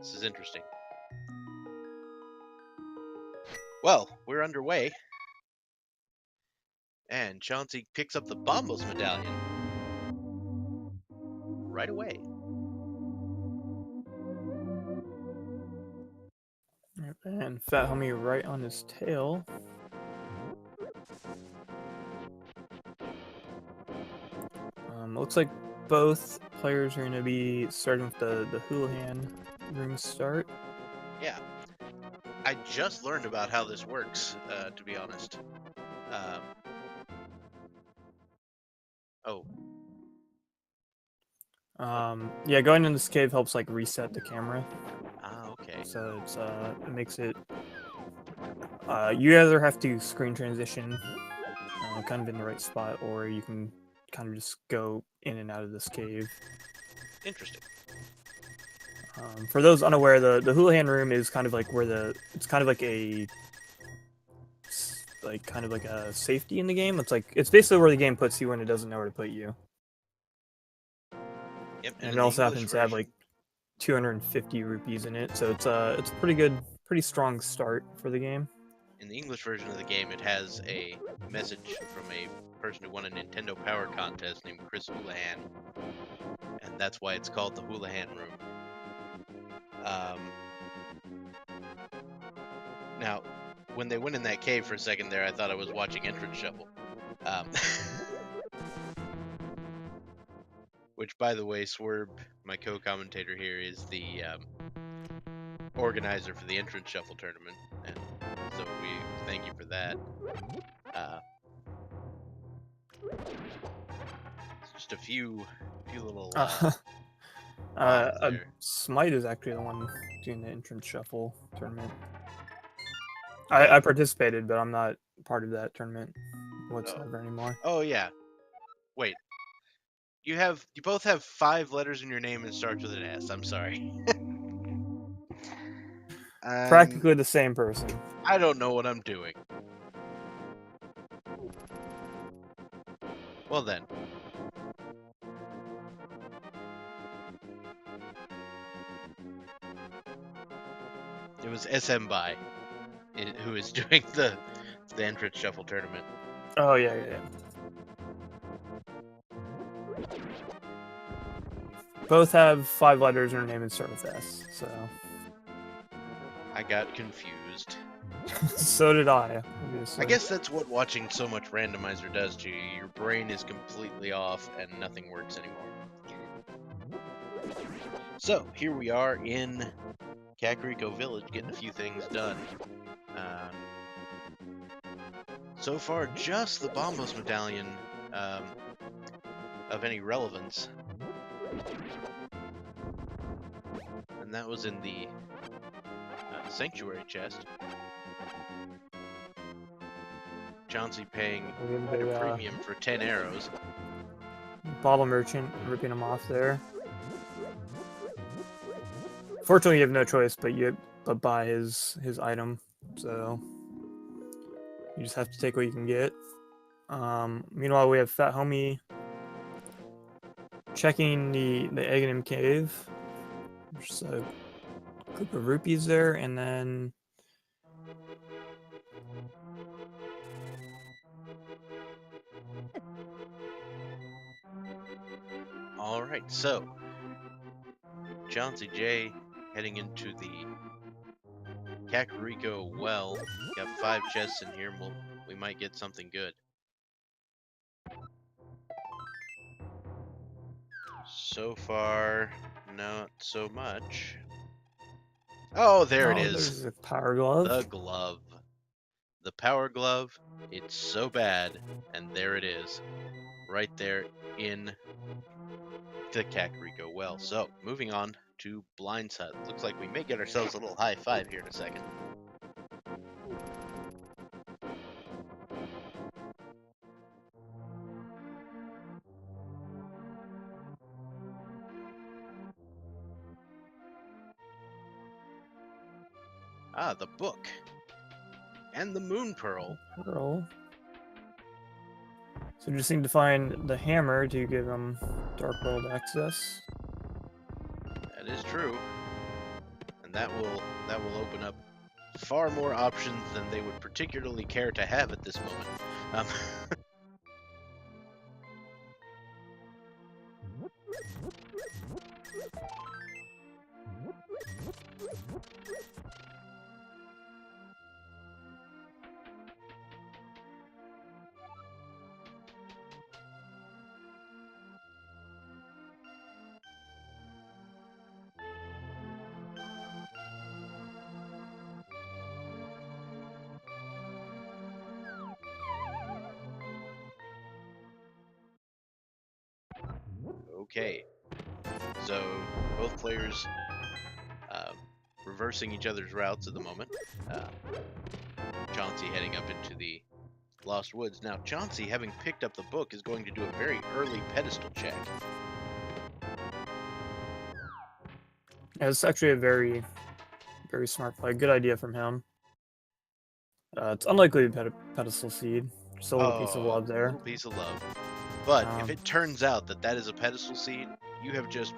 This is interesting. Well, we're underway. And Chauncey picks up the Bombos medallion right away. And phathome right on his tail. Looks like both players are going to be starting with the Houlihan room start. Yeah. I just learned about how this works, to be honest. Yeah, going in this cave helps like reset the camera. Ah, okay. So it's it makes it. You either have to screen transition, kind of in the right spot, or you can kind of just go in and out of this cave. Interesting. For those unaware, the Houlihan room is kind of like where it's kind of like a safety in the game. It's basically where the game puts you when it doesn't know where to put you. Yep. And it also happens to have like 250 rupees in it, so it's a pretty strong start for the game. In the English version of the game, it has a message from a person who won a Nintendo Power Contest named Chris Houlihan, and that's why it's called the Houlihan Room. Now, when they went in that cave for a second there, I thought I was watching Entrance Shuffle. Which, by the way, Swerb, my co-commentator here, is the organizer for the Entrance Shuffle tournament, and so we thank you for that. Just a few little Smite is actually the one doing the Entrance Shuffle tournament. I participated, but I'm not part of that tournament whatsoever anymore. Oh yeah. Wait. You both have 5 letters in your name and starts with an S. I'm sorry. Practically the same person. I don't know what I'm doing. Well then. It was SM By who is doing the Entrance Shuffle tournament. Oh yeah. Both have 5 letters in their name and start with S, so I got confused. So did I, obviously. I guess that's what watching so much Randomizer does to you. Your brain is completely off and nothing works anymore. So, here we are in Kakariko Village, getting a few things done. So far, just the Bombos medallion of any relevance. And that was in the Sanctuary chest. Chauncey paying quite a premium for 10 arrows. Bottle Merchant ripping him off there. Fortunately, you have no choice but buy his item, so you just have to take what you can get. Meanwhile, we have phathome checking the Aghanim cave. There's a group of rupees there, and then Alright, so chauncyjay heading into the Kakariko well. Got 5 chests in here, and we might get something good. So far, not so much. Oh, there it is. There's a power glove. The glove. The power glove. It's so bad, and there it is. Right there in the Kakariko well. So, moving on to Blind's Hut. Looks like we may get ourselves a little high five here in a second. Ah, the book. And the Moon Pearl. So just need to find the hammer to give them Dark World access. That is true. that will open up far more options than they would particularly care to have at this moment. Um, okay, so both players reversing each other's routes at the moment. Chauncey heading up into the Lost Woods. Now, Chauncey, having picked up the book, is going to do a very early pedestal check. Yeah, it's actually a very, very smart play. Good idea from him. It's unlikely to pedestal seed. Just a little piece of love A there. little piece of love. But if it turns out that that is a pedestal seed, you have just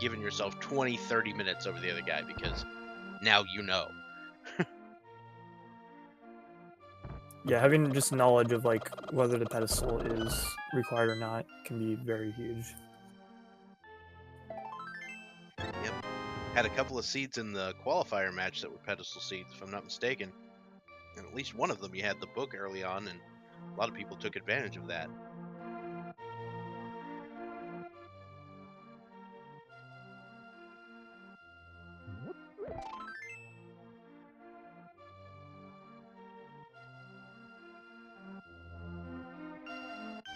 given yourself 20, 30 minutes over the other guy, because now you know. Yeah, having just knowledge of like whether the pedestal is required or not can be very huge. Yep. Had a couple of seeds in the qualifier match that were pedestal seeds, if I'm not mistaken. And at least one of them you had the book early on, and a lot of people took advantage of that.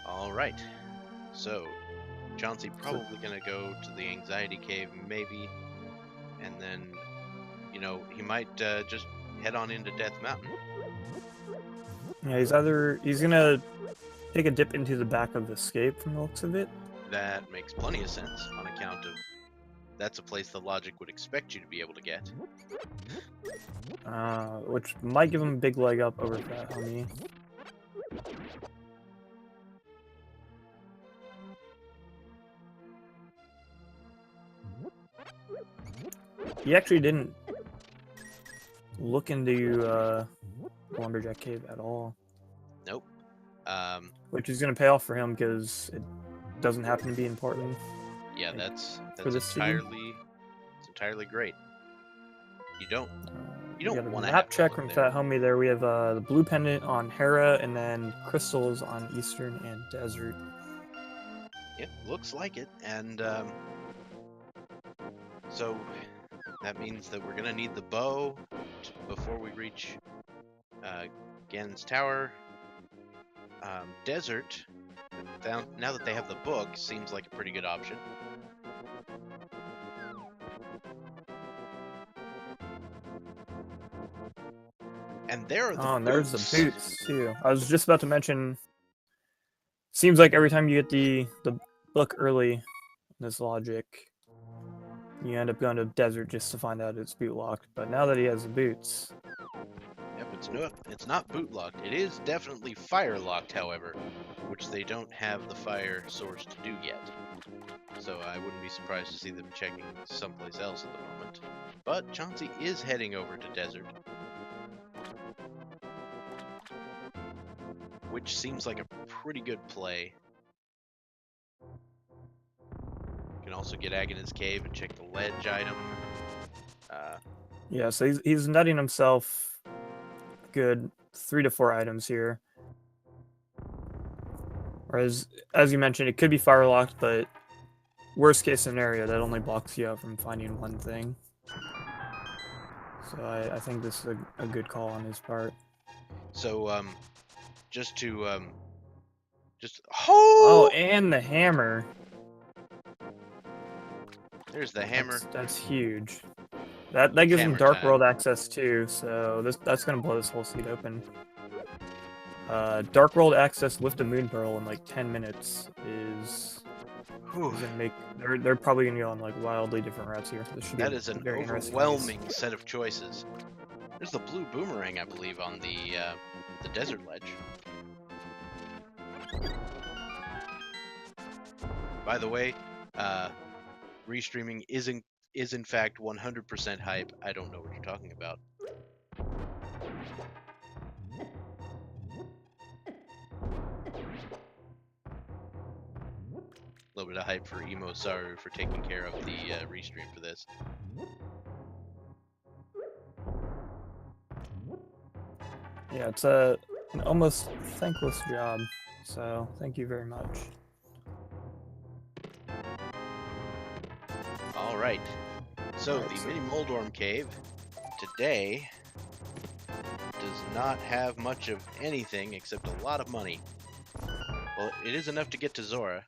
All right. So, Chauncey probably going to go to the Anxiety Cave, maybe. And then, you know, he might just head on into Death Mountain. Yeah, he's gonna take a dip into the back of the escape from the looks of it. That makes plenty of sense on account of that's a place the logic would expect you to be able to get. Which might give him a big leg up over phathome. He actually didn't look into Lumberjack Cave at all. Nope. Which is going to pay off for him because it doesn't happen to be important. Yeah, that's entirely great. You don't want to have map check from phathome there. We have the blue pendant on Hera, and then crystals on Eastern and Desert. Yep, looks like it. And so that means that we're gonna need the bow before we reach Gan's Tower. Desert, now that they have the book, seems like a pretty good option. And there are the boots. There's the boots too. I was just about to mention. Seems like every time you get the book early, in this logic, you end up going to Desert just to find out it's boot locked. But now that he has the boots, yep, it's not boot locked. It is definitely fire locked, however, which they don't have the fire source to do yet. So I wouldn't be surprised to see them checking someplace else at the moment. But Chauncey is heading over to Desert, which seems like a pretty good play. You can also get Agha's Cave and check the ledge item. Yeah, so he's netting himself good 3 to 4 items here. Whereas, as you mentioned, it could be fire locked, but worst case scenario, that only blocks you out from finding one thing. So I think this is a good call on his part. So oh, and the hammer. There's the hammer. That's huge. That gives him Dark World access too, so that's gonna blow this whole seed open. Dark World access with the Moon Pearl in like 10 minutes is gonna make they're probably gonna go on like wildly different routes here. That is an overwhelming set of choices. There's the blue boomerang, I believe, on the desert ledge. By the way, restreaming is is in fact 100% hype. I don't know what you're talking about. A little bit of hype for Emo Saru for taking care of the restream for this. Yeah, it's an almost thankless job, so thank you very much. All right. So the mini Moldorm cave today does not have much of anything except a lot of money. Well, it is enough to get to Zora.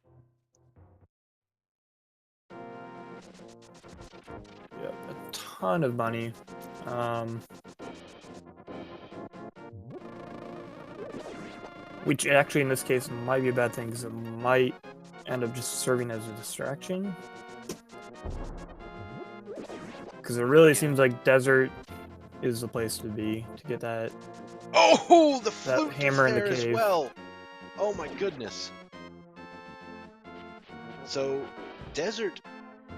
Yeah, a ton of money. Which actually in this case might be a bad thing because it might end up just serving as a distraction. Because it really seems like desert is the place to be to get that. Oh, the flute hammer is in the there as cave. well. Oh my goodness. So, desert,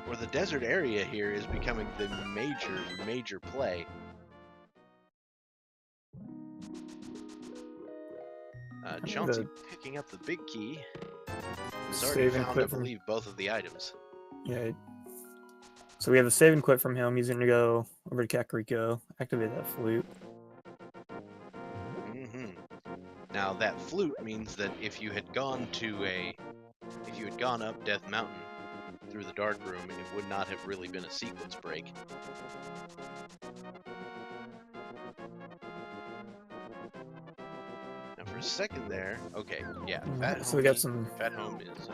or the desert area here is becoming the major play. Chauncey picking up the big key. Has already found, I believe, both of the items. Yeah. So we have a save and quit from him. He's going to go over to Kakariko, activate that flute. Now that flute means that if you had gone up Death Mountain through the dark room, it would not have really been a sequence break. Now for a second there, okay, yeah, so we got some. Phathome is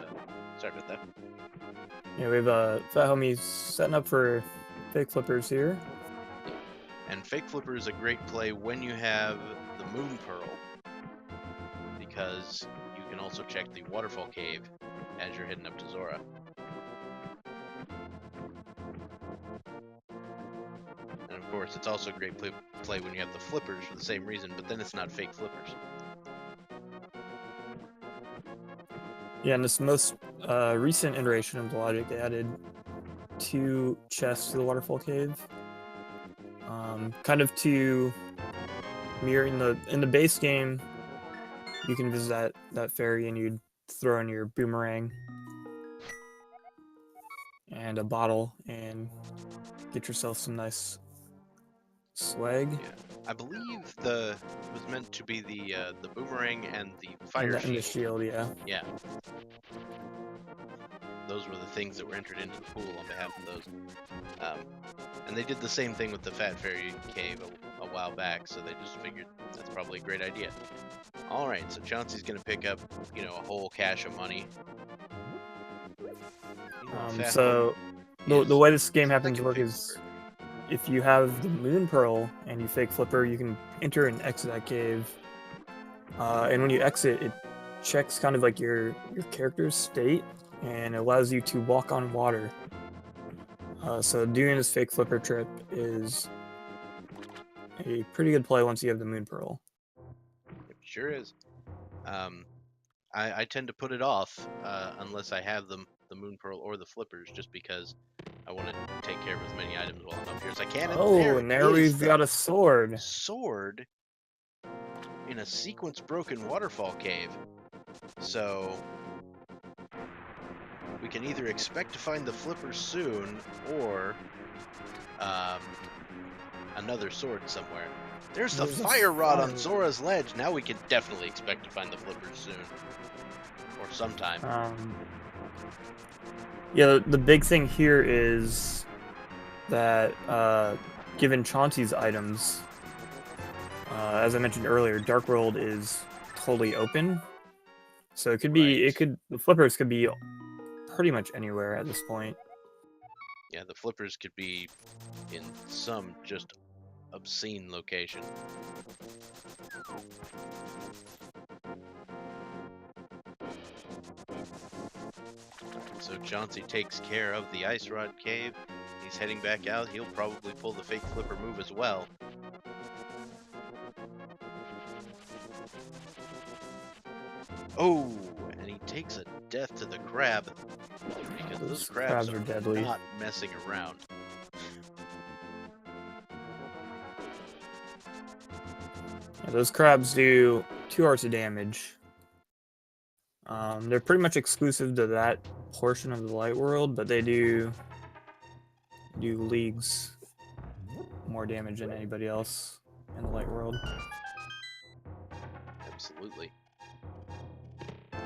sorry about that. Yeah, we have Phathome setting up for fake flippers here. And fake flipper is a great play when you have the Moon Pearl, because you can also check the waterfall cave as you're heading up to Zora. And of course, it's also a great play when you have the flippers for the same reason, but then it's not fake flippers. Yeah, in this most recent iteration of the logic, they added 2 chests to the waterfall cave. Kind of to mirror in the base game, you can visit that ferry and you'd throw in your boomerang and a bottle and get yourself some nice swag. Yeah. I believe it was meant to be the boomerang and the fire shield. And the shield, yeah. Yeah. Those were the things that were entered into the pool on behalf of those. And they did the same thing with the Fat Fairy Cave a while back, so they just figured that's probably a great idea. Alright, so Chauncey's gonna pick up, a whole cache of money. So the way this game happens to work is if you have the Moon Pearl and you fake flipper, you can enter and exit that cave. And when you exit, it checks kind of like your character's state and it allows you to walk on water. So doing this fake flipper trip is a pretty good play once you have the Moon Pearl. It sure is. I tend to put it off unless I have the Moon Pearl or the flippers, just because I want to take care of as many items while I'm up here as I can. And there we've got a sword. Sword in a sequence broken waterfall cave. So we can either expect to find the flippers soon or another sword somewhere. There's the fire rod on Zora's ledge. Now we can definitely expect to find the flippers soon. Or sometime. Yeah, the big thing here is that given Chauncey's items, as I mentioned earlier, Dark World is totally open. So it could be, the flippers could be pretty much anywhere at this point. Yeah, the flippers could be in some just obscene location. So Chauncey takes care of the Ice Rod Cave. He's heading back out. He'll probably pull the fake flipper move as well. Oh, and he takes a death to the crab, because those crabs are deadly. Not messing around. Those crabs do 2 hearts of damage. They're pretty much exclusive to that portion of the light world, but they do leagues more damage than anybody else in the light world. Absolutely.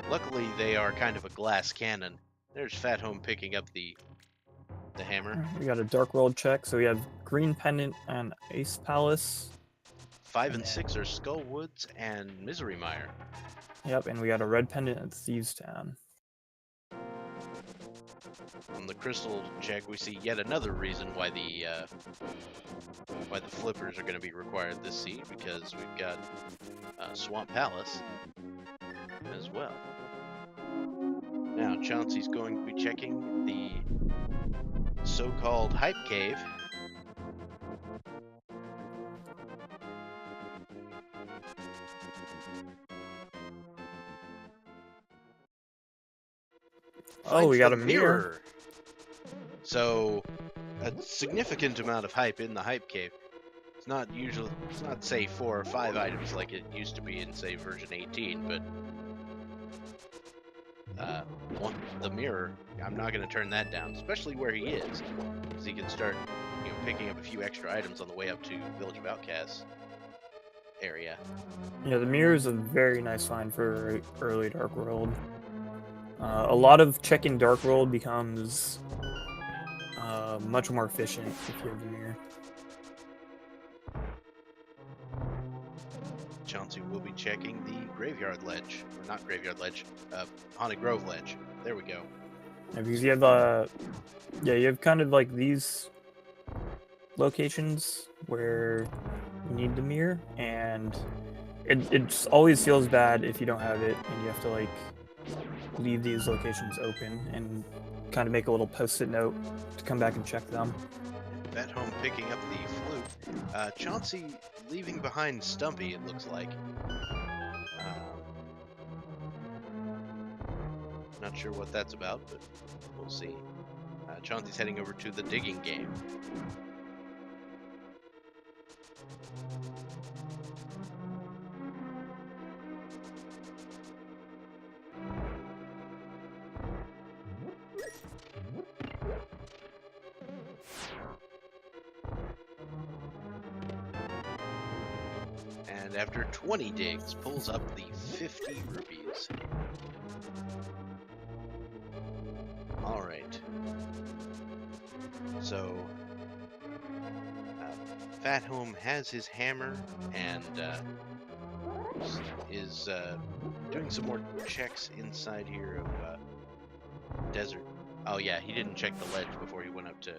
Luckily, they are kind of a glass cannon. There's Phathome picking up the hammer. We got a dark world check, so we have Green Pendant and Ace Palace. 5 and 6 are Skullwoods and Misery Mire. Yep, and we got a red pendant at Thieves Town. On the crystal check, we see yet another reason why the flippers are going to be required this seed, because we've got Swamp Palace as well. Now, Chauncey's going to be checking the so-called Hype Cave. Oh, we got a mirror. So, a significant amount of hype in the Hype Cave. It's not say 4 or 5 items like it used to be in, say, version 18, but the mirror, I'm not going to turn that down, especially where he is, because he can start, picking up a few extra items on the way up to Village of Outcasts area. Yeah, the mirror is a very nice find for early Dark World. A lot of checking Dark World becomes much more efficient if you have the mirror. Chauncey will be checking the Graveyard Ledge, or not Graveyard Ledge, Haunted Grove Ledge. There we go. Yeah, because you have you have kind of like these locations where you need the mirror, and it just always feels bad if you don't have it, and you have to like leave these locations open and kind of make a little post-it note to come back and check them. Phathome picking up the flute. Chauncey leaving behind Stumpy, it looks like. Not sure what that's about, but we'll see. Chauncey's heading over to the digging game. And after 20 digs, pulls up the 50 rupees. Alright. So, Phathome has his hammer and is doing some more checks inside here of Desert. Oh yeah, he didn't check the ledge before he went up to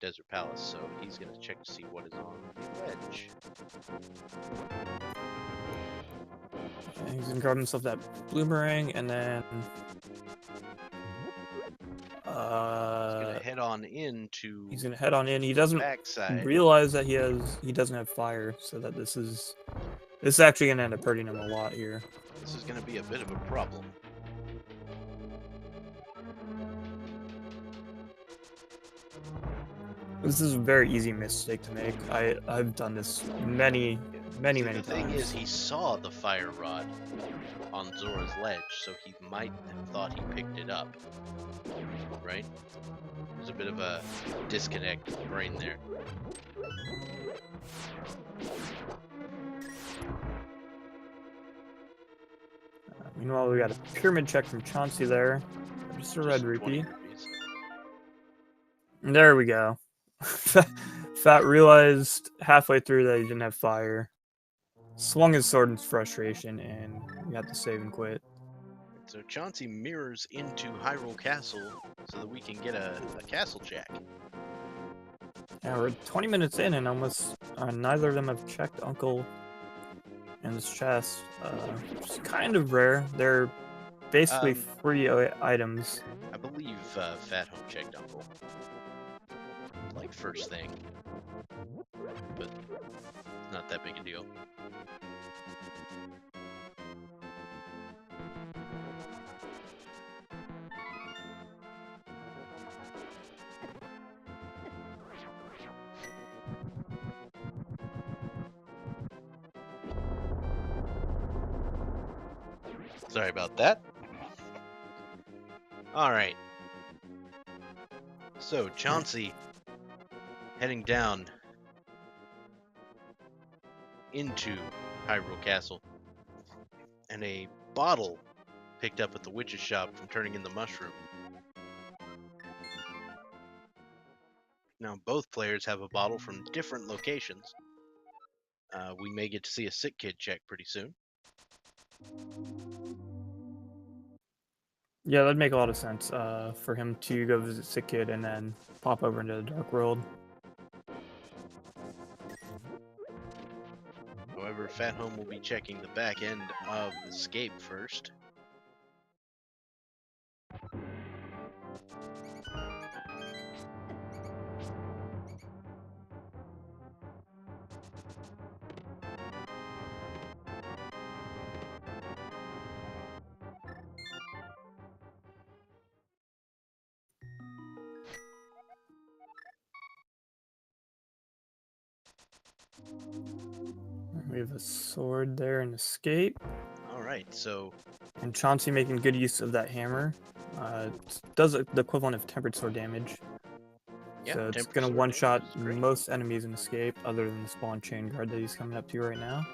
Desert Palace, so he's going to check to see what is on the ledge. Okay, he's gonna grab himself that bloomerang, and then he's gonna head on into. He's gonna head on in. He doesn't backside. realize that he doesn't have fire, so that this is actually gonna end up hurting him a lot here. This is gonna be a bit of a problem. This is a very easy mistake to make. I've done this many times. The thing is, he saw the fire rod on Zora's ledge, so he might have thought he picked it up. Right? There's a bit of a disconnect in the brain there. Meanwhile, we got a pyramid check from Chauncey there. Just a red rupee. And there we go. Fat realized halfway through that he didn't have fire. Swung his sword in frustration, and he had to save and quit. So Chauncey mirrors into Hyrule Castle so that we can get a castle check. Yeah, we're 20 minutes in, and almost neither of them have checked Uncle and his chest. It's kind of rare. They're basically free items. I believe Phathome checked Uncle. Like first thing. But not that big a deal. Sorry about that. Alright. So, Chauncey heading down into Hyrule Castle. And a bottle picked up at the witch's shop from turning in the mushroom. Now, both players have a bottle from different locations. We may get to see a sick kid check pretty soon. Yeah, that'd make a lot of sense for him to go visit Sick Kid and then pop over into the Dark World. However, phathome will be checking the back end of Escape first. We have a sword there and Escape. Alright, so And Chauncey making good use of that hammer. It does the equivalent of tempered sword damage. yeah, So it's tempered going to sword one-shot damage is great. most enemies in Escape, other than the spawn chain guard that he's coming up to right now.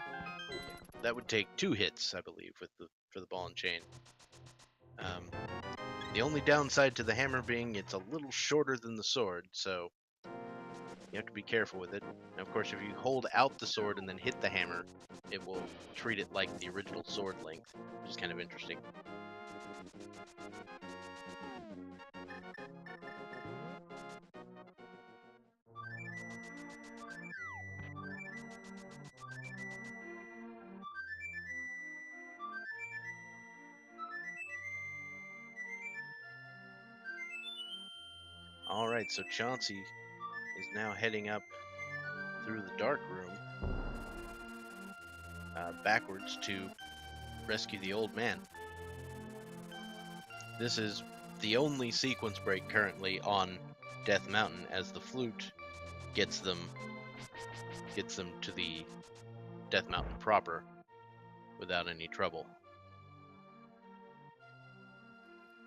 That would take 2 hits, I believe, for the ball and chain. The only downside to the hammer being it's a little shorter than the sword, so you have to be careful with it. And of course, if you hold out the sword and then hit the hammer, it will treat it like the original sword length, which is kind of interesting. Alright, so Chauncey is now heading up through the dark room backwards to rescue the old man. This is the only sequence break currently on Death Mountain, as the flute gets them to the Death Mountain proper without any trouble.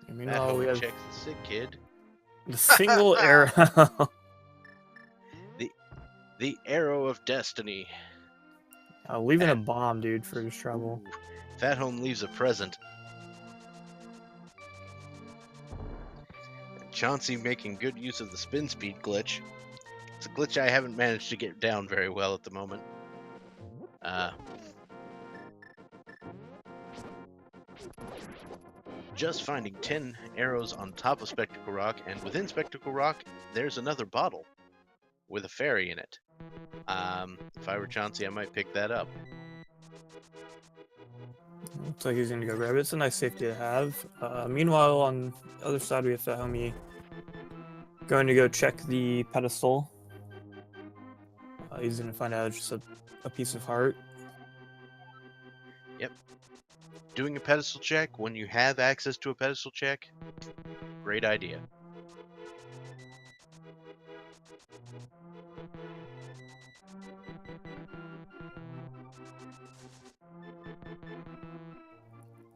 And meanwhile, we have checks the sick kid. the single arrow. The arrow of destiny. Leaving a bomb, dude, for his trouble. Phathome leaves a present. Chauncey making good use of the spin speed glitch. It's a glitch I haven't managed to get down very well at the moment. Just finding 10 arrows on top of Spectacle Rock, and within Spectacle Rock, there's another bottle with a fairy in it. If I were Chauncey, I might pick that up. Looks like he's going to go grab it. It's a nice safety to have. Meanwhile, on the other side, we have Phathome going to go check the pedestal. He's going to find out it's just a piece of heart. Yep. Doing a pedestal check when you have access to a pedestal check, great idea.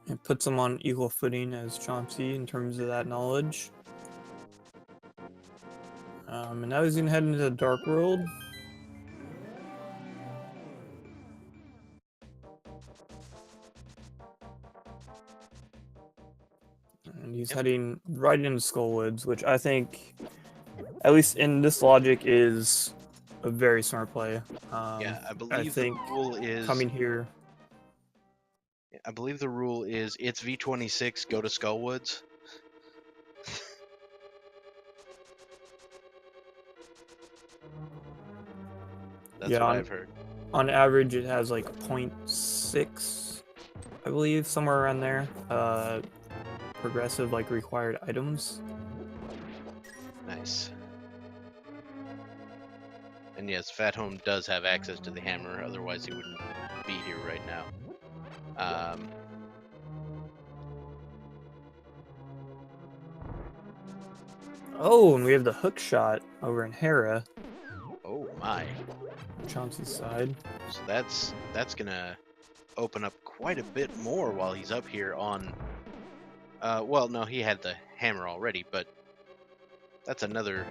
It puts him on equal footing as Chauncey in terms of that knowledge. And now he's going to head into the Dark World. And he's heading right into Skullwoods, which I think, at least in this logic, is a very smart play. Yeah, I believe the rule is coming here. I believe the rule is it's V26, go to Skullwoods. That's what I've heard. On average, it has like 0.6, I believe, somewhere around there. Progressive, like, required items. Nice. And yes, Phathome does have access to the hammer, otherwise he wouldn't be here right now. Oh, and we have the hook shot over in Hera. Oh my. Chauncey's side. So that's gonna open up quite a bit more while he's up here on... well, no, he had the hammer already, but that's another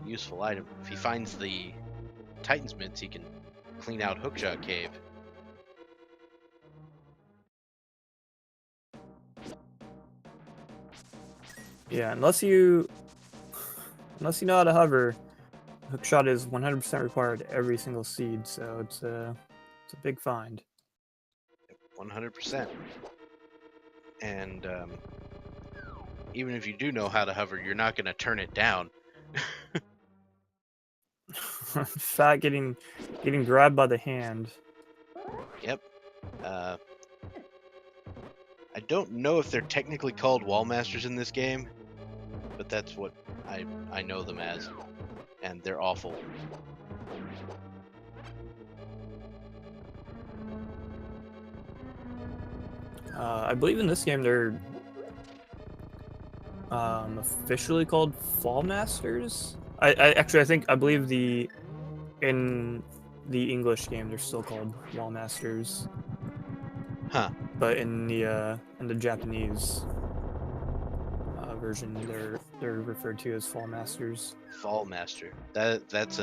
useful item. If he finds the Titan's Mitts, he can clean out Hookshot Cave. Yeah, unless you know how to hover, hookshot is 100% required every single seed, so it's a big find. 100%. And even if you do know how to hover, you're not going to turn it down. Fat getting grabbed by the hand. Yep. I don't know if they're technically called wall masters in this game, but that's what I know them as, and they're awful. I believe in this game they're officially called Fall Masters. I believe in the English game they're still called Wall Masters. Huh. But in the Japanese version, they're referred to as Fall Masters. Fall Master. That's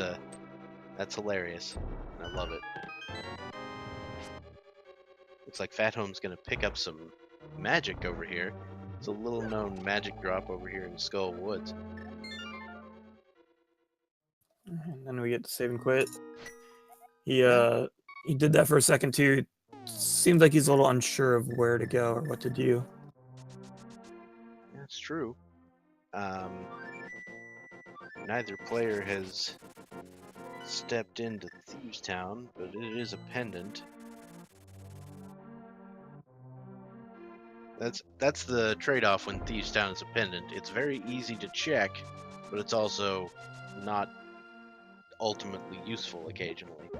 hilarious. I love it. Looks like Phathome's gonna pick up some magic over here. It's a little known magic drop over here in Skull Woods. And then we get to save and quit. He did that for a second too. Seems like he's a little unsure of where to go or what to do. That's true. Neither player has stepped into Thieves Town, but it is a pendant. That's the trade-off when Thieves Town is a pendant. It's very easy to check, but it's also not ultimately useful occasionally.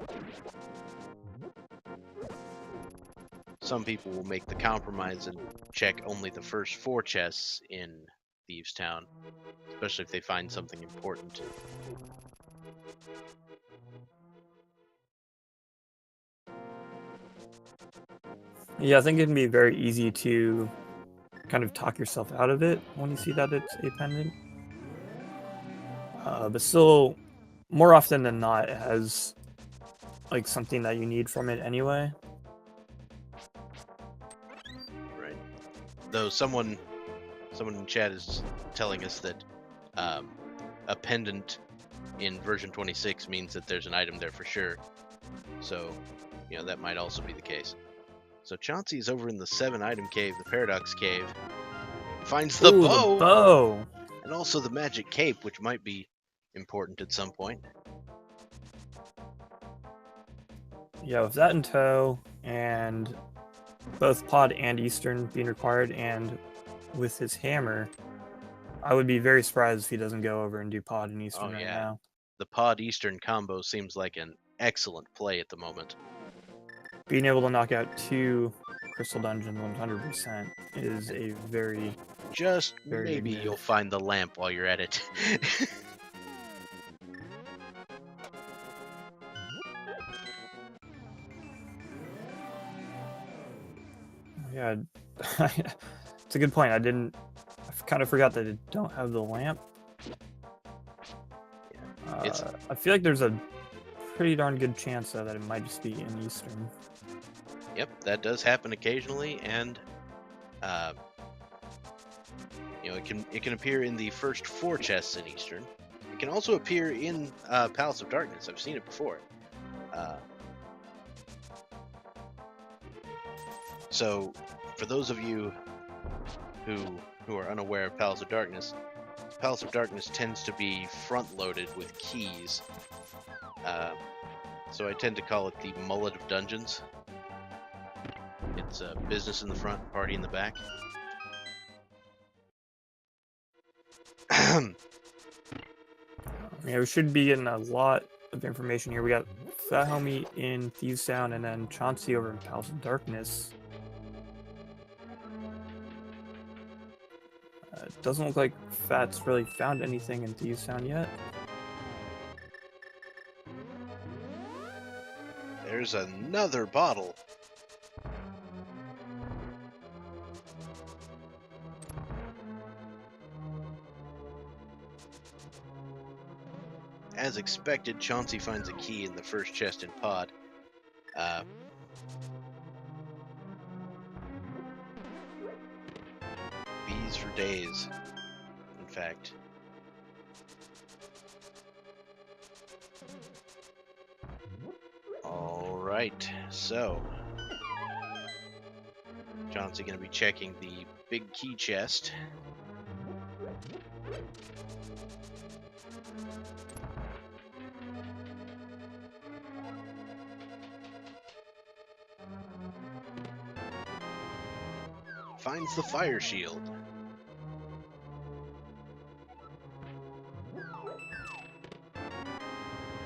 Some people will make the compromise and check only the first 4 chests in Thieves Town, especially if they find something important. Yeah, I think it can be very easy to kind of talk yourself out of it when you see that it's a pendant. But still, more often than not, it has like something that you need from it anyway. Right. Though someone in chat is telling us that a pendant in version 26 means that there's an item there for sure. So, that might also be the case. So Chauncey is over in the 7-item cave, the Paradox Cave. Finds the bow! The bow! And also the magic cape, which might be important at some point. Yeah, with that in tow, and both Pod and Eastern being required, and with his hammer, I would be very surprised if he doesn't go over and do Pod and Eastern right now. The Pod Eastern combo seems like an excellent play at the moment. Being able to knock out 2 Crystal Dungeons 100% is a very... Just maybe you'll find the lamp while you're at it. Yeah, it's a good point. I kind of forgot that it don't have the lamp. I feel like there's a pretty darn good chance though that it might just be in Eastern. Yep, that does happen occasionally, and it can appear in the first 4 chests in Eastern. It can also appear in Palace of Darkness. I've seen it before. So, for those of you who are unaware of Palace of Darkness tends to be front-loaded with keys. So I tend to call it the mullet of dungeons. It's business in the front, party in the back. Yeah, we should be getting a lot of information here. We got Phathome in Thieves Town, and then Chauncey over in Palace of Darkness. It doesn't look like Fat's really found anything in Thieves Town yet. There's another bottle. as expected, Chauncey finds a key in the first chest in pod. Bees for days, in fact. Alright, so Chauncey gonna be checking the big key chest. Finds the fire shield.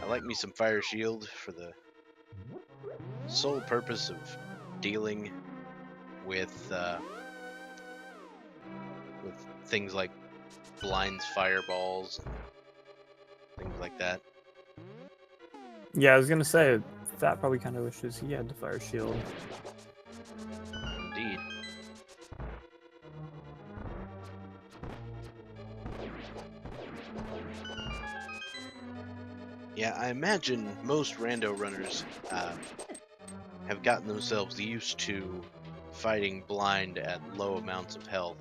I like me some fire shield for the sole purpose of dealing with things like blinds, fireballs, and things like that. Yeah, I was gonna say that probably kind of wishes he had the fire shield. Indeed. Yeah, I imagine most rando runners have gotten themselves used to fighting blind at low amounts of health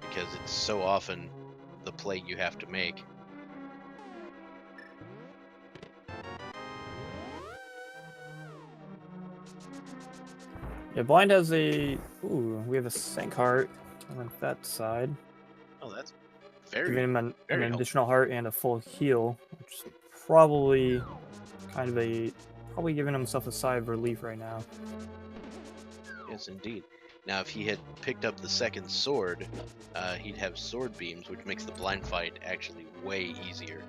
because it's so often the play you have to make. Yeah, blind has a. Ooh, we have a sync heart on that side. Oh, that's very, Giving him an very additional heart and a full heal, which is probably kind of probably giving himself a sigh of relief right now. Yes, indeed. Now, if he had picked up the second sword, he'd have sword beams, which makes the blind fight actually way easier.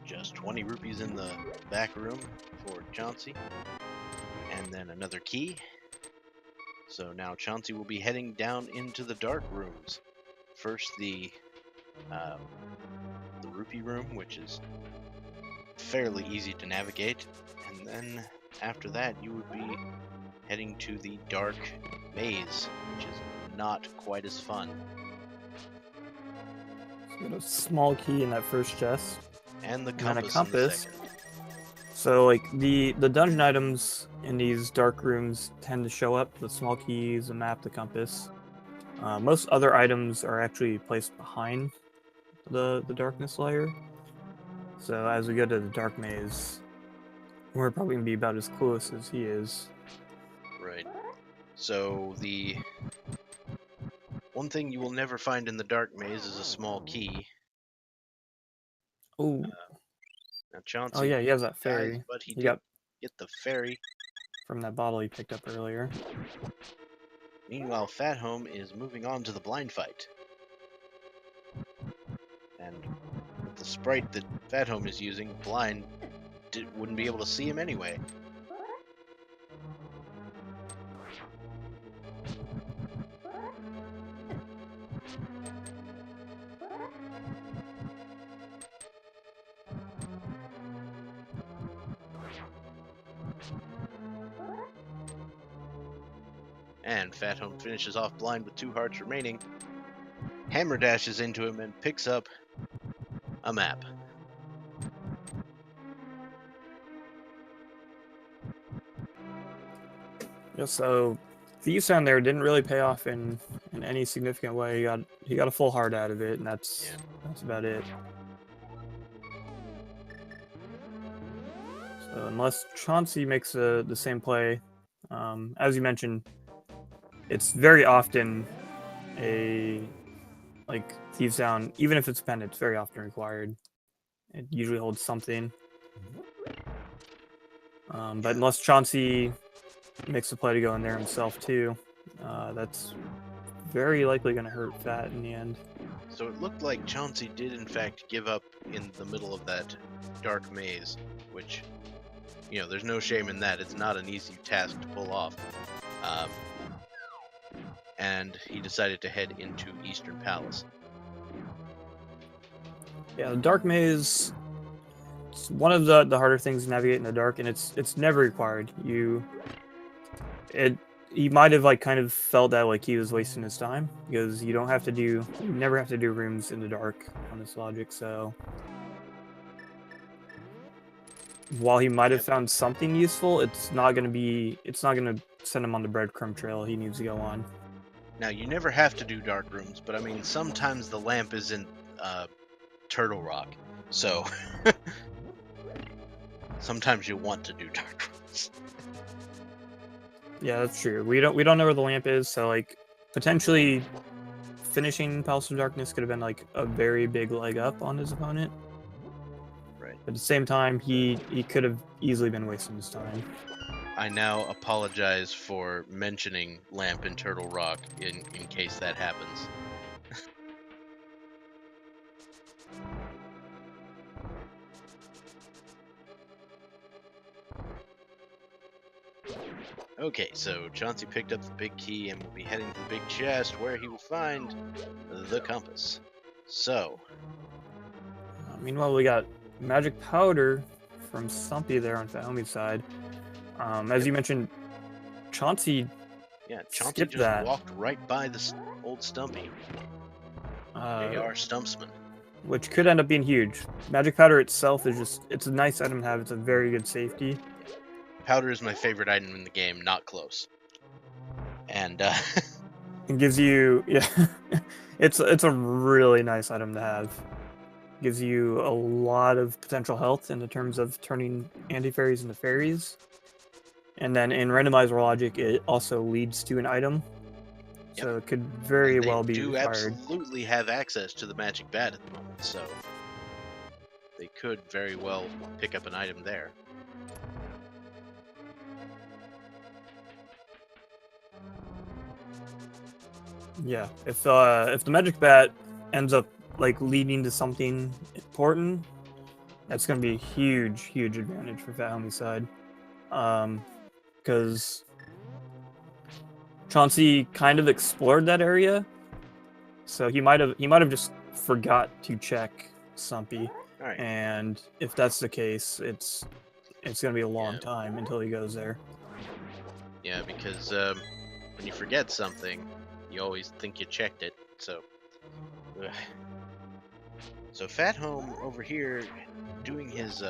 Just 20 rupees in the back room for Chauncey. And then another key. So now Chauncey will be heading down into the dark rooms. First the rupee room, which is fairly easy to navigate. And then after that you would be heading to the dark maze, which is not quite as fun. So got a small key in that first chest. And the And then a compass, in the compass. second. So like the dungeon items in these dark rooms tend to show up: the small keys, the map, the compass. Most other items are actually placed behind the darkness layer. So as we go to the dark maze, we're probably gonna be about as close as he is. Right. So the one thing you will never find in the dark maze is a small key. Oh, Now Chauncey oh yeah, he has that dies, fairy. but he He did got get the fairy. from that bottle he picked up earlier. Meanwhile, Phathome is moving on to the blind fight. And with the sprite that Phathome is using, blind wouldn't be able to see him anyway. And Phathome finishes off blind with 2 hearts remaining. Hammer dashes into him and picks up a map. Yeah, so Thieves Sound there didn't really pay off in any significant way. He got a full heart out of it, and that's about it. So unless Chauncey makes the same play, as you mentioned, it's very often like Thieves Sound, even if it's a pen, it's very often required. It usually holds something. But unless Chauncey makes the play to go in there himself too, that's very likely going to hurt Fat in the end. So it looked like Chauncey did in fact give up in the middle of that dark maze, which, you know, there's no shame in that. It's not an easy task to pull off. And he decided to head into Eastern Palace. Yeah, the dark maze. It's one of the harder things to navigate in the dark, and it's never required. He might have like kind of felt that like he was wasting his time because you never have to do rooms in the dark on this logic. So while he might have found something useful, it's not gonna send him on the breadcrumb trail he needs to go on. Now, you never have to do dark rooms, but I mean, sometimes the lamp is in Turtle Rock, so sometimes you want to do dark rooms. Yeah, that's true. We don't know where the lamp is, so like potentially finishing Palace of Darkness could have been like a very big leg up on his opponent. Right. But at the same time, he could have easily been wasting his time. I now apologize for mentioning Lamp in Turtle Rock in case that happens. Okay, so Chauncey picked up the big key and will be heading to the big chest where he will find the compass. So, Meanwhile, we got magic powder from Stumpy there on Phahome's side. As you mentioned, Chauncey yeah, Chauncey skipped just that. walked right by the old Stumpy. J.R. Stumpsman. Which could end up being huge. Magic powder itself is it's a nice item to have. It's a very good safety. Powder is my favorite item in the game, not close. And it gives you it's a really nice item to have. Gives you a lot of potential health in the terms of turning anti-fairies into fairies. And then in randomizer logic, it also leads to an item. Yep. So it could very and well be do required. absolutely have access to the magic bat at the moment, so they could very well pick up an item there. Yeah, if the magic bat ends up like leading to something important, that's going to be a huge advantage for Phahome's side. Because Chauncey kind of explored that area, so he might have just forgot to check Stumpy. Right. And if that's the case, it's going to be a long time until he goes there. Yeah, because when you forget something, you always think you checked it. So Phathome over here doing his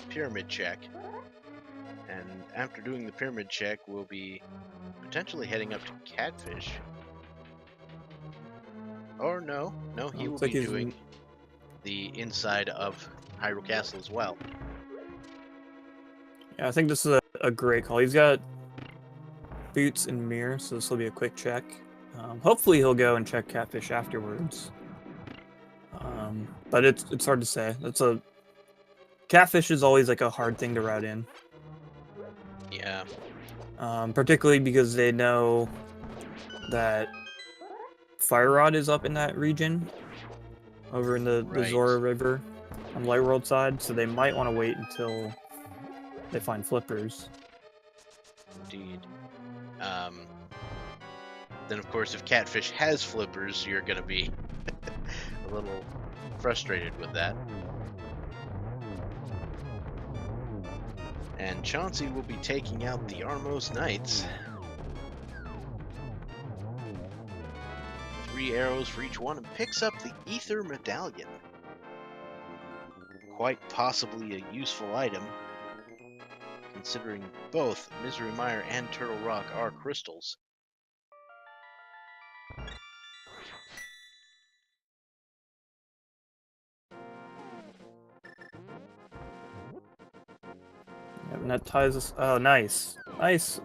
pyramid check, and after doing the pyramid check, we'll be potentially heading up to Catfish. Or no, he will be doing the inside of Hyrule Castle as well. Yeah, I think this is a great call. He's got boots and mirror, so this will be a quick check. Hopefully he'll go and check Catfish afterwards. But it's hard to say. Catfish is always like a hard thing to route in. Yeah. Particularly because they know that Fire Rod is up in that region, over in the Zora River on Light World side, so they might want to wait until they find flippers. Indeed. Then of course, if Catfish has flippers, you're gonna be a little frustrated with that. And Chauncey will be taking out the Armos Knights. 3 arrows for each one, and picks up the Ether Medallion. Quite possibly a useful item, considering both Misery Mire and Turtle Rock are crystals. And that ties us. Oh, nice. Nice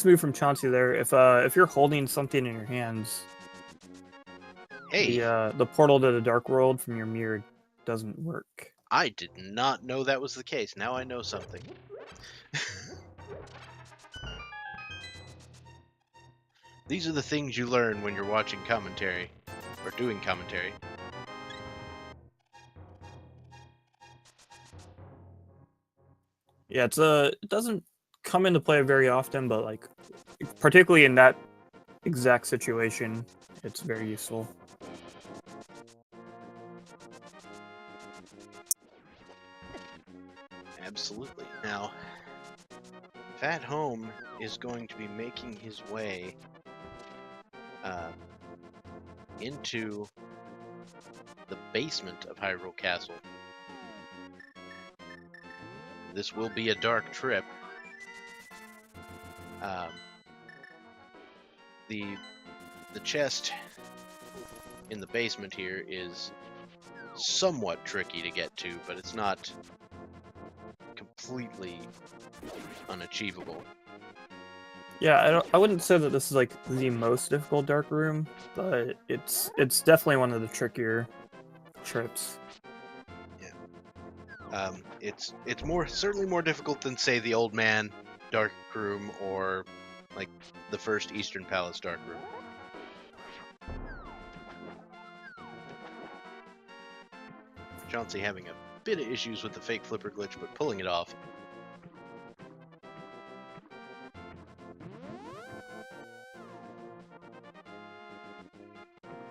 move from Chauncey there. If you're holding something in your hands, hey, the portal to the Dark World from your mirror doesn't work. I did not know that was the case. Now I know something. These are the things you learn when you're watching commentary or doing commentary. Yeah, it doesn't come into play very often, but like particularly in that exact situation, it's very useful. Absolutely. Now, phathome is going to be making his way into the basement of Hyrule Castle. This will be a dark trip. The chest in the basement here is somewhat tricky to get to, but it's not completely unachievable. Yeah, I wouldn't say that this is like the most difficult dark room, but it's definitely one of the trickier trips. Yeah. It's certainly more difficult than, say, the Old Man Dark Room or like the first Eastern Palace Dark Room. Chauncey having a bit of issues with the fake flipper glitch, but pulling it off.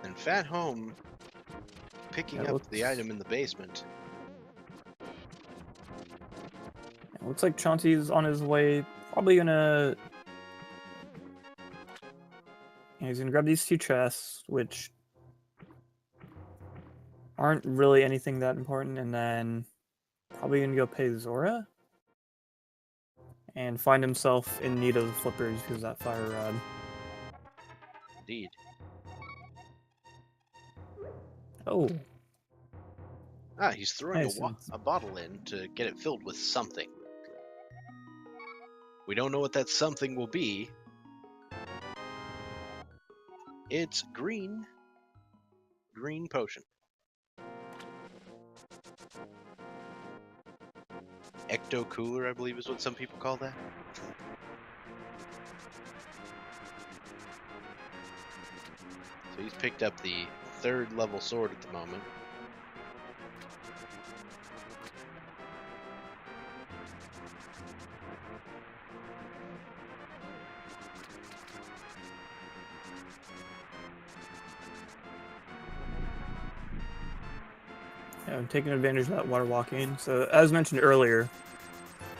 And phathome picking up the item in the basement. It looks like Chauncey's on his way. Probably gonna. He's gonna grab these two chests, which aren't really anything that important, and then probably gonna go pay Zora and find himself in need of flippers because of that fire rod. Indeed. Oh. He's throwing a bottle in to get it filled with something. We don't know what that something will be. It's green potion. Ecto Cooler, I believe is what some people call that. So he's picked up the 3rd level sword at the moment. Yeah, I'm taking advantage of that water walking. So as mentioned earlier,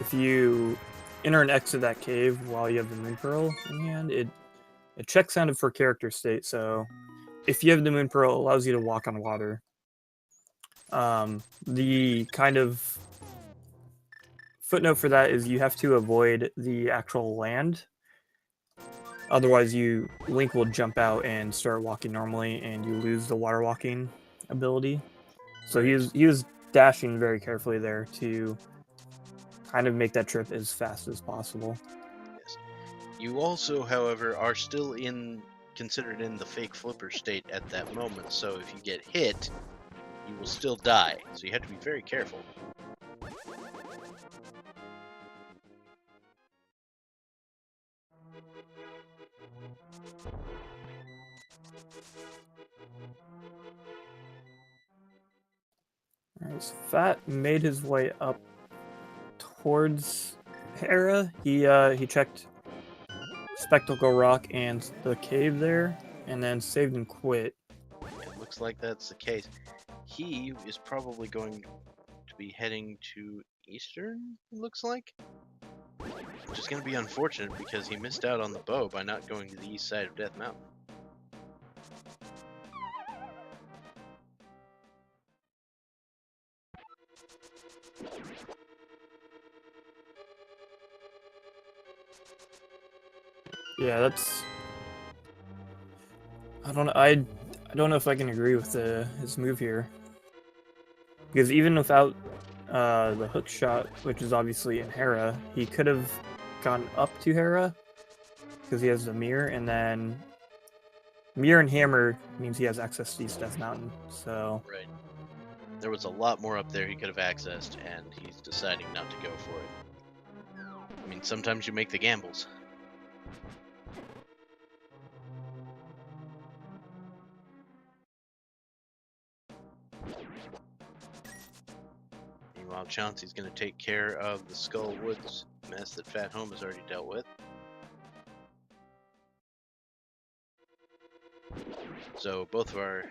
if you enter and exit that cave while you have the Moon Pearl in hand, it checks sounded for character state. So if you have the Moon Pearl, it allows you to walk on water. The kind of footnote for that is you have to avoid the actual land. Otherwise, Link will jump out and start walking normally, and you lose the water walking ability. So he was dashing very carefully there to kind of make that trip as fast as possible. Yes. You also, however, are still considered in the fake flipper state at that moment. So if you get hit, you will still die. So you have to be very careful. Alright, so Fat made his way up towards Hera. He checked Spectacle Rock and the cave there, and then saved and quit. It looks like that's the case. He is probably going to be heading to Eastern, it looks like. Which is going to be unfortunate because he missed out on the bow by not going to the east side of Death Mountain. Yeah, that's. I don't know. I don't know if I can agree with his move here, because even without the hook shot, which is obviously in Hera, he could have gone up to Hera because he has the mirror, and then mirror and hammer means he has access to East Death Mountain. So right, there was a lot more up there he could have accessed, and he's deciding not to go for it. I mean, sometimes you make the gambles. Meanwhile, Chauncey's going to take care of the Skull Woods mess that phathome has already dealt with. So both of our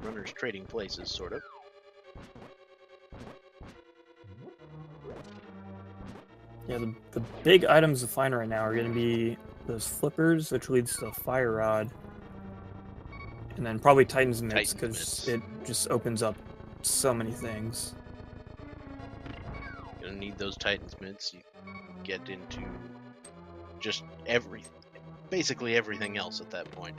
runners trading places, sort of. Yeah, the big items to find right now are going to be those flippers, which leads to the fire rod, and then probably Titan's mitts, Titan's because mitts. it just opens up so many things. Gonna need those Titan's mitts. You get into just basically everything else at that point.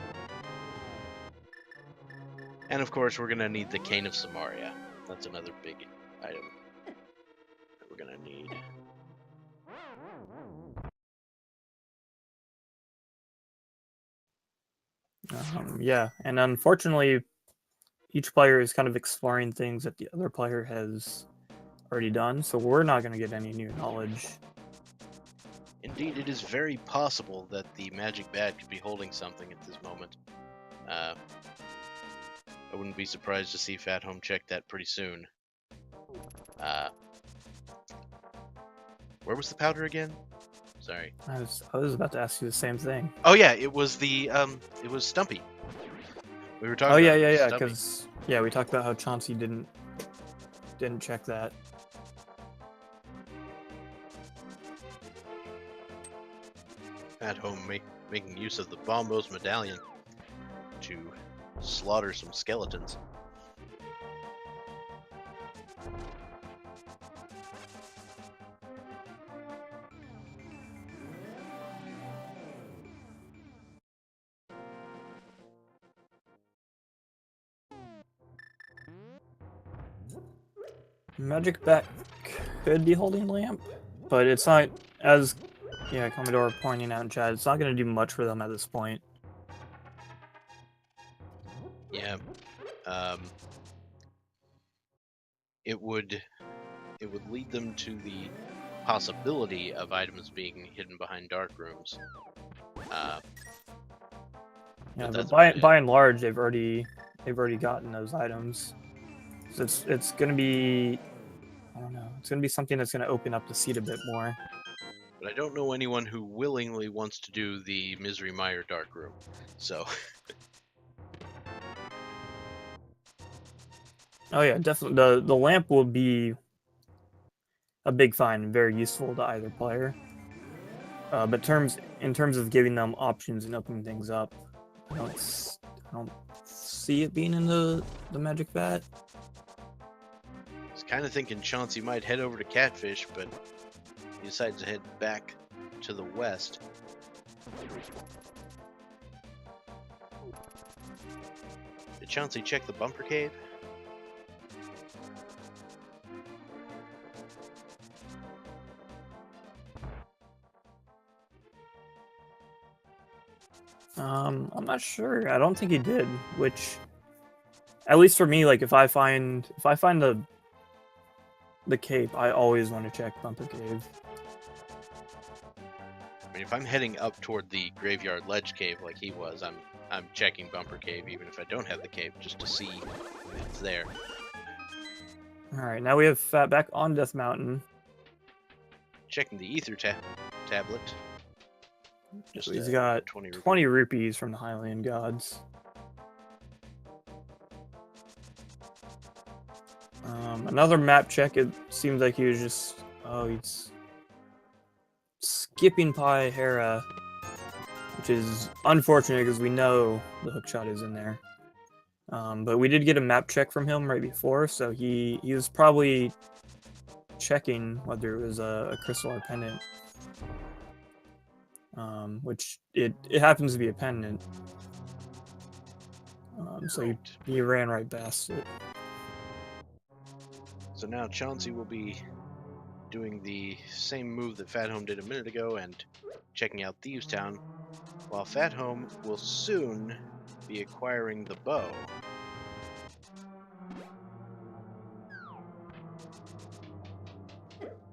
And of course, we're gonna need the Cane of Samaria. That's another big item that we're gonna need. Yeah, and unfortunately, each player is kind of exploring things that the other player has already done, so we're not going to get any new knowledge. Indeed, it is very possible that the Magic Bat could be holding something at this moment. I wouldn't be surprised to see phathome check that pretty soon. Where was the powder again? Sorry. I was about to ask you the same thing. Oh yeah, it was it was Stumpy. We were talking. Oh yeah, about yeah, Stumpy. because we talked about how Chauncey didn't check that. Phathome making use of the Bombos medallion to slaughter some skeletons. Magic Bat could be holding lamp, but it's not, as Commodore pointing out in chat, it's not going to do much for them at this point. Yeah. It would lead them to the possibility of items being hidden behind dark rooms. But by and large, they've already gotten those items. So it's gonna be, I don't know, it's gonna be something that's gonna open up the seat a bit more. But I don't know anyone who willingly wants to do the Misery Mire dark room. So. Oh yeah, definitely. The lamp will be a big find, very useful to either player. But in terms of giving them options and opening things up, I don't see it being in the Magic Bat. I was kind of thinking Chauncey might head over to Catfish, but he decides to head back to the west. Did Chauncey check the bumper cave? I'm not sure. I don't think he did. Which, at least for me, like if I find the cape, I always want to check Bumper Cave. I mean, if I'm heading up toward the Graveyard Ledge Cave like he was, I'm checking Bumper Cave even if I don't have the cape, just to see if it's there. All right, now we have Fat back on Death Mountain. Checking the Ether tablet. Just he's got 20 rupees from the Hylian gods. Another map check. It seems like he was just he's skipping Pi Hera, which is unfortunate because we know the hookshot is in there. But we did get a map check from him right before, so he was probably checking whether it was a crystal or a pendant. Which it happens to be a pendant. So he ran right past it. So now Chauncey will be doing the same move that phathome did a minute ago and checking out Thieves Town, while phathome will soon be acquiring the bow.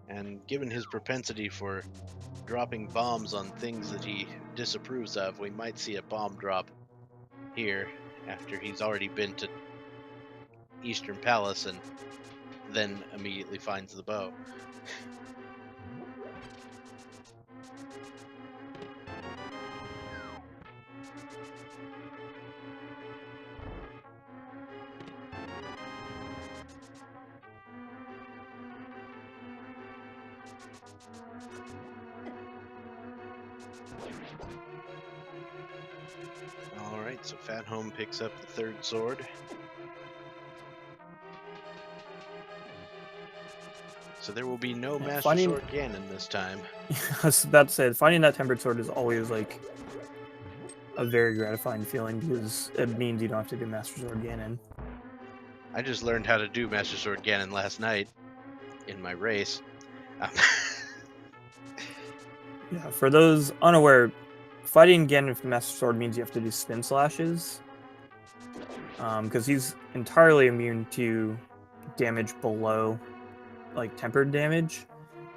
And given his propensity for dropping bombs on things that he disapproves of, we might see a bomb drop here after he's already been to Eastern Palace and then immediately finds the bow. Alright, so Phathome picks up the third sword. So there will be no Master Sword Ganon this time. I was about to say, finding that tempered sword is always like a very gratifying feeling because it means you don't have to do Master Sword Ganon. I just learned how to do Master Sword Ganon last night in my race. Yeah, for those unaware, fighting Ganon with the Master Sword means you have to do spin slashes. Because he's entirely immune to damage below, like, tempered damage.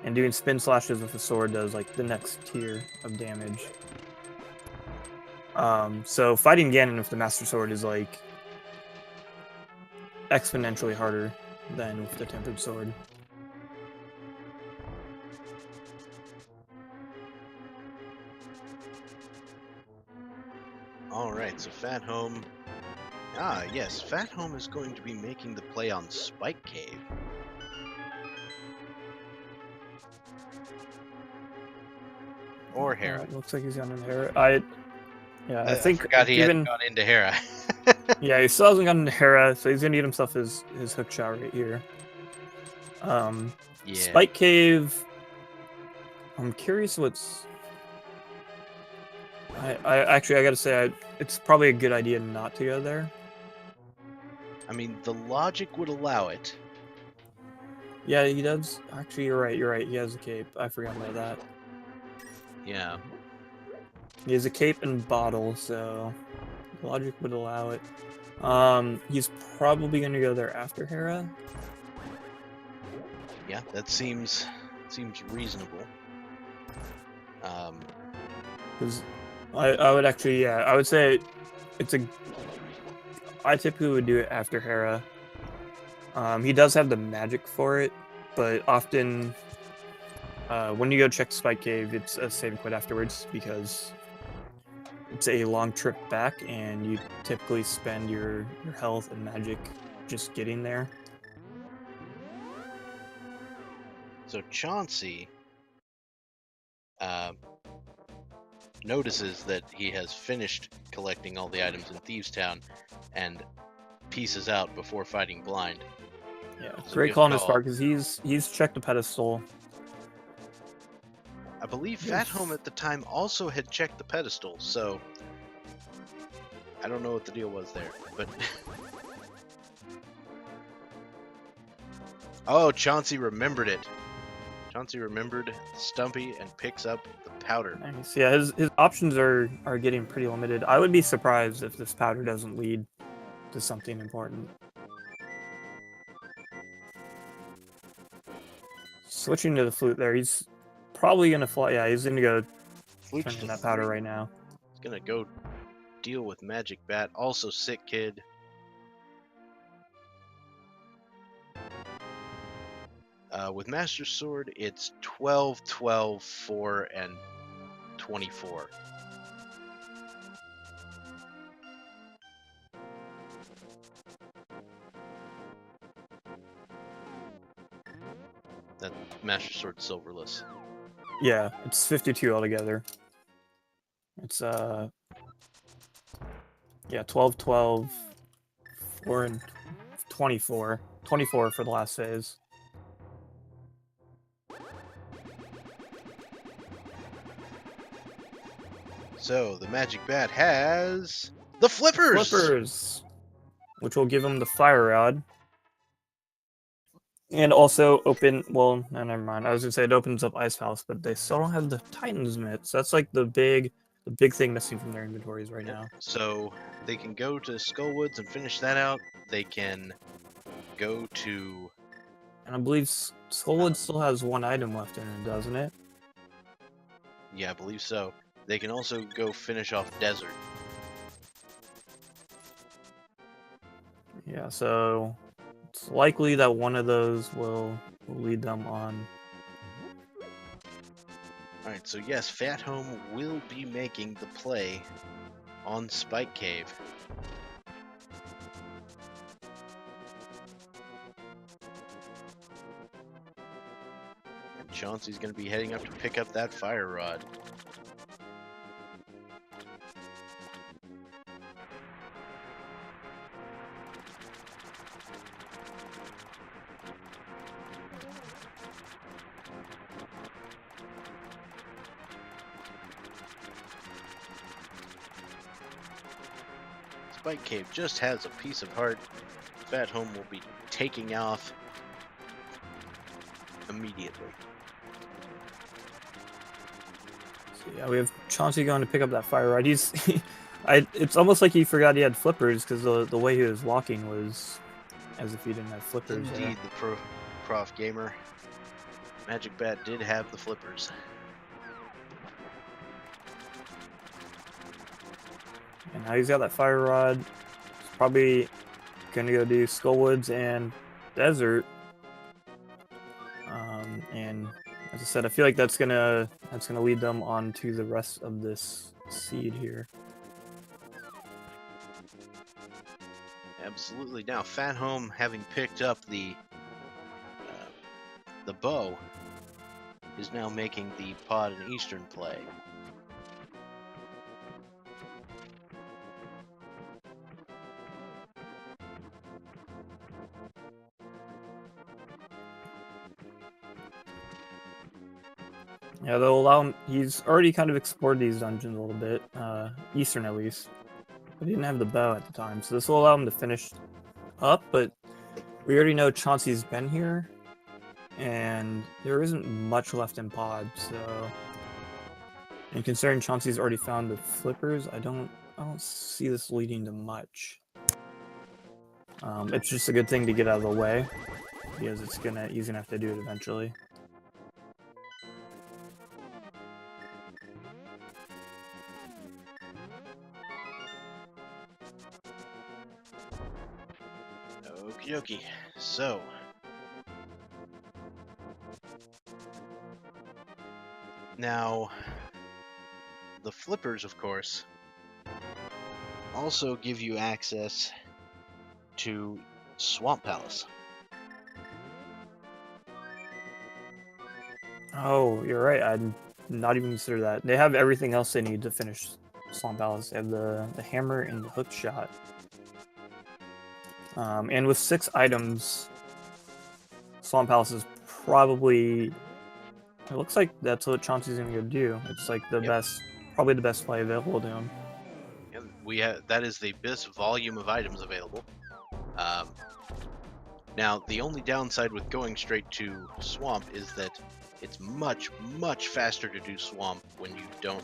And doing spin slashes with the sword does, like, the next tier of damage. So fighting Ganon with the Master Sword is, like, exponentially harder than with the tempered sword. Alright, so Phathome... Ah, yes, Phathome is going to be making the play on Spike Cave. Or Hera. Looks like he's gone into Hera. I think forgot he hadn't gone into Hera. Yeah, he still hasn't gotten into Hera, so he's gonna get himself his hook shot right here. Yeah. Spike Cave. I'm curious what's. I gotta say, it's probably a good idea not to go there. I mean, the logic would allow it. Yeah, he does. Actually, you're right. He has a cape. I forgot about that. Yeah. He has a cape and bottle, so logic would allow it. He's probably gonna go there after Hera. Yeah, that seems reasonable. Because I would actually, yeah, I would say it's a. I typically would do it after Hera. He does have the magic for it, but often when you go check Spike Cave, it's a save and quit afterwards because it's a long trip back, and you typically spend your health and magic just getting there. So Chauncey notices that he has finished collecting all the items in Thieves Town and pieces out before fighting Blind. Yeah, great call on his part because he's checked the pedestal. I believe Phathome at the time also had checked the pedestal, so I don't know what the deal was there, but oh, Chauncey remembered it. Chauncey remembered Stumpy and picks up the powder. Nice. Yeah, his options are getting pretty limited. I would be surprised if this powder doesn't lead to something important. Switching to the flute there, he's probably gonna fly. Yeah, he's gonna go turn in that powder right now. He's gonna go deal with Magic Bat. Also Sick Kid. With Master Sword, it's 12, 12, 4, and 24. That Master Sword silverless. Yeah, it's 52 altogether. It's yeah, 12, 12, 4, and 24. 24 for the last phase. So the Magic Bat has the Flippers! Flippers! Which will give him the Fire Rod. And also open, well, no, never mind. I was gonna say it opens up Ice Palace, but they still don't have the Titan's Mitts. That's like the big thing missing from their inventories right now. So they can go to Skullwoods and finish that out. They can go to... And I believe Skullwood still has one item left in it, doesn't it? Yeah, I believe so. They can also go finish off Desert. Yeah, so it's likely that one of those will lead them on. Alright, so yes, Phathome will be making the play on Spike Cave. And Chauncey's going to be heading up to pick up that Fire Rod. Spike Cave just has a piece of heart. Phathome will be taking off immediately. So yeah, we have Chauncey going to pick up that fire rod. He's, it's almost like he forgot he had flippers because the way he was walking was as if he didn't have flippers. Indeed, the prof gamer. Magic Bat did have the flippers. And now he's got that fire rod. He's probably gonna go do Skullwoods and Desert. And as I said, I feel like that's gonna lead them on to the rest of this seed here. Absolutely. Now, Phathome, having picked up the bow, is now making the pod and eastern play. Yeah, they'll allow him. He's already kind of explored these dungeons a little bit, eastern at least. But he didn't have the bow at the time, so this will allow him to finish up. But we already know Chauncey's been here, and there isn't much left in pod. So, and considering Chauncey's already found the flippers, I don't see this leading to much. It's just a good thing to get out of the way because he's gonna have to do it eventually. Okie dokie. So, now, the flippers, of course, also give you access to Swamp Palace. Oh, you're right. I'd not even consider that. They have everything else they need to finish Swamp Palace. They have the hammer and the hook shot. And with 6 items, Swamp Palace is probably... It looks like that's what Chauncey's gonna go do. It's like the best, probably the best play available to him. Yeah, that is the best volume of items available. Now, the only downside with going straight to Swamp is that it's much, much faster to do Swamp when you don't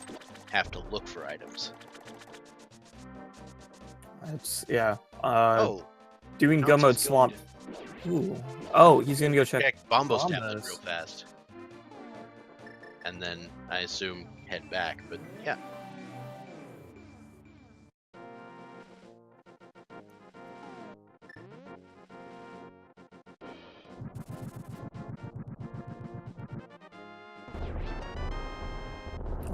have to look for items. It's, yeah. Doing Chauncey's Go Mode Swamp. Ooh. Oh, he's gonna go check Bombo Stabs real fast. And then, I assume, head back, but yeah.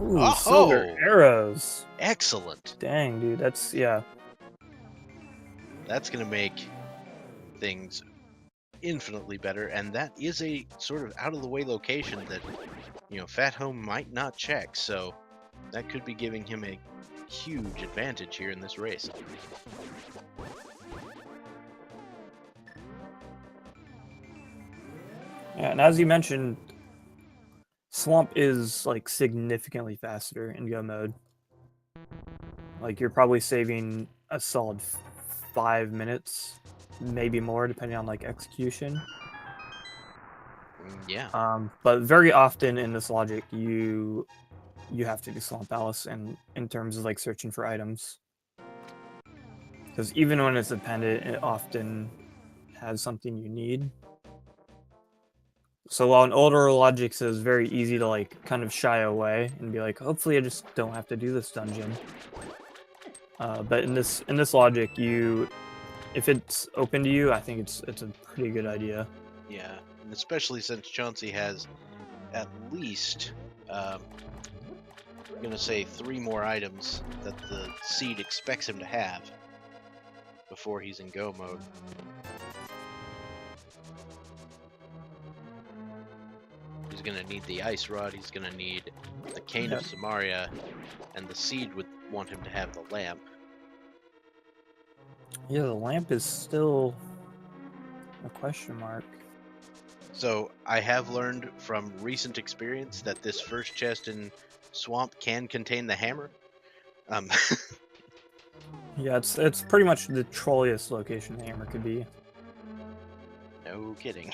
Ooh, silver arrows. Excellent. Dang, dude, that's, yeah. That's going to make things infinitely better, and that is a sort of out-of-the-way location that, you know, Phathome might not check, so that could be giving him a huge advantage here in this race. Yeah, and as you mentioned, Swamp is, like, significantly faster in Go Mode. Like, you're probably saving a solid 5 minutes, maybe more, depending on, like, execution. Yeah. But very often in this logic, you have to do Swamp Palace in terms of, like, searching for items. Because even when it's dependent, it often has something you need. So while in older logics it was very easy to, like, kind of shy away and be like, hopefully I just don't have to do this dungeon. But in this logic, if it's open to you, I think it's a pretty good idea. Yeah, and especially since Chauncey has at least, I'm gonna say 3 more items that the seed expects him to have before he's in go mode. He's gonna need the ice rod, he's gonna need the cane of Samaria, and the seed would want him to have the lamp. Yeah, the lamp is still a question mark. So I have learned from recent experience that this first chest in Swamp can contain the hammer. Yeah, it's pretty much the trolliest location the hammer could be. No kidding.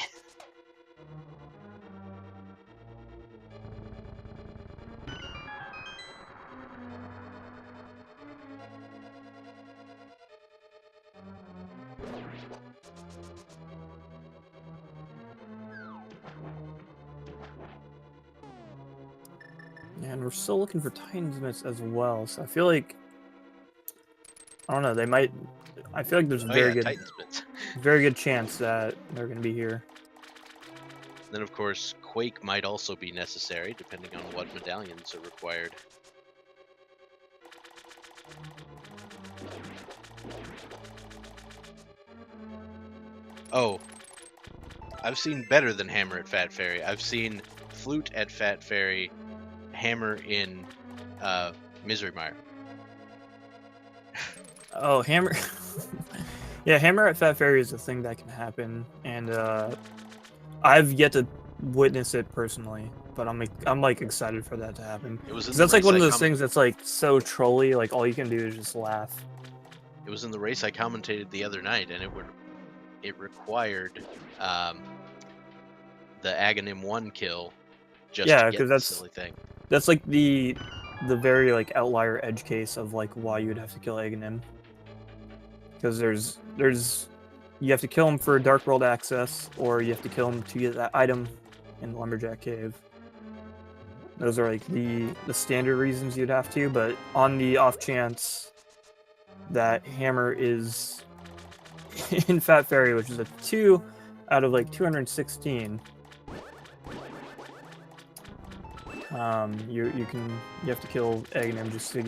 And we're still looking for Titans as well, so I feel like, I don't know, they might. I feel like there's a Oh very yeah, good, Titan's bits. very good chance that they're going to be here. Then of course, Quake might also be necessary, depending on what medallions are required. Oh, I've seen better than Hammer at Fat Fairy. I've seen Flute at Fat Fairy, Hammer in Misery Mire. Oh, hammer. Yeah, hammer at Fat Fairy is a thing that can happen, and I've yet to witness it personally, but I'm like excited for that to happen. It was in 'Cause the that's like race one of I those things that's like so trolly, like all you can do is just laugh. It was in the race I commentated the other night, and it required the Aghanim 1 kill just Yeah, to get because the silly thing. that's like the very like outlier edge case of like why you would have to kill Aghanim. Because there's you have to kill him for Dark World access, or you have to kill him to get that item in the Lumberjack Cave. Those are like the standard reasons you'd have to, but on the off chance that Hammer is in Fat Fairy, which is a 2 out of like 216, you have to kill Aghanim just to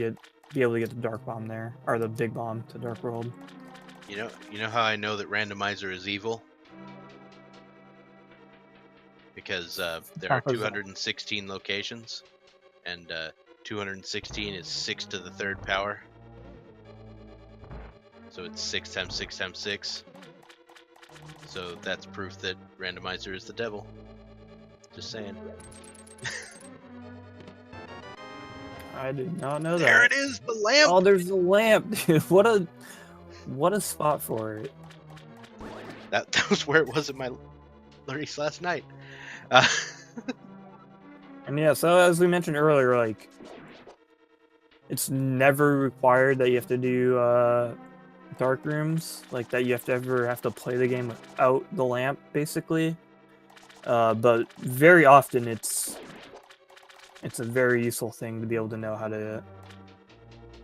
be able to get the Dark Bomb there, or the Big Bomb to Dark World. You know how I know that Randomizer is evil? Because there are 216 locations, and 216 is 6 to the 3rd power. So it's 6 times 6 times 6. So that's proof that Randomizer is the devil. Just saying. I did not know that. There it is, the lamp! Oh, there's the lamp, dude. What a spot for it. That was where it was in my race last night. And yeah, so as we mentioned earlier, like, it's never required that you have to do dark rooms, like that you have to play the game without the lamp, basically. But very often it's a very useful thing to be able to know how to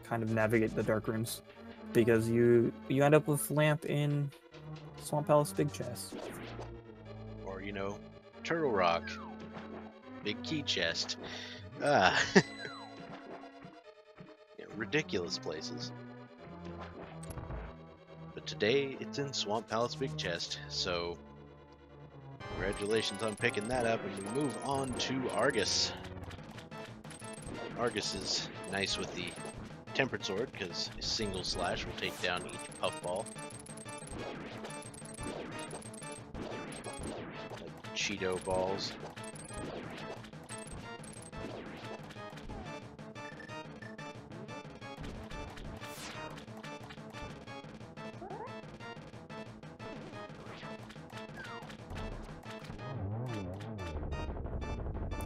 kind of navigate the dark rooms, because you end up with lamp in Swamp Palace Big Chest. Or, Turtle Rock, Big Key Chest. Ridiculous places. But today it's in Swamp Palace Big Chest, so congratulations on picking that up, and we move on to Argus. Argus is nice with the Tempered Sword, because a single slash will take down each puffball. Like Cheeto balls.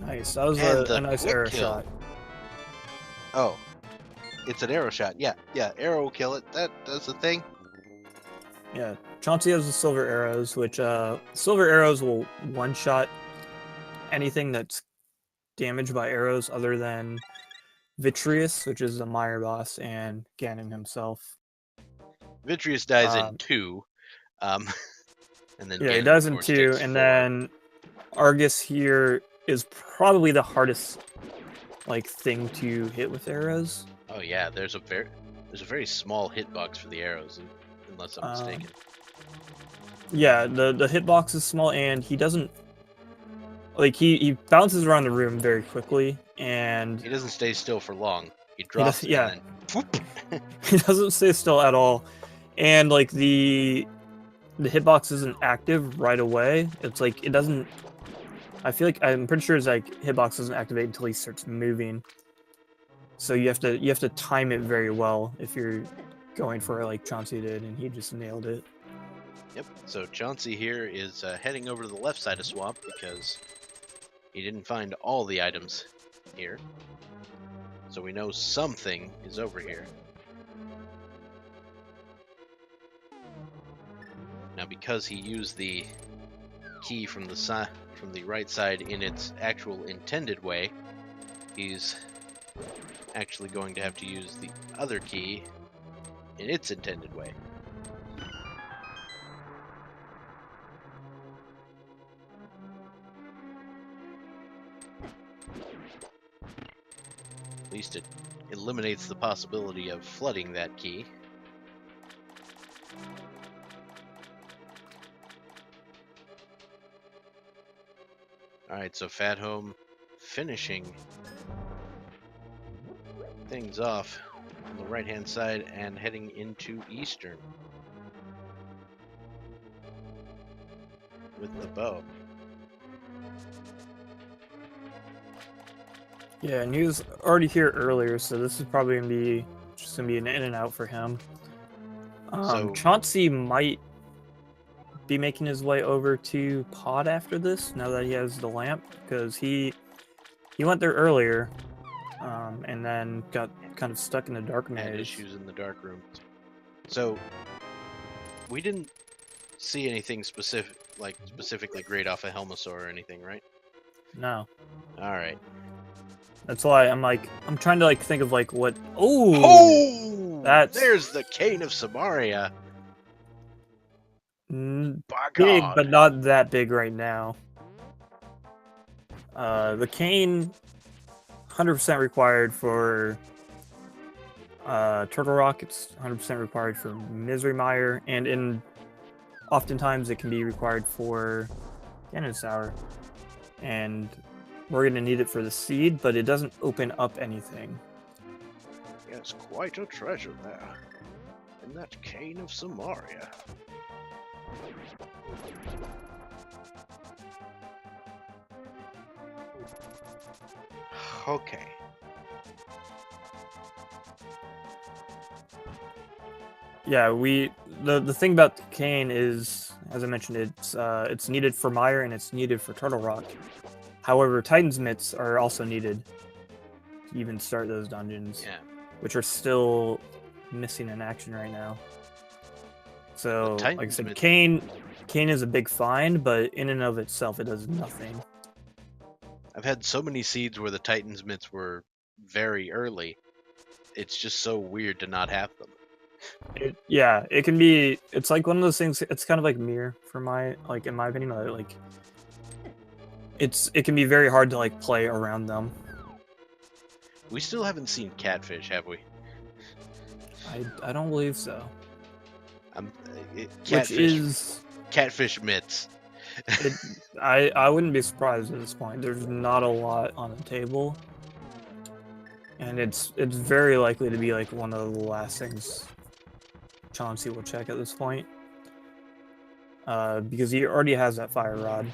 Nice, that was And a nice quick arrow kill. shot. Oh, it's an arrow shot. Yeah, arrow will kill it. That's the thing. Yeah, Chauncey has the silver arrows, which silver arrows will one-shot anything that's damaged by arrows other than Vitreous, which is the Mire boss, and Ganon himself. Vitreous dies in 2. And then yeah, Ganon, he dies of in course, 2, takes and 4. then Argus here is probably the hardest thing to hit with arrows. Oh yeah, there's a very small hitbox for the arrows, unless I'm mistaken. Yeah, the hitbox is small, and he doesn't he bounces around the room very quickly, and He doesn't stay still for long. He drops it and then whoop. He doesn't stay still at all, and the hitbox isn't active right away. It's like it doesn't. I'm pretty sure it's hitbox doesn't activate until he starts moving. So you have to time it very well if you're going for it like Chauncey did, and he just nailed it. Yep. So Chauncey here is heading over to the left side of swamp because he didn't find all the items here. So we know something is over here. Now, because he used the key from the right side in its actual intended way, he's actually going to have to use the other key in its intended way. At least it eliminates the possibility of flooding that key. Alright, so Phathome finishing things off on the right hand side and heading into Eastern with the bow. Yeah, and he was already here earlier, so this is probably gonna be just gonna be an in and out for him. So Chauncey might be making his way over to Pod after this, now that he has the lamp, because he went there earlier, and then got kind of stuck in the dark maze. had issues in the dark room. So we didn't see anything specifically great off of Helmasaur or anything, right? No. All right. That's why I'm trying to think of what. Oh, There's the Cane of Samaria. By big, God. but not that big right now. The cane, 100% required for Turtle Rock. It's 100% required for Misery Mire, and oftentimes it can be required for Ganon Sour. And we're gonna need it for the seed, but it doesn't open up anything. Yes, quite a treasure there. In that Cane of Samaria. Okay. Yeah, the thing about the cane is, as I mentioned, it's needed for Mire and it's needed for Turtle Rock. However, Titan's Mitts are also needed to even start those dungeons, which are still missing in action right now. So, like I said, cane is a big find, but in and of itself, it does nothing. I've had so many seeds where the Titan's Mitts were very early. It's just so weird to not have them. It can be. It's like one of those things. It's kind of like Mirror for in my opinion. It can be very hard to play around them. We still haven't seen Catfish, have we? I don't believe so. Catfish Mitts. I wouldn't be surprised at this point. There's not a lot on the table, and it's very likely to be one of the last things Chauncey will check at this point, because he already has that fire rod,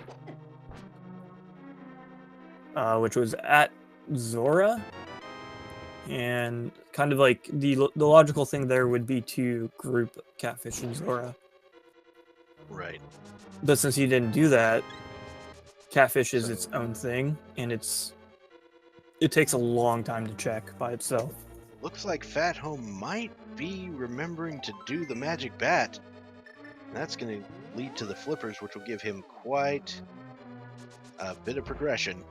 which was at Zora, and kind of the logical thing there would be to group Catfish and Zora. Right. But since he didn't do that, Catfish is its own thing, and it takes a long time to check by itself. Looks like Phathome might be remembering to do the magic bat. That's going to lead to the flippers, which will give him quite a bit of progression.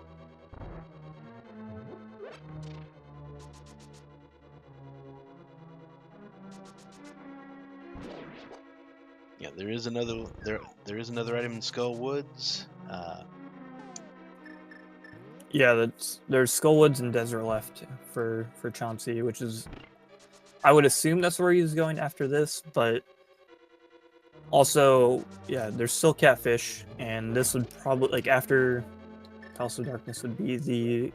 Yeah, there is another item in Skull Woods. Yeah, there's Skull Woods and Desert left for Chauncey, which is, I would assume that's where he's going after this, but also, yeah, there's still Catfish, and this would probably, after Palace of Darkness would be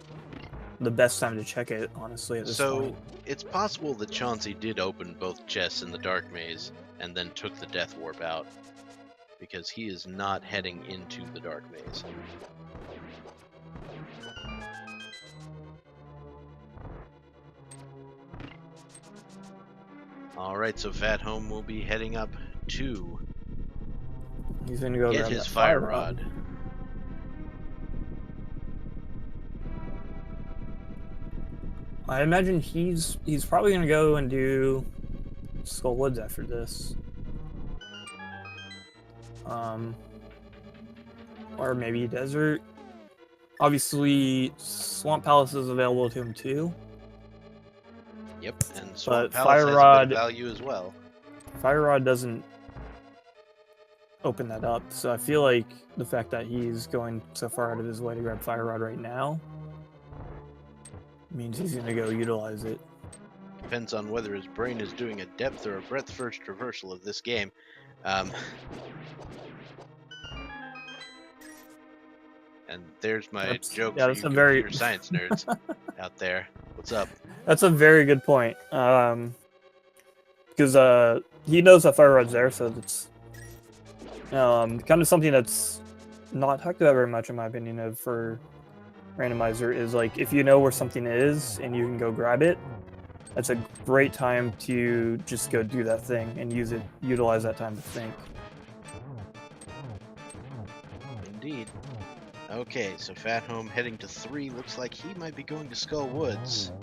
the best time to check it, honestly, at this point. So, it's possible that Chauncey did open both chests in the Dark Maze, and then took the Death Warp out, because he is not heading into the Dark Maze. All right, so phathome will be heading up to He's gonna go get grab his that fire rod. I imagine he's probably gonna go and do Skull Woods after this. Or maybe Desert. Obviously, Swamp Palace is available to him too. Yep, and Swamp But Palace Fire has a bit Rod, of value as well. Fire Rod doesn't open that up, so I feel like the fact that he's going so far out of his way to grab Fire Rod right now means he's gonna go utilize it. Depends on whether his brain is doing a depth or a breadth first reversal of this game. And there's my joke for you computer science nerds out there. What's up? That's a very good point. Because he knows that Fire Rod's there, so it's kind of something that's not talked about very much, in my opinion, for Randomizer, is like if you know where something is and you can go grab it, that's a great time to just go do that thing and utilize that time to think. Indeed. Okay, so phathome heading to 3. Looks like he might be going to Skull Woods.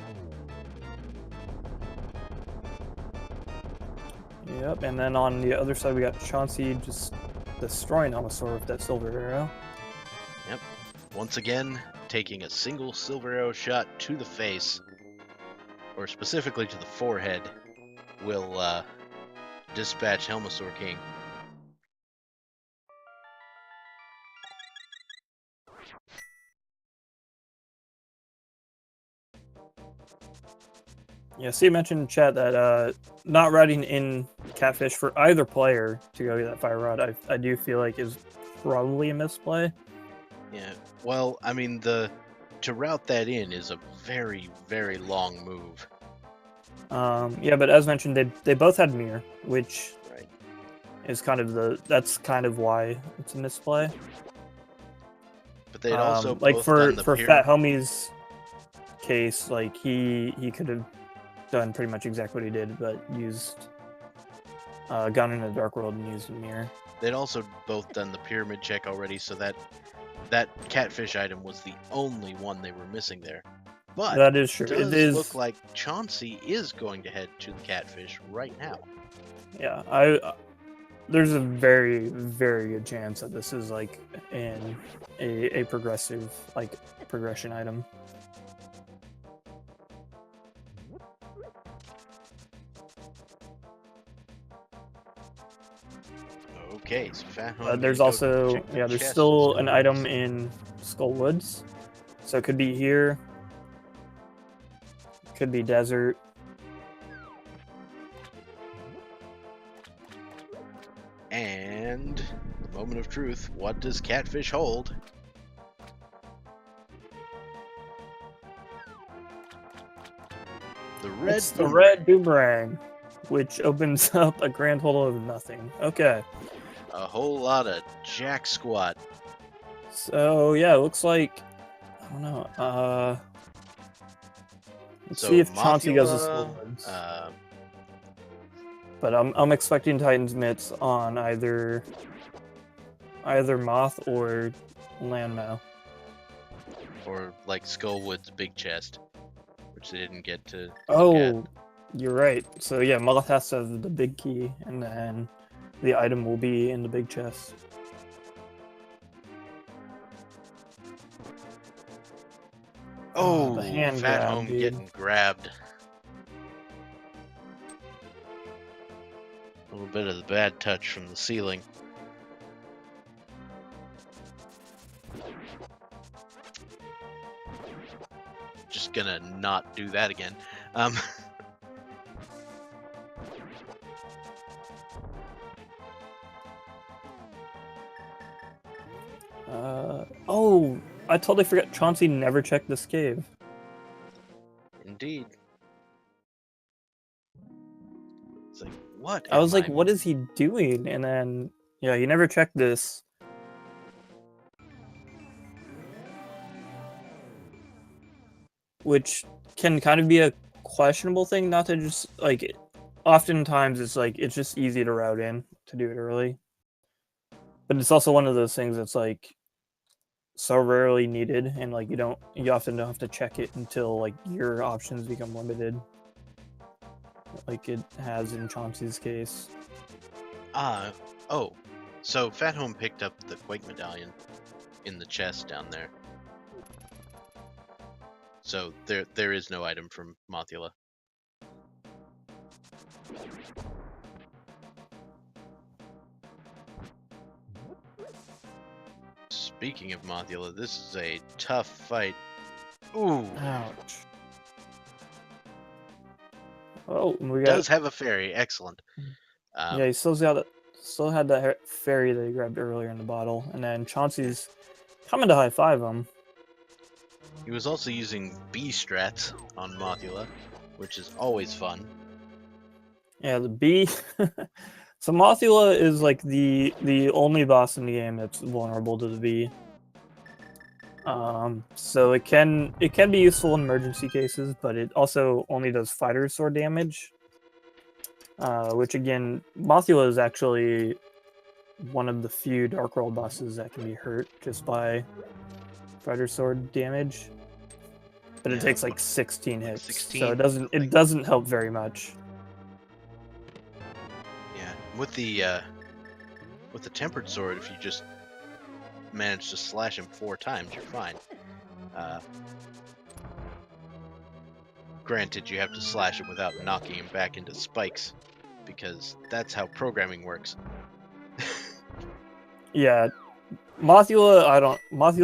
Yep, and then on the other side we got Chauncey just destroying Almasaur with that silver arrow. Yep. Once again, taking a single silver arrow shot to the face, or specifically to the forehead, will dispatch Helmasaur King. Yeah, see, you mentioned in chat that not routing in Catfish for either player to go get that Fire Rod, I do feel like is probably a misplay. Yeah, well, I mean, to route that in is a very, very long move. Yeah, but as mentioned, they both had mirror, which right. is kind of that's kind of why it's a misplay. But they'd also like both for done the phathome's case, like he could have done pretty much exactly what he did, but used gone into the Dark World and used a mirror. They'd also both done the pyramid check already, so that catfish item was the only one they were missing there. But that is true. It does look like Chauncey is going to head to the catfish right now. Yeah, there's a very, very good chance that this is like in a progressive, like progression item. Okay, so phathome. There's also there's still an item in Skull Woods, so it could be here, could be desert. And the moment of truth, what does catfish hold? The red boomerang, which opens up a grand total of nothing. Okay. A whole lot of jack squat. So yeah, it looks like, I don't know. Let's see if Chauncey goes to Skull Woods. But I'm expecting Titan's mitts on either Moth or Landmow. Or like Skullwood's big chest, which they didn't get to. Oh, you're right. So yeah, Moth has to have the big key, and then the item will be in the big chest. Oh, the hand phathome getting grabbed. A little bit of the bad touch from the ceiling. Just gonna not do that again. Oh, I totally forgot Chauncey never checked this cave. Indeed. It's like, what? I was like, what is he doing? And then, yeah, he never checked this. Which can kind of be a questionable thing, not to just, like, oftentimes it's like it's just easy to route in to do it early. But it's also one of those things that's like so rarely needed, and like you often don't have to check it until like your options become limited, like it has in Chauncey's case. Oh, so Phathome picked up the Quake medallion in the chest down there. So there is no item from Mothula. Speaking of Mothula, this is a tough fight. Ooh. Ouch. Oh, we got. Does have a fairy. Excellent. Yeah, he still had that fairy that he grabbed earlier in the bottle, and then Chauncey's coming to high five him. He was also using B strats on Mothula, which is always fun. Yeah, the B. So Mothula is like the only boss in the game that's vulnerable to the B. So it can be useful in emergency cases, but it also only does fighter sword damage. Which again, Mothula is actually one of the few Dark World bosses that can be hurt just by fighter sword damage. But it takes like 16 hits, 16, so it doesn't help very much. Yeah, with the tempered sword, if you just manage to slash him 4 times, you're fine. Granted, you have to slash him without knocking him back into spikes, because that's how programming works. Yeah, Mothula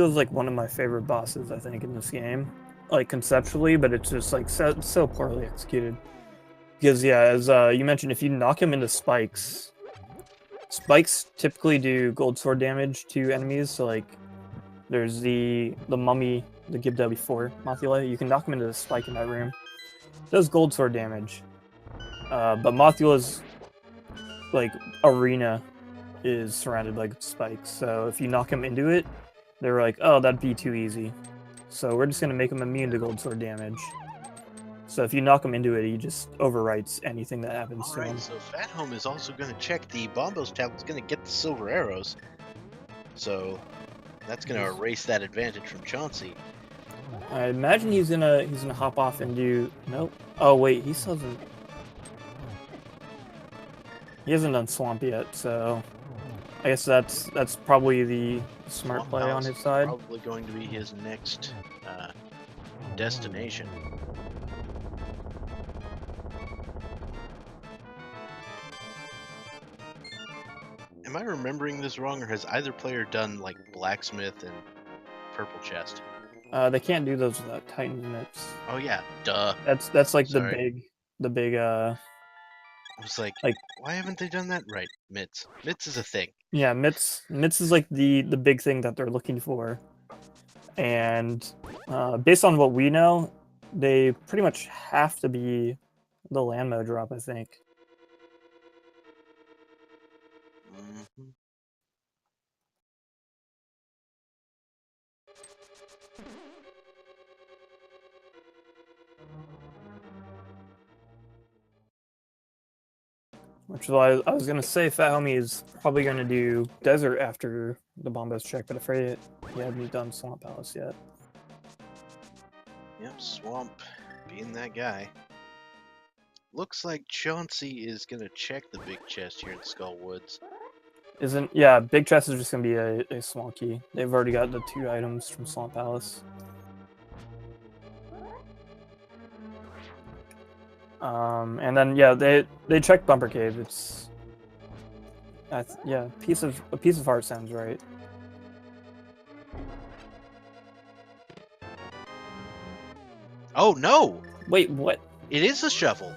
is like one of my favorite bosses, I think, in this game, like conceptually, but it's just like so poorly executed. Because yeah, as you mentioned, if you knock him into spikes typically do gold sword damage to enemies. So like, there's the mummy, the Gibda before Mothula. You can knock him into the spike in that room. It does gold sword damage, but Mothula's like arena is surrounded by spikes. So if you knock him into it, they're like, oh, that'd be too easy. So we're just gonna make him immune to gold sword damage. So if you knock him into it, he just overwrites anything that happens to him. So Phathome is also going to check the Bombos tablet's going to get the silver arrows. So that's going to erase that advantage from Chauncey. I imagine he's gonna hop off and do nope. Oh wait, he still hasn't. He hasn't done Swamp yet, so I guess that's probably the smart Swamp play Palace on his side. Probably going to be his next destination. Am I remembering this wrong, or has either player done like Blacksmith and Purple Chest? They can't do those without Titan's mitts. Oh yeah, duh. That's like Sorry. the big I was like, why haven't they done that right? Mitts. Mitts is a thing. Yeah, mitts is like the big thing that they're looking for. And based on what we know, they pretty much have to be the land mode drop, I think. Mm-hmm. Which is why I was gonna say Phathome is probably gonna do desert after the Bombos check, but afraid he hadn't done Swamp Palace yet. Yep, Swamp being that guy. Looks like Chauncey is gonna check the big chest here in Skull Woods. Yeah, big chest is just gonna be a small key. They've already got the 2 items from Swamp Palace. And then yeah, they checked Bumper Cave. It's yeah, a piece of heart sounds right. Oh no! Wait, what? It is a shovel.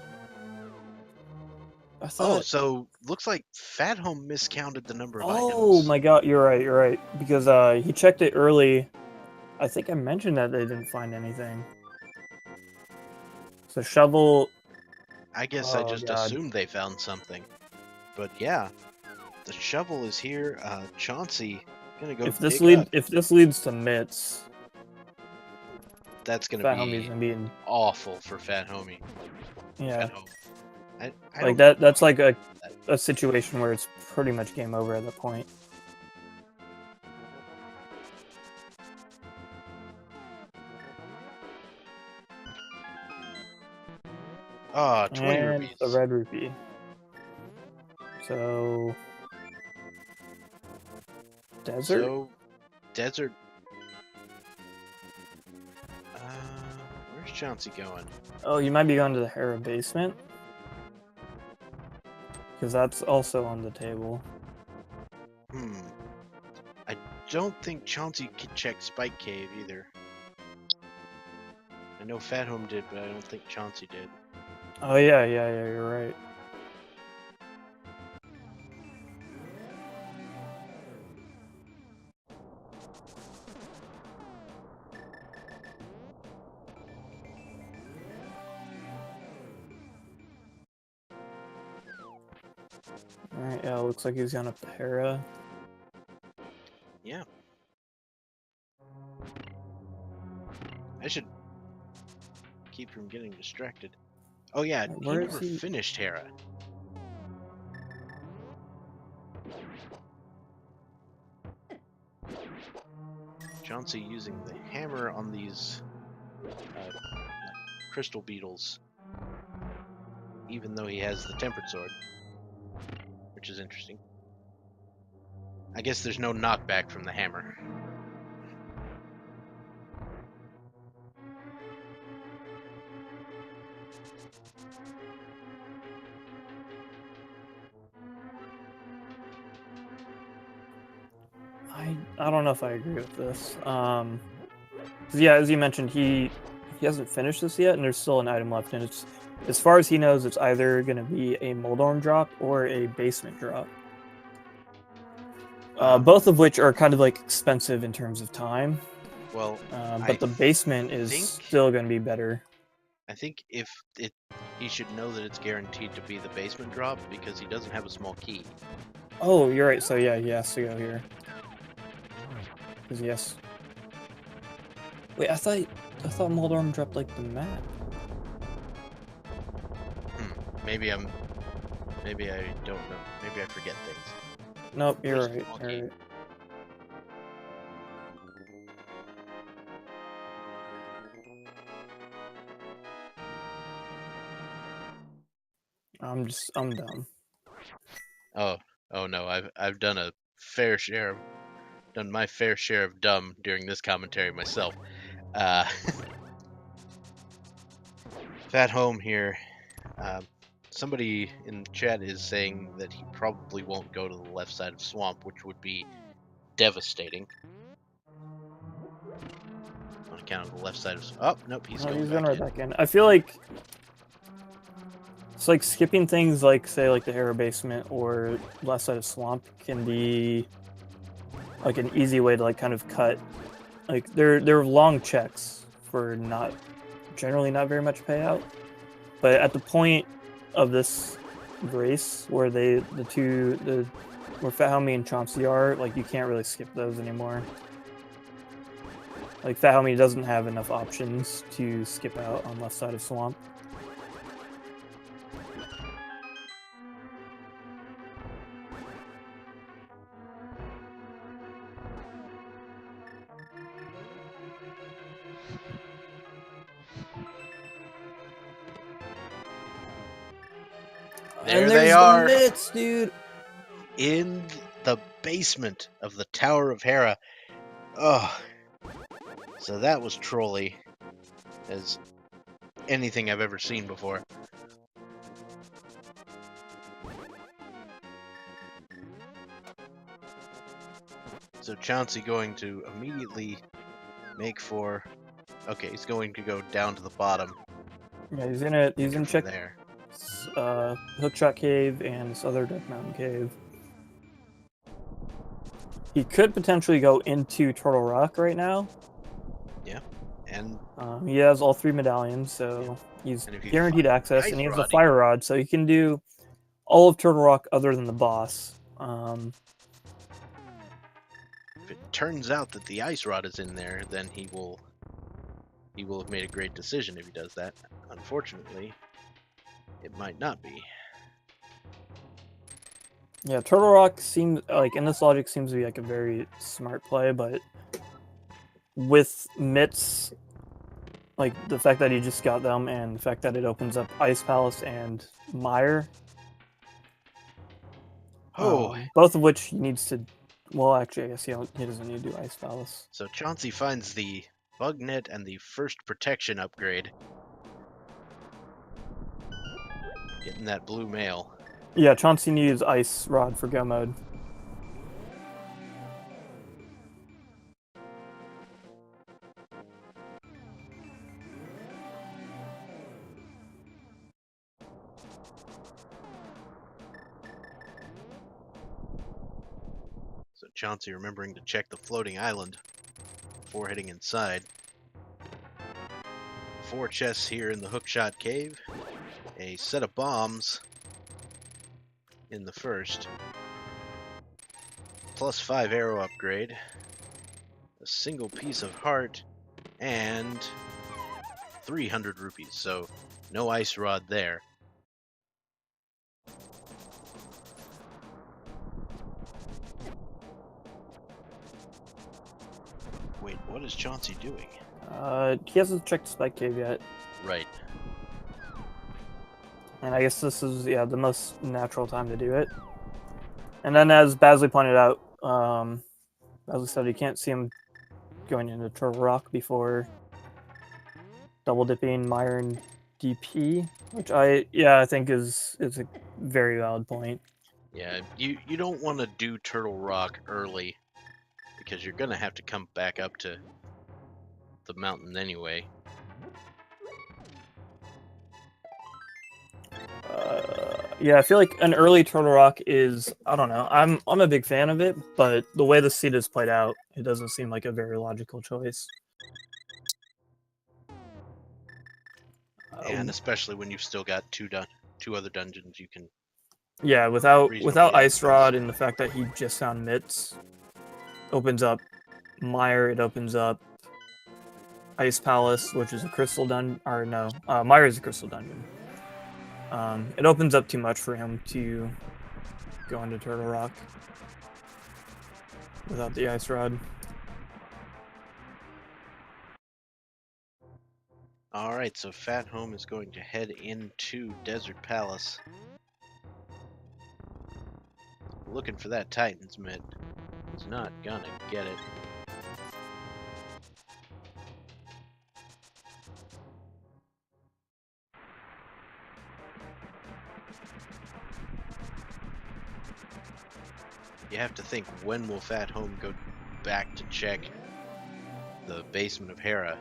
I thought... Oh, so looks like Phathome miscounted the number of items. Oh my god, you're right. Because he checked it early. I think I mentioned that they didn't find anything. So shovel. I guess I just assumed they found something. But yeah, the shovel is here. Chauncey gonna go. If this leads to mitts, that's gonna Phathome's be gonna be in... awful for Phathome. Yeah. Phathome. I Like don't that's like a situation where it's pretty much game over at that point. Oh, 20 And rupees. the red rupee. So desert. So, desert. Where's Chauncey going? Oh, you might be going to the Hera basement. Because that's also on the table. I don't think Chauncey could check Spike Cave either. I know Phathome did, but I don't think Chauncey did. Oh yeah, you're right. Alright, yeah, looks like he's gone up to Hera. Yeah. I should keep from getting distracted. Oh yeah, he Where is never he? finished Hera. Chauncey using the hammer on these like crystal beetles, even though he has the tempered sword, which is interesting. I guess there's no knockback from the hammer. I don't know if I agree with this. 'Cause yeah, as you mentioned, he hasn't finished this yet, and there's still an item left, and it's, as far as he knows, it's either going to be a Moldorm drop or a basement drop. Both of which are kind of like expensive in terms of time. Well, but the basement is still going to be better. I think he should know that it's guaranteed to be the basement drop because he doesn't have a small key. Oh, you're right. So yeah, he has to go here. Because yes. Wait, I thought Moldorm dropped like the map. Maybe I don't know. Maybe I forget things. Nope, you're right. You're right. I'm dumb. Oh no, I've done my fair share of dumb during this commentary myself. Phathome here. Somebody in the chat is saying that he probably won't go to the left side of swamp, which would be devastating. On account of the left side of oh nope, he's going right back in. I feel like it's like skipping things like, say, like the Hera basement or left side of swamp can be like an easy way to like kind of cut. Like they're long checks for generally not very much payout, but at the point of this race where where Phathome and Chauncey are, like you can't really skip those anymore. Like Phathome doesn't have enough options to skip out on left side of swamp. There they are, the mitts, dude. In the basement of the Tower of Hera. Oh, so that was trolly as anything I've ever seen before. So Chauncey going to immediately make for. Okay, he's going to go down to the bottom. Yeah, he's gonna check there. Hookshot Cave and this other Dark Mountain Cave. He could potentially go into Turtle Rock right now. Yeah, and he has all 3 medallions, so he's guaranteed access, and he has the Fire Rod, so he can do all of Turtle Rock other than the boss. If it turns out that the Ice Rod is in there, then he will have made a great decision if he does that. Unfortunately, it might not be. Yeah, Turtle Rock seems like in this logic seems to be like a very smart play, but with Mitts, like the fact that he just got them and the fact that it opens up Ice Palace and Mire, Oh, both of which he needs to. Well, actually, I guess he doesn't need to do Ice Palace. so Chauncey finds the bug net and the first protection upgrade. Getting that blue mail. Yeah, Chauncey needs Ice Rod for Go mode. So Chauncey remembering to check the floating island before heading inside. 4 chests here in the hookshot cave. A set of bombs in the first. +5 arrow upgrade. A single piece of heart. And 300 rupees. So no ice rod there. Wait, what is Chauncey doing? He hasn't checked the Spike Cave yet. Right. And I guess this is, yeah, the most natural time to do it. And then as Basley pointed out, Basley said you can't see him going into Turtle Rock before double dipping Mire and DP, which I think is a very valid point. Yeah, you don't want to do Turtle Rock early because you're going to have to come back up to the mountain anyway. Yeah, I feel like an early Turtle Rock is, I don't know, I'm a big fan of it, but the way the seed is played out, it doesn't seem like a very logical choice. And especially when you've still got two other dungeons you can. Yeah, without reasonably Ice access. Rod and the fact that he just found Mitts, opens up Mire, it opens up Ice Palace, which is a crystal dungeon, or no, Mire is a crystal dungeon. It opens up too much for him to go into Turtle Rock without the Ice Rod. Alright, so phathome is going to head into Desert Palace. Looking for that Titan's Mitt. He's not gonna get it. You have to think, when will phathome go back to check the basement of Hera?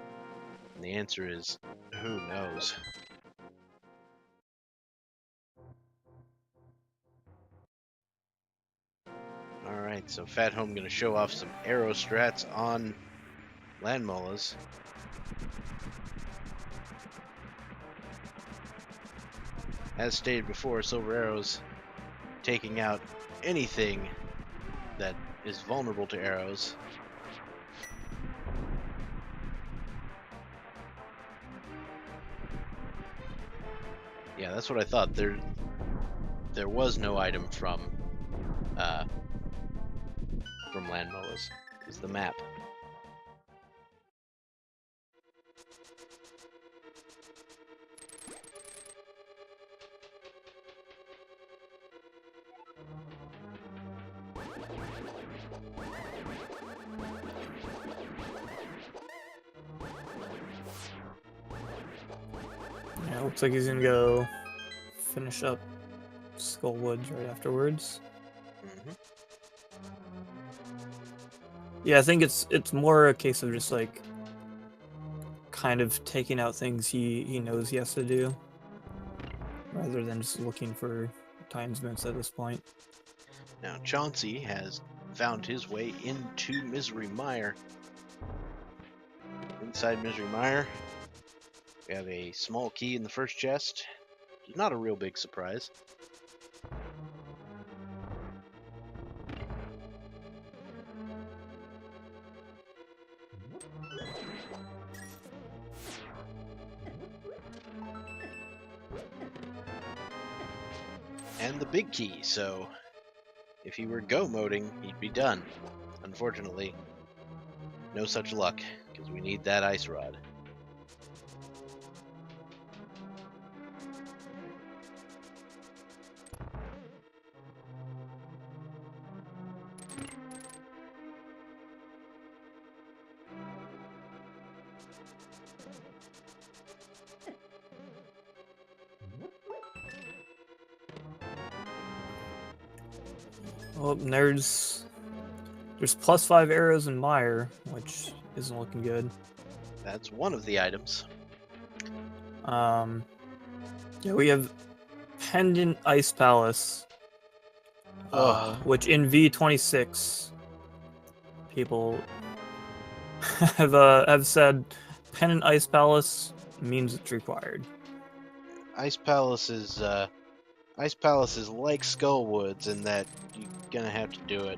And the answer is, who knows? Alright, so phathome gonna show off some arrow strats on Landmollas. As stated before, silver arrows taking out anything that is vulnerable to arrows. Yeah, that's what I thought. There was no item from Landmollas. It's the map. Yeah, looks like he's gonna go finish up Skull Woods right afterwards. Mm-hmm. Yeah, I think it's more a case of just like kind of taking out things he knows he has to do, rather than just looking for Titan's Mitts at this point. Now Chauncey has found his way into Misery Mire. Inside Misery Mire, we have a small key in the first chest. Not a real big surprise. and the big key, so if he were go moding, he'd be done. Unfortunately, no such luck, because we need that ice rod. Oh, and there's +5 arrows in Mire, which isn't looking good. That's one of the items. Yeah, we have Pendant Ice Palace, which in V26 people have said Pendant Ice Palace means it's required. Ice Palace is like Skullwoods in that you're gonna have to do it.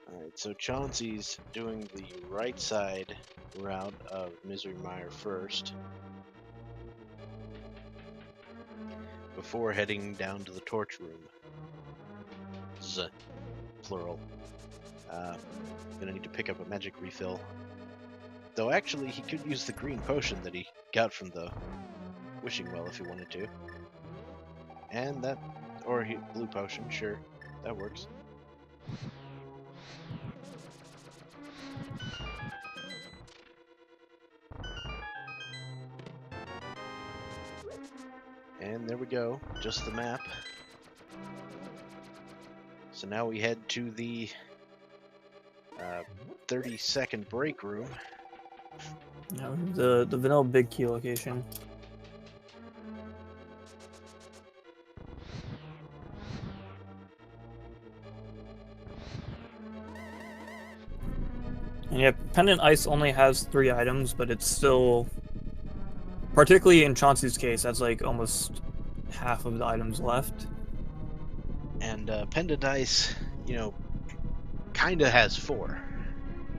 Alright, so Chauncey's doing the right side route of Misery Mire first, before heading down to the torch room. Plural. Gonna need to pick up a magic refill. Though actually, he could use the green potion that he got from the wishing well if he wanted to. And that, or blue potion, sure, that works. And there we go, just the map. So now we head to the 30-second break room. No, the vanilla big key location. And yeah, Pendant Ice only has 3 items, but it's still, particularly in Chauncey's case, that's like almost half of the items left. And Pendant Ice, you know, kinda has 4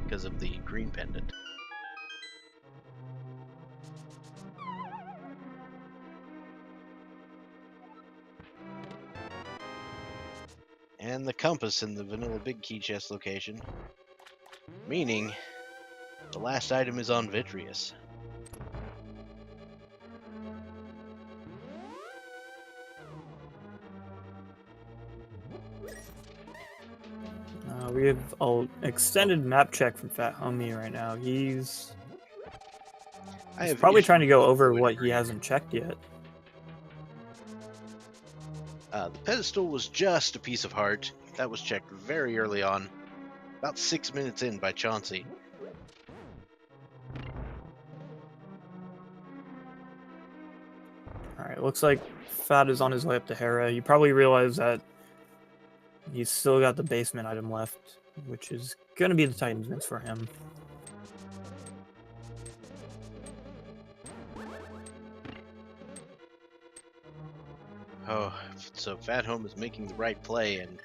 because of the green pendant. And the compass in the vanilla big key chest location, meaning the last item is on Vitreous. We have an extended map check from phathome right now. He's probably trying to go over what he hasn't checked yet. The pedestal was just a piece of heart. That was checked very early on, about 6 minutes in by Chauncey. Alright, looks like Fat is on his way up to Hera. You probably realize that he's still got the basement item left, which is going to be the Titan's Mix for him. Oh, so phathome is making the right play, and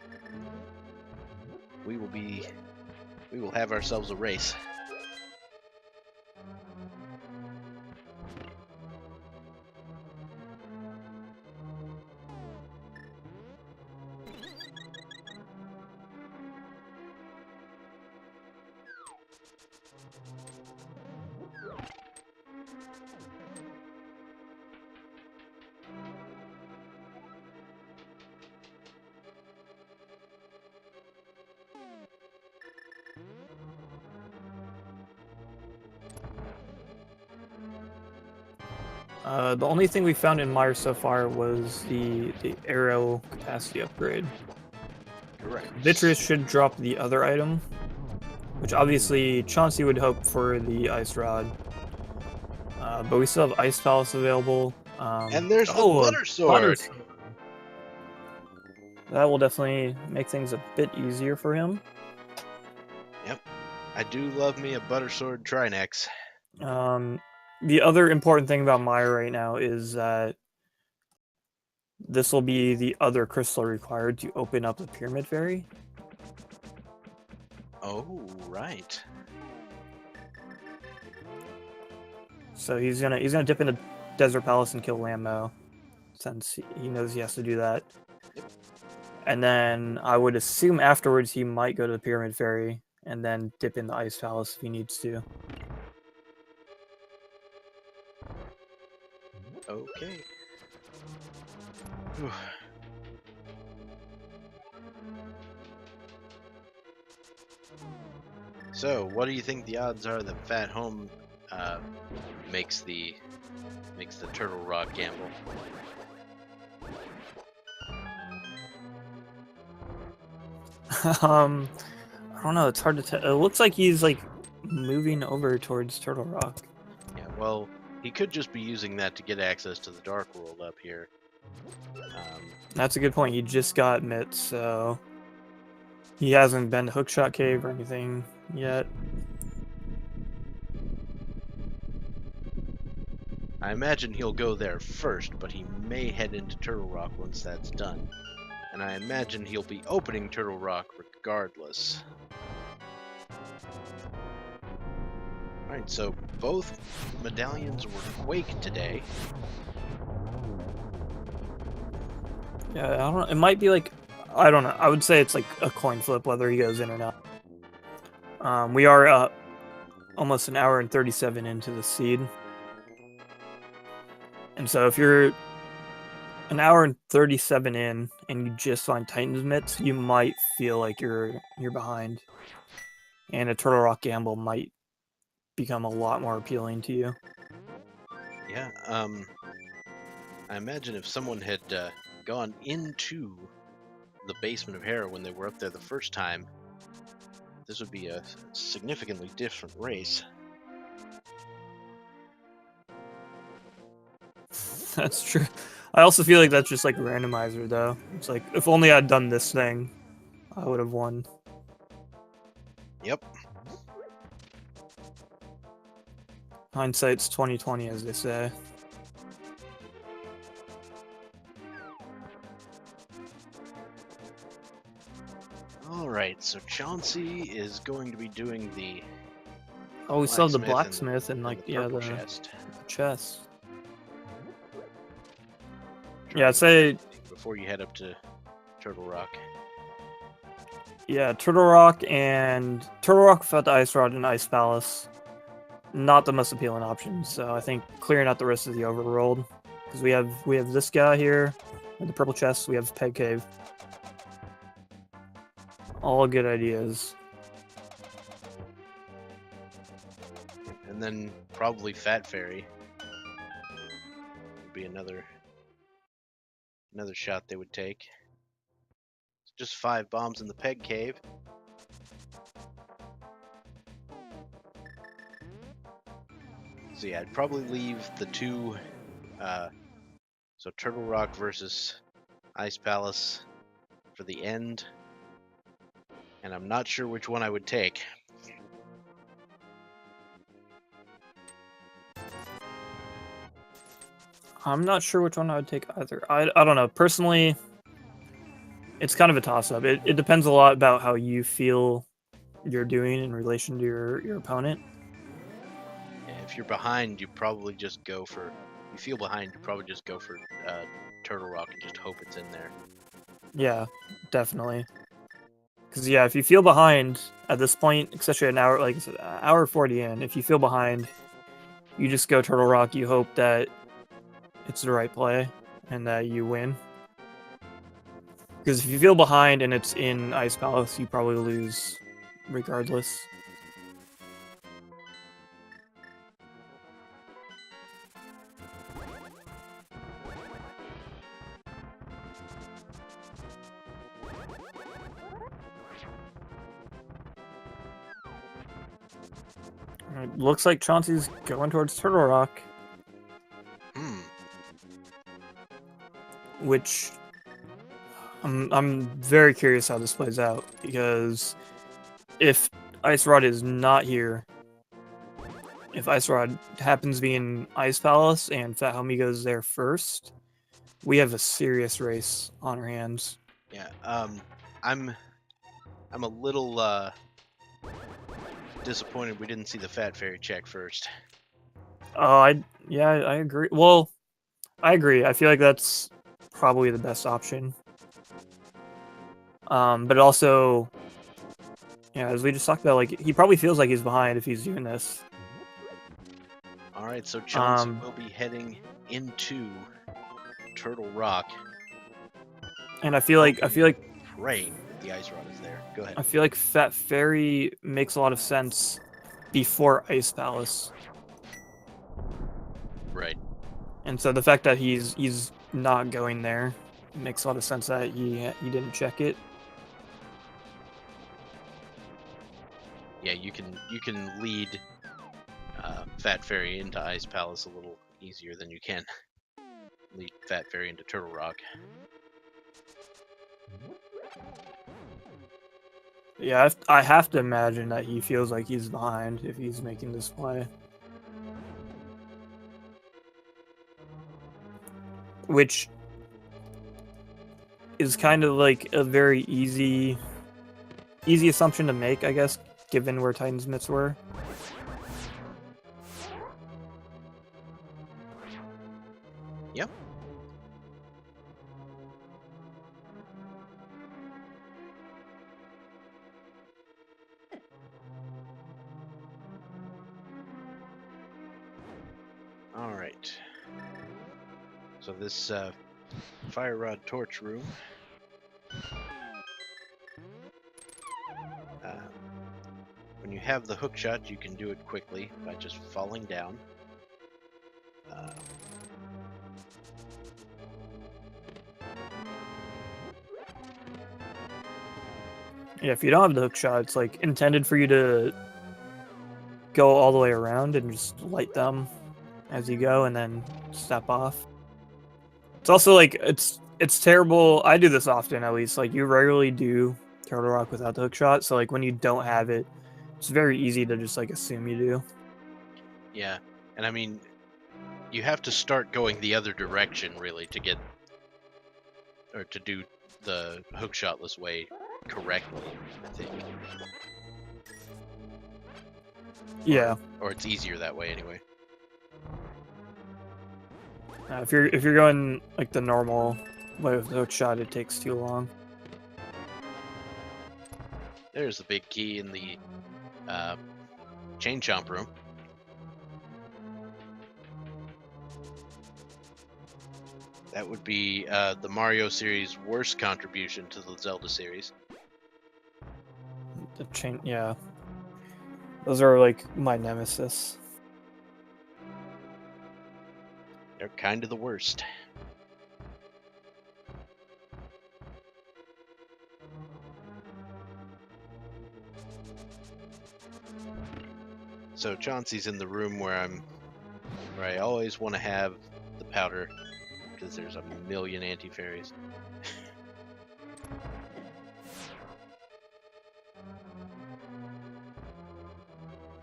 we will have ourselves a race. The only thing we found in Mire so far was the arrow capacity upgrade. Correct. Vitreous should drop the other item, which obviously Chauncey would hope for the ice rod. But we still have Ice Palace available. And there's the butter sword. That will definitely make things a bit easier for him. Yep. I do love me a butter sword Trinex. The other important thing about Mire right now is that this will be the other crystal required to open up the Pyramid Fairy. Oh, right. So he's gonna dip into Desert Palace and kill Lammo, since he knows he has to do that. Yep. And then I would assume afterwards he might go to the Pyramid Fairy and then dip in the Ice Palace if he needs to. Okay. Whew. So, what do you think the odds are that phathome makes the Turtle Rock gamble? I don't know. It's hard to tell. It looks like he's like moving over towards Turtle Rock. Yeah, well, he could just be using that to get access to the Dark World up here. That's a good point. He just got Mitt, so he hasn't been to Hookshot Cave or anything yet. I imagine he'll go there first, but he may head into Turtle Rock once that's done. And I imagine he'll be opening Turtle Rock regardless. Alright, so both medallions were Quake today. Yeah, I don't know. It might be like, I don't know. I would say it's like a coin flip whether he goes in or not. We are almost an hour and 37 into the seed. And so if you're an hour and 37 in and you just find Titan's Mitts, you might feel like you're behind. And a Turtle Rock gamble might become a lot more appealing to you. Yeah, I imagine if someone had gone into the basement of Hera when they were up there the first time, this would be a significantly different race. That's true. I also feel like that's just like a randomizer, though. It's like, if only I'd done this thing, I would have won. Yep. Hindsight's 20/20, as they say. Alright, so Chauncey is going to be doing the Oh, we still have the blacksmith blacksmith and like, yeah, purple the chest. chest. Try Yeah, to I'd say, before you head up to Turtle Rock. yeah, Turtle Rock without the Ice Rod and Ice Palace. Not the most appealing option, so I think clearing out the rest of the overworld. Because we have this guy here, with the purple chest, we have Peg Cave. All good ideas. And then probably Fat Fairy would be another shot they would take. It's just 5 bombs in the Peg Cave. So yeah, I'd probably leave the two, so Turtle Rock versus Ice Palace for the end. And I'm not sure which one I would take. I'm not sure which one I would take either. I don't know. Personally, it's kind of a toss-up. It depends a lot about how you feel you're doing in relation to your opponent. Yeah, if you're behind, you probably just go for... If you feel behind, you probably just go for Turtle Rock and just hope it's in there. Yeah, definitely. Because, yeah, if you feel behind at this point, especially an hour, like an hour 40 in, if you feel behind, you just go Turtle Rock. You hope that it's the right play and that you win. Because if you feel behind and it's in Ice Palace, you probably lose regardless. It looks like Chauncey's going towards Turtle Rock. Which I'm very curious how this plays out, because if Ice Rod is not here, if Ice Rod happens to be in Ice Palace and phathome goes there first, we have a serious race on our hands. Yeah, I'm a little disappointed we didn't see the Fat Fairy check first. Yeah, I agree. Well, I agree. I feel like that's probably the best option. But also, yeah, as we just talked about, like he probably feels like he's behind if he's doing this. All right, so Chauncey will be heading into Turtle Rock. And I feel like praying that the ice rod is there. Go ahead. I feel like Fat Fairy makes a lot of sense before Ice Palace. Right. And so the fact that he's not going there makes a lot of sense that he didn't check it. Yeah, you can lead Fat Fairy into Ice Palace a little easier than you can lead Fat Fairy into Turtle Rock. Yeah, I have to imagine that he feels like he's behind if he's making this play. Which is kind of like a very easy assumption to make, I guess, given where Titan's Mitts were. Yep. All right. So this fire rod torch room. When you have the hook shot, you can do it quickly by just falling down. Yeah, if you don't have the hook shot, it's like intended for you to go all the way around and just light them as you go and then step off. It's also like it's terrible. I do this often, at least. Like you rarely do Turtle Rock without the hook shot, so like when you don't have it, it's very easy to just like assume you do. Yeah, and I mean, you have to start going the other direction really to get or to do the hook shotless way correctly, I think. Yeah. Or it's easier that way anyway. If you're going like the normal way with the hook shot, it takes too long. There's the big key in the chain chomp room. That would be the Mario series' worst contribution to the Zelda series. The chain, yeah. Those are like my nemesis. They're kind of the worst. So Chauncey's in the room where I always want to have the powder because there's a million anti-fairies.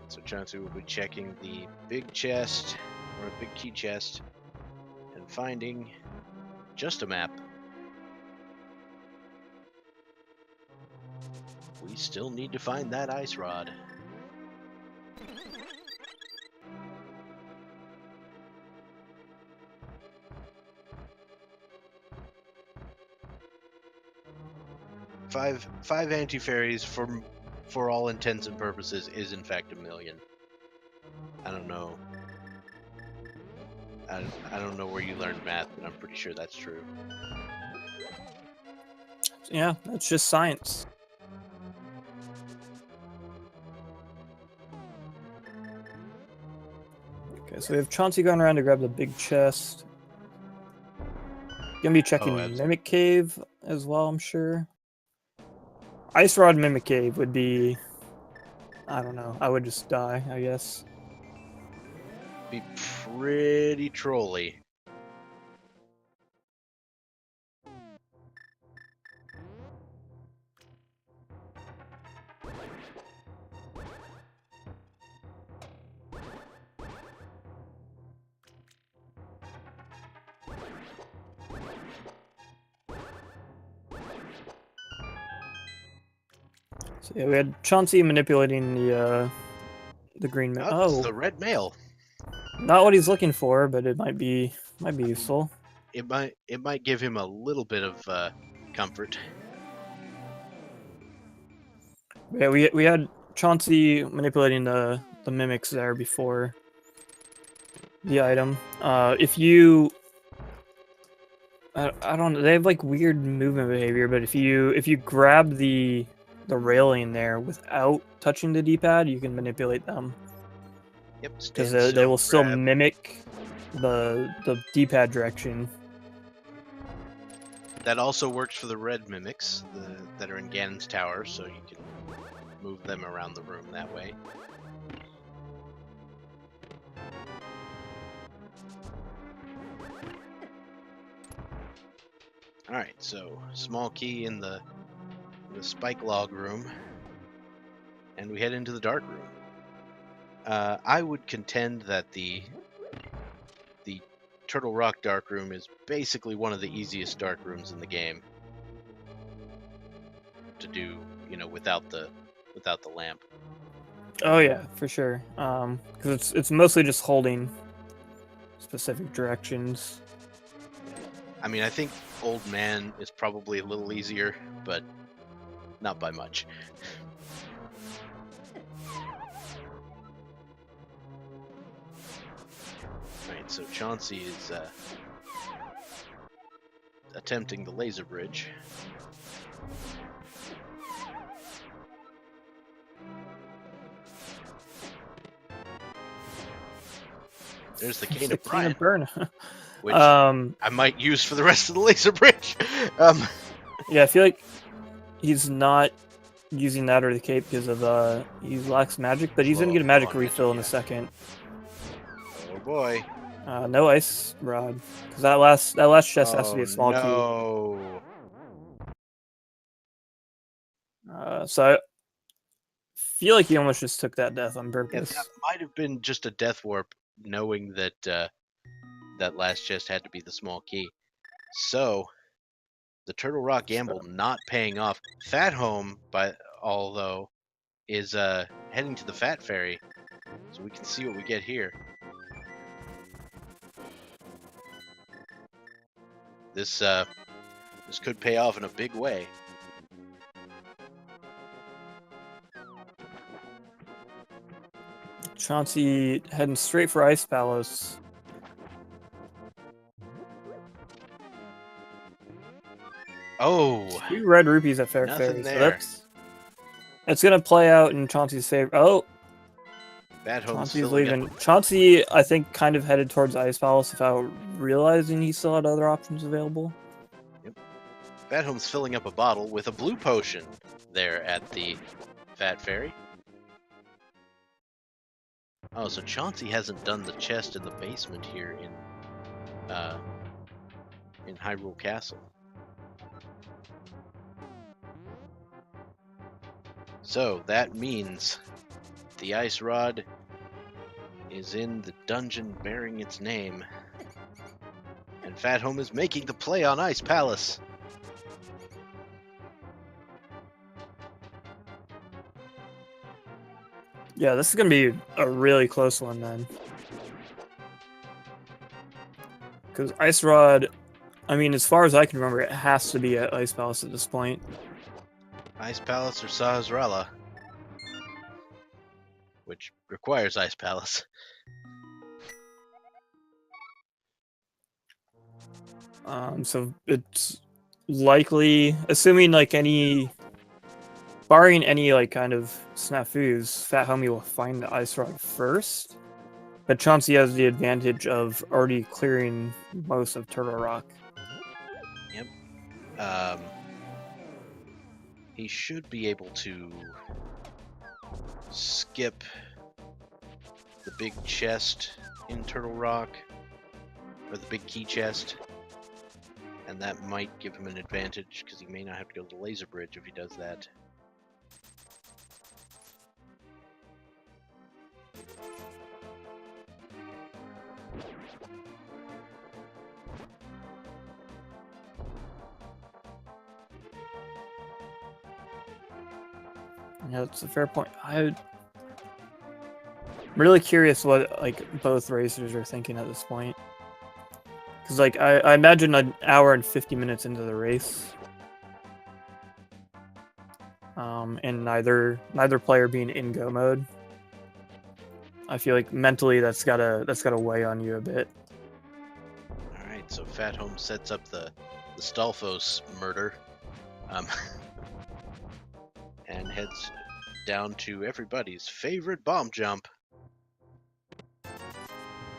So Chauncey will be checking the big chest or a big key chest and finding just a map. We still need to find that ice rod. Five anti-fairies for all intents and purposes is in fact a million. I don't know. I don't know where you learned math, but I'm pretty sure that's true. Yeah, that's just science. Okay, so we have Chauncey going around to grab the big chest. Gonna be checking Mimic Cave as well, I'm sure. Ice Rod Mimic Cave would be... I don't know. I would just die, I guess. Be pretty trolly. So yeah, we had Chauncey manipulating the green mail. Oh, it's the red mail. Not what he's looking for, but it might be useful. It might give him a little bit of comfort. Yeah, we had Chauncey manipulating the mimics there before the item. If you I don't know, they have like weird movement behavior, but if you grab the railing there without touching the D-pad, you can manipulate them. Yep, Because stand they will still grab. mimic the D-pad direction. That also works for the red mimics that are in Ganon's tower, so you can move them around the room that way. Alright, so small key in the spike log room, and we head into the dark room. I would contend that the Turtle Rock dark room is basically one of the easiest dark rooms in the game to do, without the lamp. Oh yeah, for sure. Because it's mostly just holding specific directions. I mean, I think Old Man is probably a little easier, but not by much. Alright, so Chauncey is attempting the laser bridge. There's the cane of Brian, which I might use for the rest of the laser bridge. Yeah, I feel like he's not using that or the cape because of he lacks magic, but he's gonna get a magic refill in a second. Oh boy. No ice rod, because that last chest has to be a small key. So I feel like he almost just took that death on purpose. Yeah, that might have been just a death warp, knowing that that last chest had to be the small key. So the Turtle Rock gamble not paying off. Phathome, although, is heading to the Fat Fairy, so we can see what we get here. This could pay off in a big way. Chauncey heading straight for Ice Palace. Oh, 2 red rupees at Fair Fairy. So that's gonna play out in Chauncey's favor. Oh, Chauncey's leaving. Chauncey, I think, kind of headed towards Ice Palace without realizing he still had other options available. Yep. Phathome's filling up a bottle with a blue potion there at the Fat Fairy. Oh, so Chauncey hasn't done the chest in the basement here in Hyrule Castle. So that means the ice rod is in the dungeon bearing its name, and Phathome is making the play on Ice Palace. Yeah, this is gonna be a really close one then, because Ice Rod, I mean, as far as I can remember, it has to be at Ice Palace at this point. Ice Palace or Sahasrara, which requires Ice Palace. So it's likely, assuming like barring any like kind of snafus, Phathome will find the Ice Rod first, but Chauncey has the advantage of already clearing most of Turtle Rock. Yep. He should be able to skip the big chest in Turtle Rock, or the big key chest, and that might give him an advantage because he may not have to go to the laser bridge if he does that. Yeah, that's a fair point. really curious what like both racers are thinking at this point. Because like I imagine an hour and 50 minutes into the race, and neither player being in go mode, I feel like mentally that's gotta weigh on you a bit. All right, so phathome sets up the Stalfos murder, and heads down to everybody's favorite bomb jump,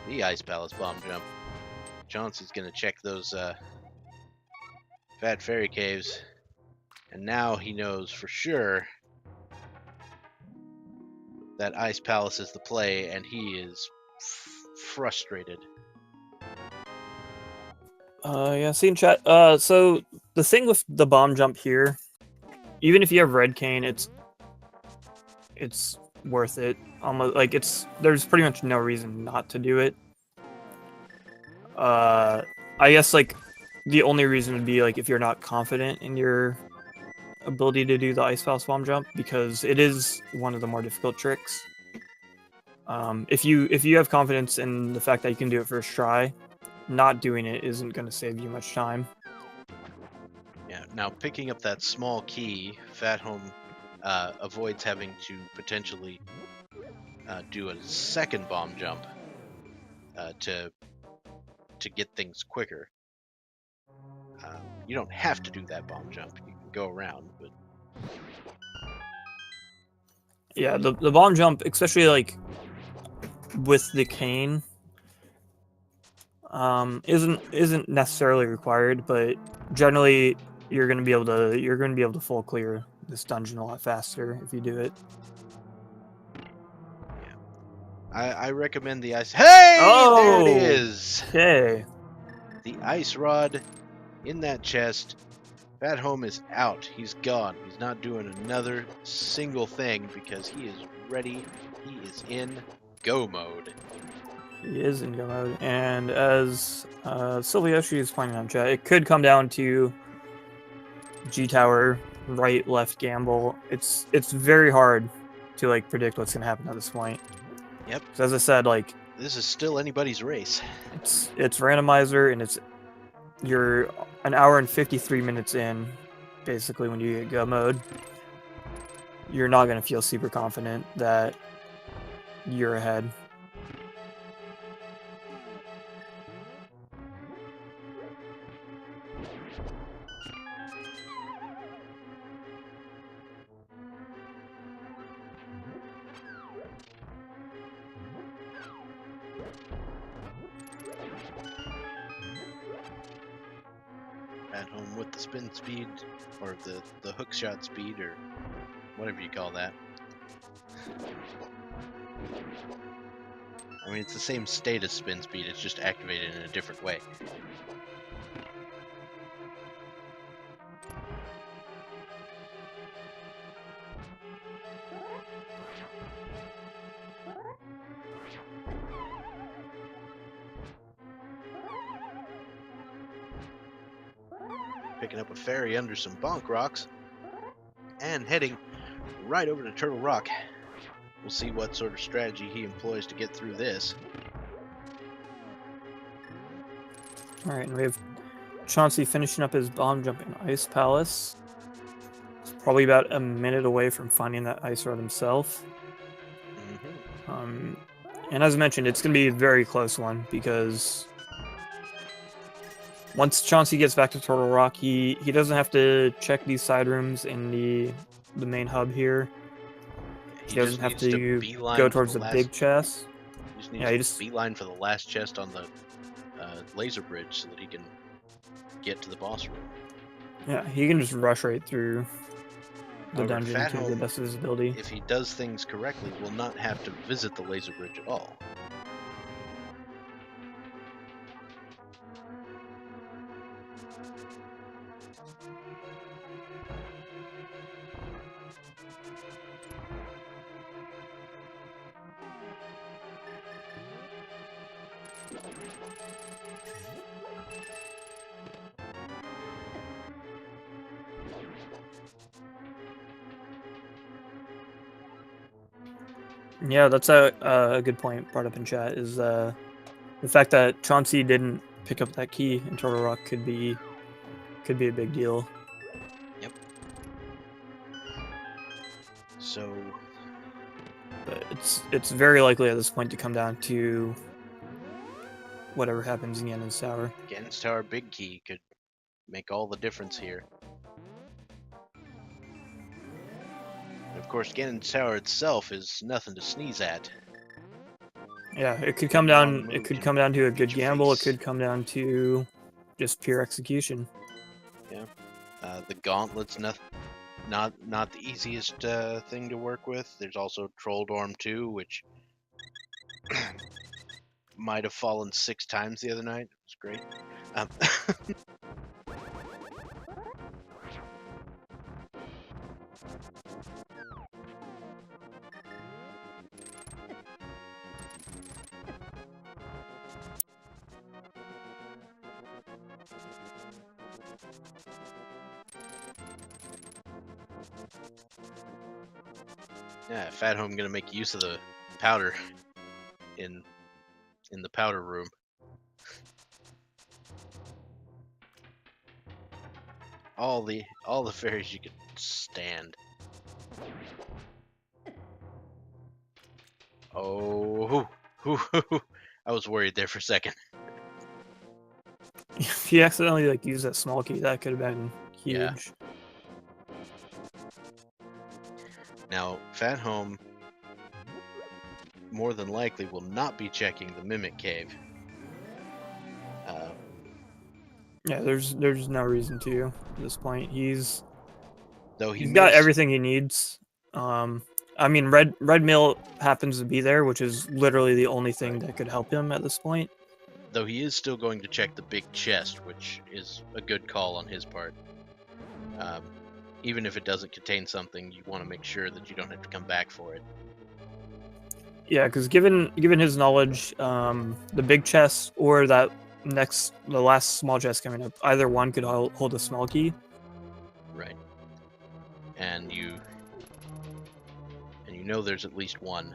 the Ice Palace bomb jump. Chauncey's gonna check those Fat Fairy Caves, and now he knows for sure that Ice Palace is the play, and he is frustrated. Yeah, see in chat. So the thing with the bomb jump here, even if you have red cane, it's worth it. Almost like there's pretty much no reason not to do it. I guess like the only reason would be like if you're not confident in your ability to do the Ice Palace bomb jump, because it is one of the more difficult tricks. If you have confidence in the fact that you can do it first try, not doing it isn't going to save you much time. Yeah. Now picking up that small key, phathome avoids having to potentially do a second bomb jump to get things quicker. You don't have to do that bomb jump. You can go around, but yeah, the bomb jump, especially like with the cane, isn't necessarily required, but generally you're gonna be able to full clear this dungeon a lot faster if you do it. I recommend the ice. Hey, oh! There it is. Okay. The ice rod in that chest. phathome is out. He's gone. He's not doing another single thing because he is ready. He is in go mode. He is in go mode, and as Silvioshi is pointing out in chat, it could come down to G Tower, right, left gamble. It's very hard to like predict what's gonna happen at this point. Yep. As I said, like this is still anybody's race. It's randomizer, and you're an hour and 53 minutes in, basically when you get go mode. You're not gonna feel super confident that you're ahead. phathome with the spin speed, or the hook shot speed, or whatever you call that. I mean, it's the same state as spin speed, it's just activated in a different way. Picking up a fairy under some bonk rocks, and heading right over to Turtle Rock. We'll see what sort of strategy he employs to get through this. Alright, and we have Chauncey finishing up his bomb jump in Ice Palace. He's probably about a minute away from finding that ice rod himself. Mm-hmm. And as I mentioned, it's going to be a very close one, because once Chauncey gets back to Turtle Rock, he doesn't have to check these side rooms in the main hub here. He doesn't have to go towards the big chest. He just beeline for the last chest on the laser bridge so that he can get to the boss room. Yeah, he can just rush right through the dungeon to the phathome, best of his ability. If he does things correctly, will not have to visit the laser bridge at all. Yeah, that's a good point brought up in chat. Is the fact that Chauncey didn't pick up that key in Turtle Rock could be a big deal. Yep. So, But it's very likely at this point to come down to whatever happens in Ganon's Tower. Ganon's Tower big key could make all the difference here. And of course, Ganon's Tower itself is nothing to sneeze at. Yeah, it could come Wrong down. It move could can come down to a good hit your gamble. It face. could come down to just pure execution. Yeah. The gauntlet's not the easiest thing to work with. There's also Trolldorm 2, which might have fallen 6 times the other night. It was great. Yeah, phathome gonna make use of the powder in the powder room. All the fairies you could stand. Oh, I was worried there for a second. If he accidentally like used that small key, that could have been huge. Yeah. Now, phathome more than likely will not be checking the Mimic Cave. Yeah, there's no reason to at this point. He's He's got everything he needs. I mean, red mail happens to be there, which is literally the only thing that could help him at this point. Though he is still going to check the big chest, which is a good call on his part. Even if it doesn't contain something, you want to make sure that you don't have to come back for it. Yeah, because given his knowledge, the big chest or the last small chest coming up, either one could hold a small key. Right. And you know there's at least one.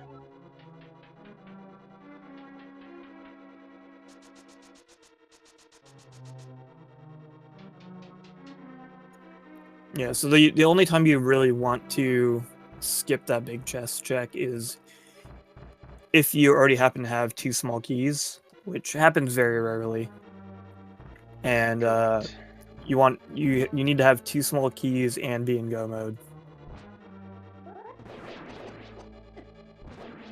Yeah, so the only time you really want to skip that big chest check is if you already happen to have 2 small keys, which happens very rarely. And you need to have 2 small keys and be in go mode.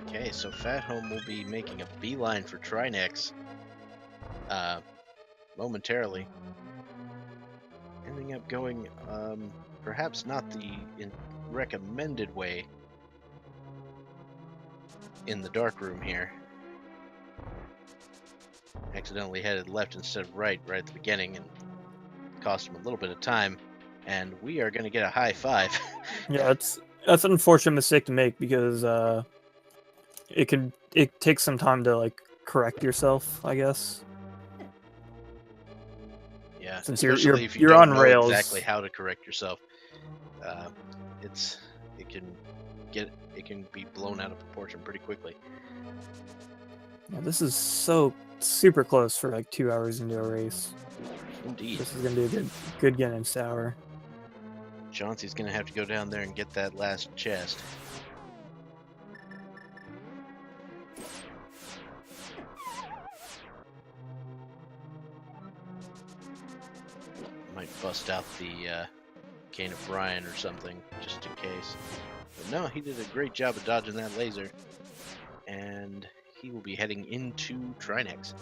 Okay, so phathome will be making a beeline for Trinex momentarily. Ending up going perhaps not the recommended way in the dark room here. Accidentally headed left instead of right at the beginning and cost him a little bit of time, and we are going to get a high 5. Yeah, that's an unfortunate mistake to make because it takes some time to like correct yourself, I guess. Yeah, since especially if you you're don't on know rails. exactly how to correct yourself. It can be blown out of proportion pretty quickly. Yeah, this is so super close for like 2 hours into a race. Indeed. This is gonna be a good Ganon's Tower. Chauncey's gonna have to go down there and get that last chest. Might bust out the Cane of Brian or something, just in case. But no, he did a great job of dodging that laser. And he will be heading into Trinex.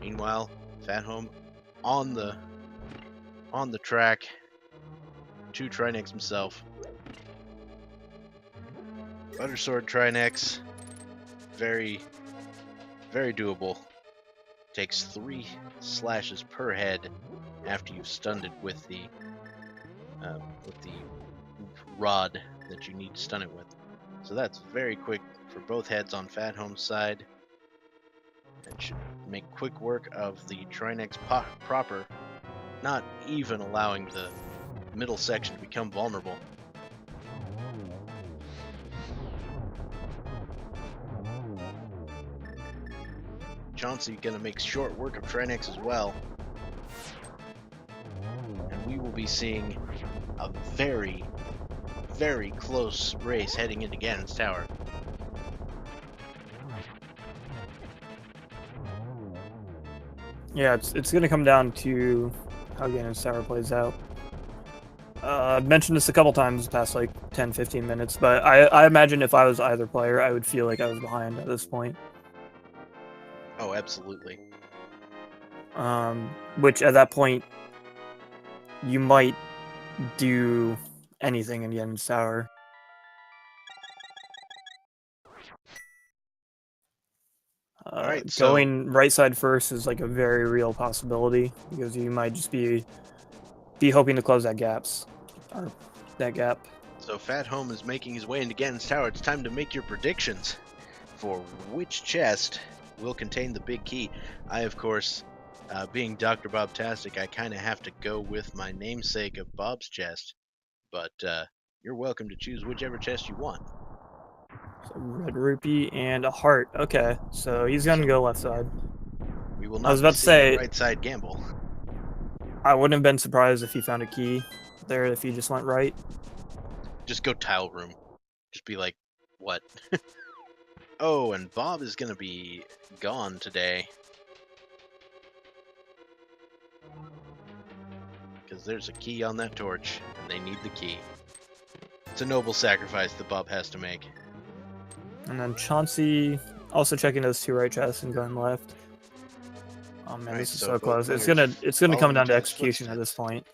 Meanwhile, phathome on the track to Trinex himself. Buttersword Trinex, very, very doable. Takes 3 slashes per head after you've stunned it with the rod that you need to stun it with. So that's very quick for both heads on phathome's side. That should make quick work of the Trinex proper, not even allowing the middle section to become vulnerable. Chauncey gonna make short work of Trinex as well. And we will be seeing a very, very close race heading into Ganon's Tower. Yeah, it's gonna come down to how Ganon's Tower plays out. I've mentioned this a couple times the past like 10-15 minutes, but I imagine if I was either player, I would feel like I was behind at this point. Oh, absolutely. Which at that point, you might do anything in Ganon's Tower. Alright, so Going right side first is like a very real possibility because you might just be hoping to close that gap. So Phathome is making his way into Ganon's Tower. It's time to make your predictions for which chest will contain the big key. I, of course, being Dr. Bobtastic, I kind of have to go with my namesake of Bob's chest, but you're welcome to choose whichever chest you want. So red rupee and a heart. Okay, so he's gonna go left side. We will I not was about be to seeing say, a right side gamble. I wouldn't have been surprised if he found a key there if he just went right. Just go tile room. Just be like, what? Oh, and Bob is going to be gone today. Because there's a key on that torch, and they need the key. It's a noble sacrifice that Bob has to make. And then Chauncey also checking those two right chests and going left. Oh man, Right, this is so so both close. It's players gonna come following down to each other's execution at footsteps. this point.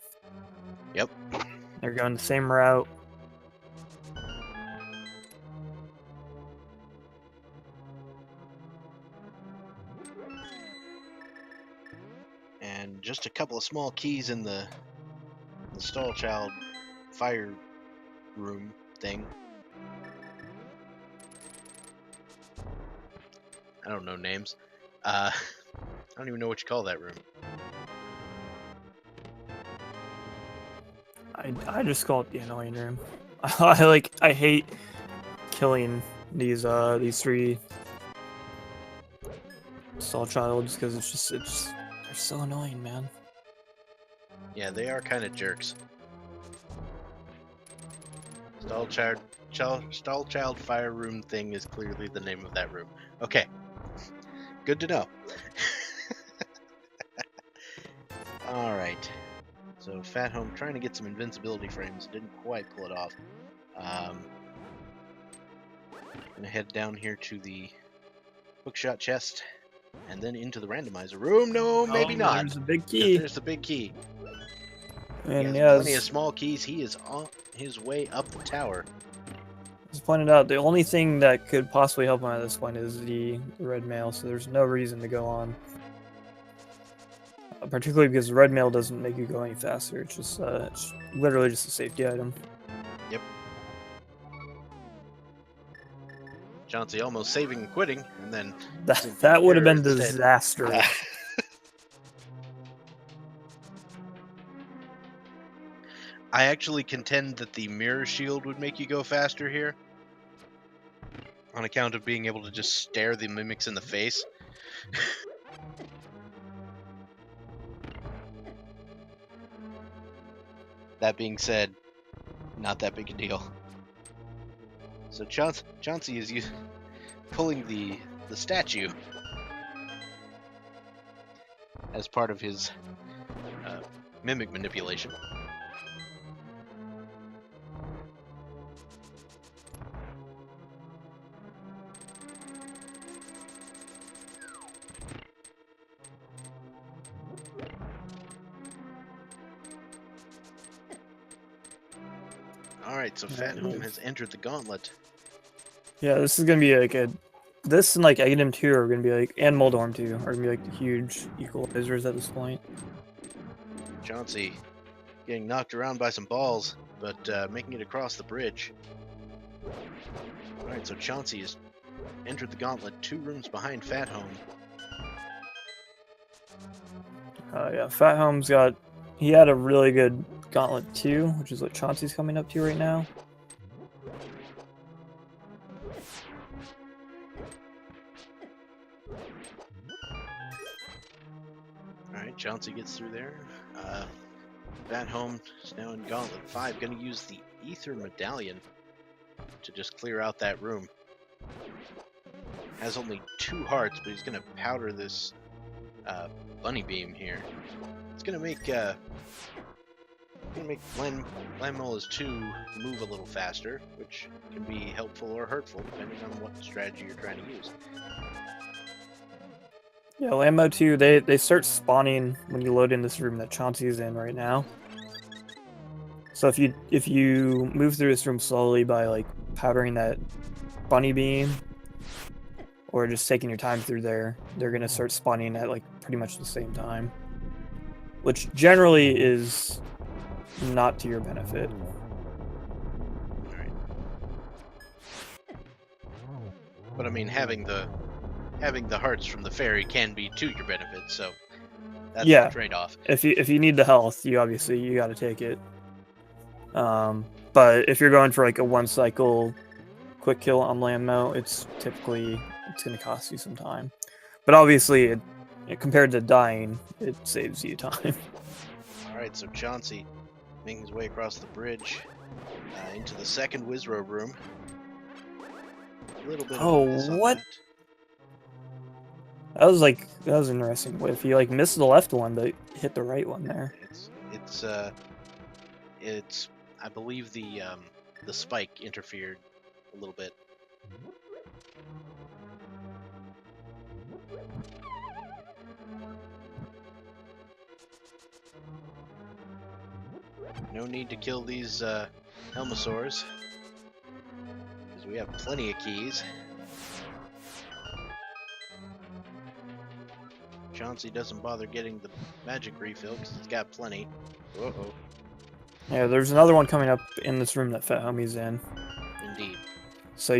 Yep. They're going the same route. And just a couple of small keys in the stall child fire room thing. I don't know names. I don't even know what you call that room. I just call it the annoying room. I hate killing these three stall childs because it's they're so annoying, man. Yeah, they are kind of jerks. Stall child fire room thing is clearly the name of that room. Okay, good to know. All right. So Phathome trying to get some invincibility frames, didn't quite pull it off. Gonna head down here to the hookshot chest, and then into the randomizer room. No, maybe not. There's a big key. There's the big key. And He has plenty of small keys. He is on his way up the tower. as pointed out, the only thing that could possibly help him at this point is the red mail, so there's no reason to go on. Particularly because the red mail doesn't make you go any faster. It's just it's literally just a safety item. Yep. Chauncey almost saving and quitting, and then That would have been instead. disastrous. I actually contend that the mirror shield would make you go faster here, on account of being able to just stare the mimics in the face. That being said, not that big a deal. So Chauncey is pulling the statue as part of his mimic manipulation. Alright, so Phathome has entered the gauntlet. Yeah, this is gonna be like this and like Aghanim 2 are gonna be like, and Moldorm 2 are gonna be like the huge equalizers at this point. Chauncey getting knocked around by some balls, but making it across the bridge. Alright, so Chauncey has entered the gauntlet 2 rooms behind Phathome. Yeah, Phathome's he had a really good Gauntlet 2, which is what Chauncey's coming up to right now. Chauncey gets through there. Phathome is now in Gauntlet 5. Going to use the Ether Medallion to just clear out that room. Has only 2 hearts, but he's going to powder this bunny beam here. It's going to make Landmola's 2 move a little faster, which can be helpful or hurtful depending on what strategy you're trying to use. Yeah, Lambo 2, they start spawning when you load in this room that Chauncey's in right now. So if you move through this room slowly by like powdering that bunny beam or just taking your time through there, they're gonna start spawning at like pretty much the same time, which generally is not to your benefit. Alright. But I mean, having the hearts from the fairy can be to your benefit, so that's the trade-off. If you need the health, you got to take it. But if you're going for like a 1 cycle quick kill on Lammo, it's going to cost you some time. But obviously, compared to dying, it saves you time. All right, so Chauncey making his way across the bridge into the second Wizrow room. A little bit. Oh, what? That was interesting. If he like missed the left one, but hit the right one there. It's I believe the spike interfered a little bit. No need to kill these Helmosaurs, because we have plenty of keys. Chauncey doesn't bother getting the magic refill because he's got plenty. Uh-oh. Yeah, there's another one coming up in this room that Phathome's in. Indeed. So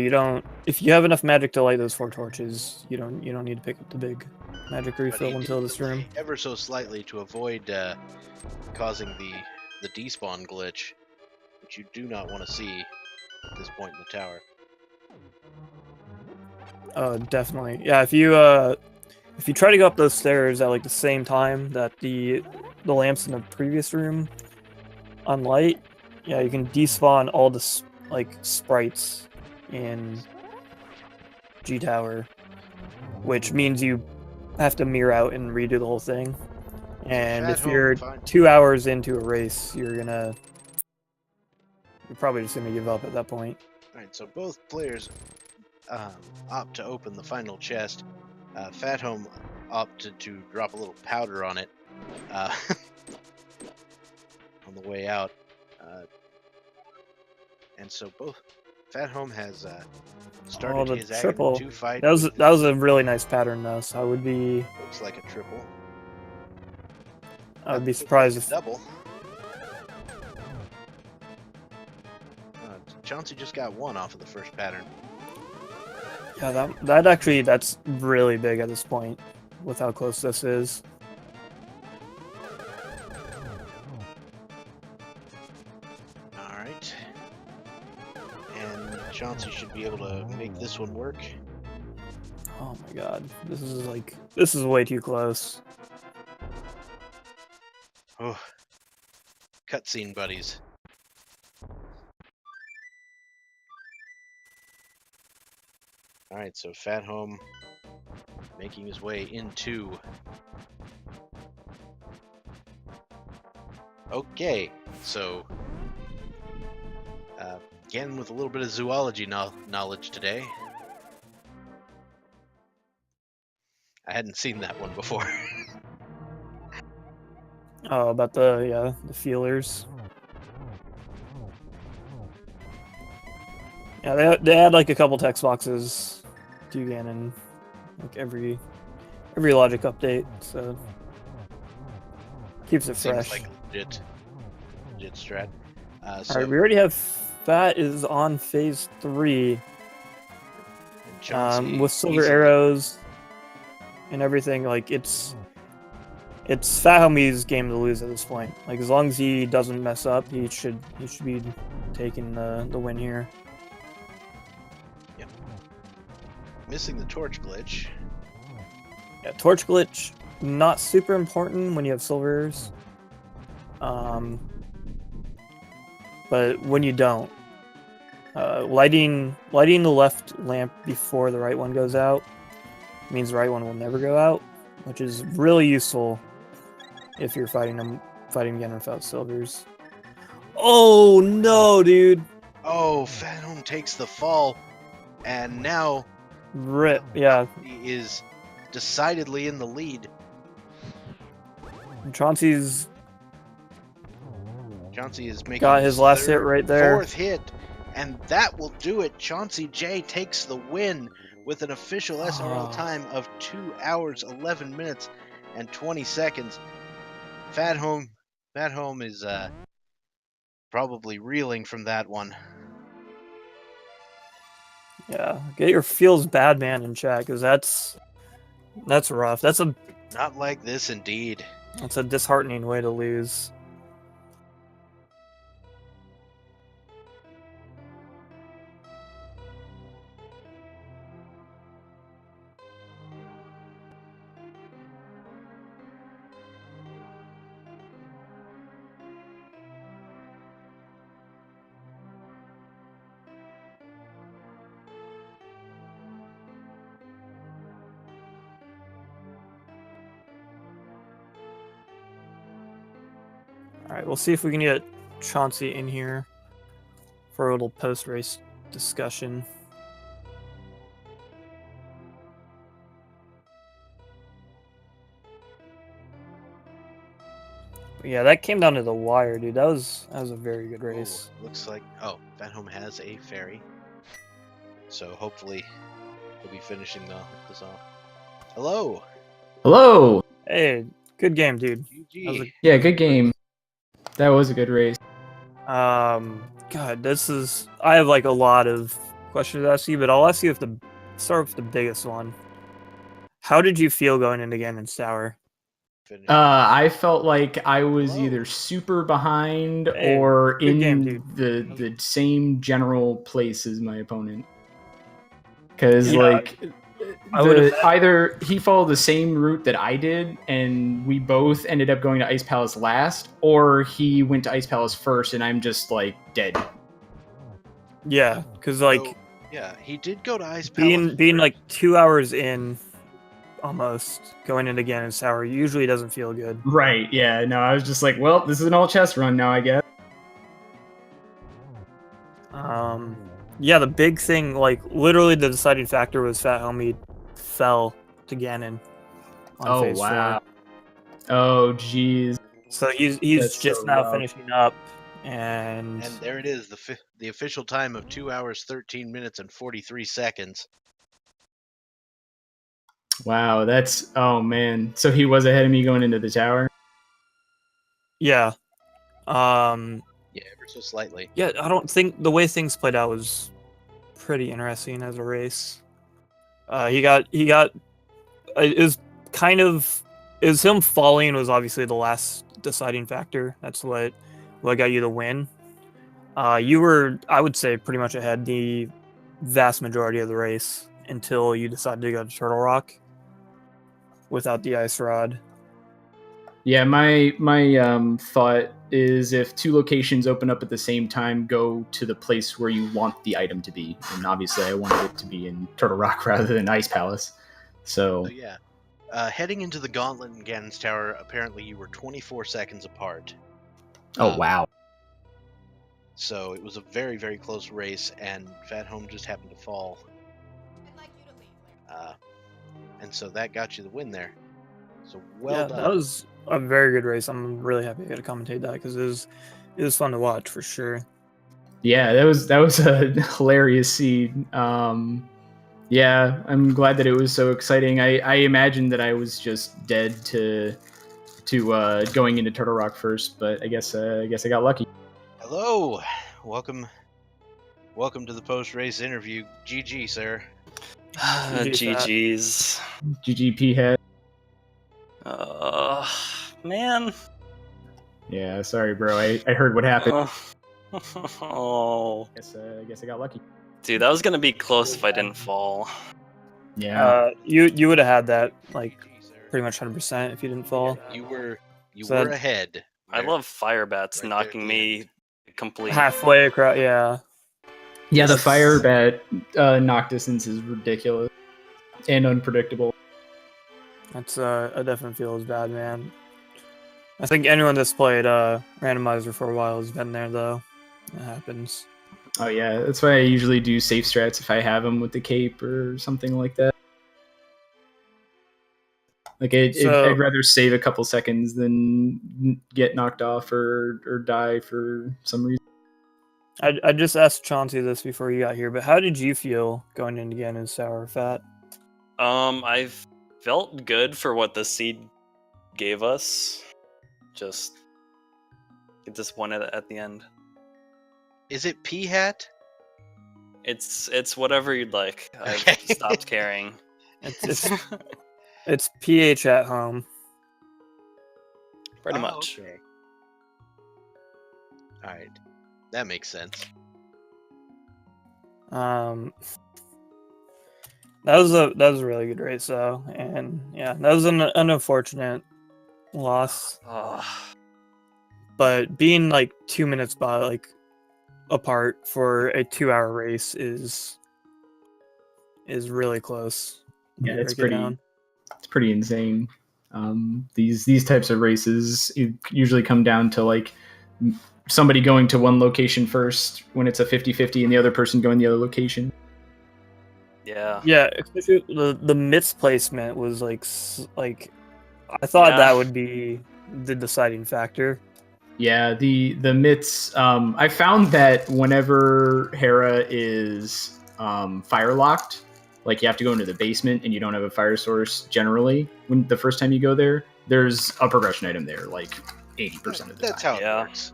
if you have enough magic to light those 4 torches, you don't need to pick up the big magic refill until this room. Ever so slightly to avoid causing the despawn glitch, which you do not want to see at this point in the tower. Definitely. Yeah, if you try to go up those stairs at like the same time that the lamps in the previous room unlight, yeah, you can despawn all the like sprites in G Tower, which means you have to mirror out and redo the whole thing. And if you're 2 hours into a race, you're probably just gonna give up at that point. Alright, so both players opt to open the final chest. Phathome opted to drop a little powder on it on the way out. And so both Phathome has started his triple. Agony 2 fight. That was a really nice pattern though, so I would be... Looks like a triple. I would be surprised if... Double. Chauncey just got 1 off of the first pattern. Yeah, that's really big at this point, with how close this is. Alright. And Chauncey should be able to make this one work. Oh my god, this is way too close. Oh, cutscene buddies. Alright, so Phathome making his way into... Okay, so... again with a little bit of zoology knowledge today. I hadn't seen that one before. Oh, about the feelers. Yeah, they add like a couple text boxes to Ganon, like every logic update, so keeps it fresh. Seems like legit strat. So alright, we already have Phat is on phase 3, with silver arrows and everything. Like it's Phathome's game to lose at this point. Like as long as he doesn't mess up, he should be taking the win here. Missing the torch glitch. Yeah, torch glitch not super important when you have silvers. But when you don't, lighting the left lamp before the right one goes out means the right one will never go out, which is really useful if you're fighting again without silvers. Oh no, dude! Oh, phathome takes the fall, and now Rip. Yeah, he is decidedly in the lead. Chauncey is making got his last hit right there. Fourth hit, and that will do it. chauncyjay takes the win with an official SRL time of 2 hours, 11 minutes, and 20 seconds. Phathome is probably reeling from that one. Yeah, get your feels bad man in chat, because that's rough. Not like this, indeed. That's a disheartening way to lose. Alright, we'll see if we can get Chauncey in here for a little post-race discussion. But yeah, that came down to the wire, dude. That was a very good race. Looks like phathome has a fairy, so hopefully he'll be finishing this off. Hello. Hey, good game, dude. Yeah, good game. That was a good race. God, I have like a lot of questions to ask you, but I'll ask you start with the biggest one. How did you feel going into Ganon's Tower? I felt like I was either super behind or in the same general place as my opponent. Because either he followed the same route that I did, and we both ended up going to Ice Palace last, or he went to Ice Palace first, and I'm just like dead. Yeah, because he did go to Ice Palace. Being like 2 hours in, almost going into Ganon's Tower usually doesn't feel good. Right? Yeah. No, I was just like, well, this is an all chest run now, I guess. Yeah, the big thing, like literally the deciding factor was phathome fell to Ganon on phase 4. Oh, jeez. So he's just so now finishing up, and there it is, the official time of 2 hours, 13 minutes, and 43 seconds. Wow, oh man. So he was ahead of me going into the tower? Yeah. Yeah, ever so slightly. Yeah, I don't think the way things played out was pretty interesting as a race. It was him falling was obviously the last deciding factor. That's what got you the win. You were, I would say, pretty much ahead the vast majority of the race until you decided to go to Turtle Rock without the ice rod. Yeah, my thought is if two locations open up at the same time, go to the place where you want the item to be. And obviously I wanted it to be in Turtle Rock rather than Ice Palace. So yeah. Heading into the gauntlet in Ganon's Tower, apparently you were 24 seconds apart. Oh, wow. So it was a very, very close race, and phathome just happened to fall. And so that got you the win there. So well done. That was a very good race. I'm really happy I got to commentate that because it was fun to watch for sure. Yeah, that was a hilarious scene. Yeah, I'm glad that it was so exciting. I imagined that I was just dead to going into Turtle Rock first, but I guess I got lucky. Hello, welcome to the post-race interview. GG, sir. GG's. GGP head. Man. Yeah, sorry, bro. I heard what happened. Oh. I guess I got lucky. Dude, that was gonna be close if I didn't fall. Yeah. You would have had that pretty much 100% if you didn't fall. You were So that- ahead. I there. love fire bats Right there knocking at the me complete. Halfway across, yeah. Yeah, the That's- fire bat knock distance is ridiculous and unpredictable. That's I definitely feels bad, man. I think anyone that's played Randomizer for a while has been there, though. It happens. Oh yeah, that's why I usually do safe strats if I have them with the cape or something like that. Like I'd rather save a couple seconds than get knocked off or die for some reason. I just asked Chauncey this before you got here, but how did you feel going in again as Sour Fat? I felt good for what the seed gave us. Just get disappointed at the end. Is it P hat? It's whatever you'd like. I've Okay. stopped caring. It's PH at home. Pretty Oh, much. Okay. All right, that makes sense. That was a really good race though, and yeah, that was an unfortunate loss. But being like 2 minutes apart for a 2-hour race is really close. when Yeah, you it's break it down. pretty insane. These types of races usually come down to like somebody going to one location first when it's a 50-50 and the other person going the other location. Yeah. Yeah, especially the myths placement was like I thought Yeah. that would be the deciding factor. Yeah, the myths. I found that whenever Hera is fire locked, like you have to go into the basement and you don't have a fire source. Generally, when the first time you go there, there's a progression item there, like 80% of the That's time. how it Yeah. works.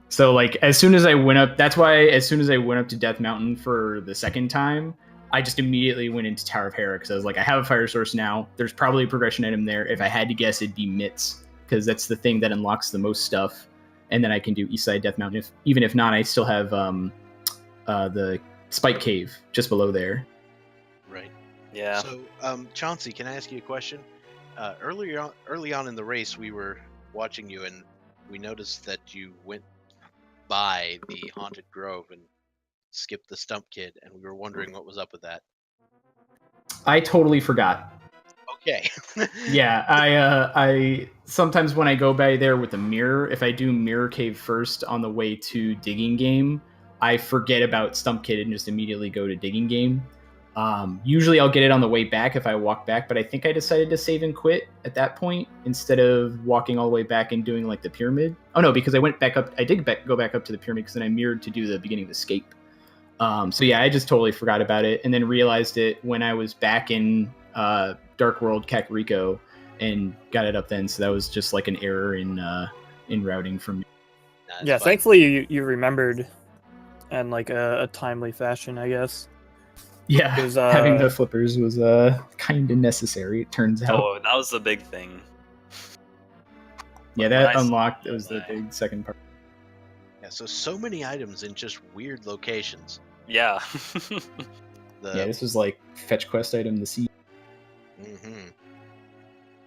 So like as soon as I went up, that's why as soon as I went up to Death Mountain for the second time, I just immediately went into Tower of Hera because I was like, I have a fire source now. There's probably a progression item there. If I had to guess, it'd be Mitts because that's the thing that unlocks the most stuff. And then I can do Eastside Death Mountain. Even if not, I still have the Spike Cave just below there. Right. Yeah. So, Chauncey, can I ask you a question? Early on in the race, we were watching you, and we noticed that you went by the Haunted Grove and skipped the Stump Kid, and we were wondering what was up with that. I totally forgot. Okay. Yeah, I sometimes when I go by there with a mirror, if I do Mirror Cave first on the way to Digging Game, I forget about Stump Kid and just immediately go to Digging Game. Usually I'll get it on the way back if I walk back, but I think I decided to save and quit at that point instead of walking all the way back and doing like the pyramid. Oh no, because I went back up. I did go back up to the pyramid because then I mirrored to do the beginning of Escape. So yeah, I just totally forgot about it and then realized it when I was back in Dark World Kakariko and got it up then. So that was just like an error in routing from me. Nah, Yeah, it's fine. thankfully you remembered in like a timely fashion, I guess. Yeah, 'Cause, having the flippers was kind of necessary, it turns out. Oh, that was the big thing. Yeah, When that I unlocked. saw That was the that. big second part. Yeah, so many items in just weird locations. Yeah. Yeah, this was like fetch quest item the sea. Mm-hmm.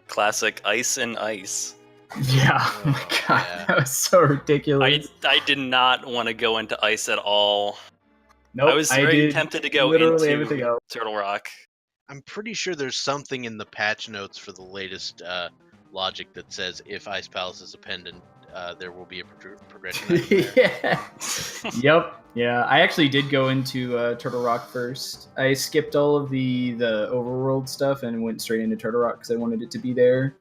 Classic ice and ice. Yeah, oh my Oh, god, yeah. that was so ridiculous. I did not want to go into ice at all. Nope, I was very did tempted to go literally everything into else. Turtle Rock. I'm pretty sure there's something in the patch notes for the latest logic that says if Ice Palace is a pendant, there will be a progression item there. Yeah. Yep. Yeah, I actually did go into Turtle Rock first. I skipped all of the overworld stuff and went straight into Turtle Rock because I wanted it to be there.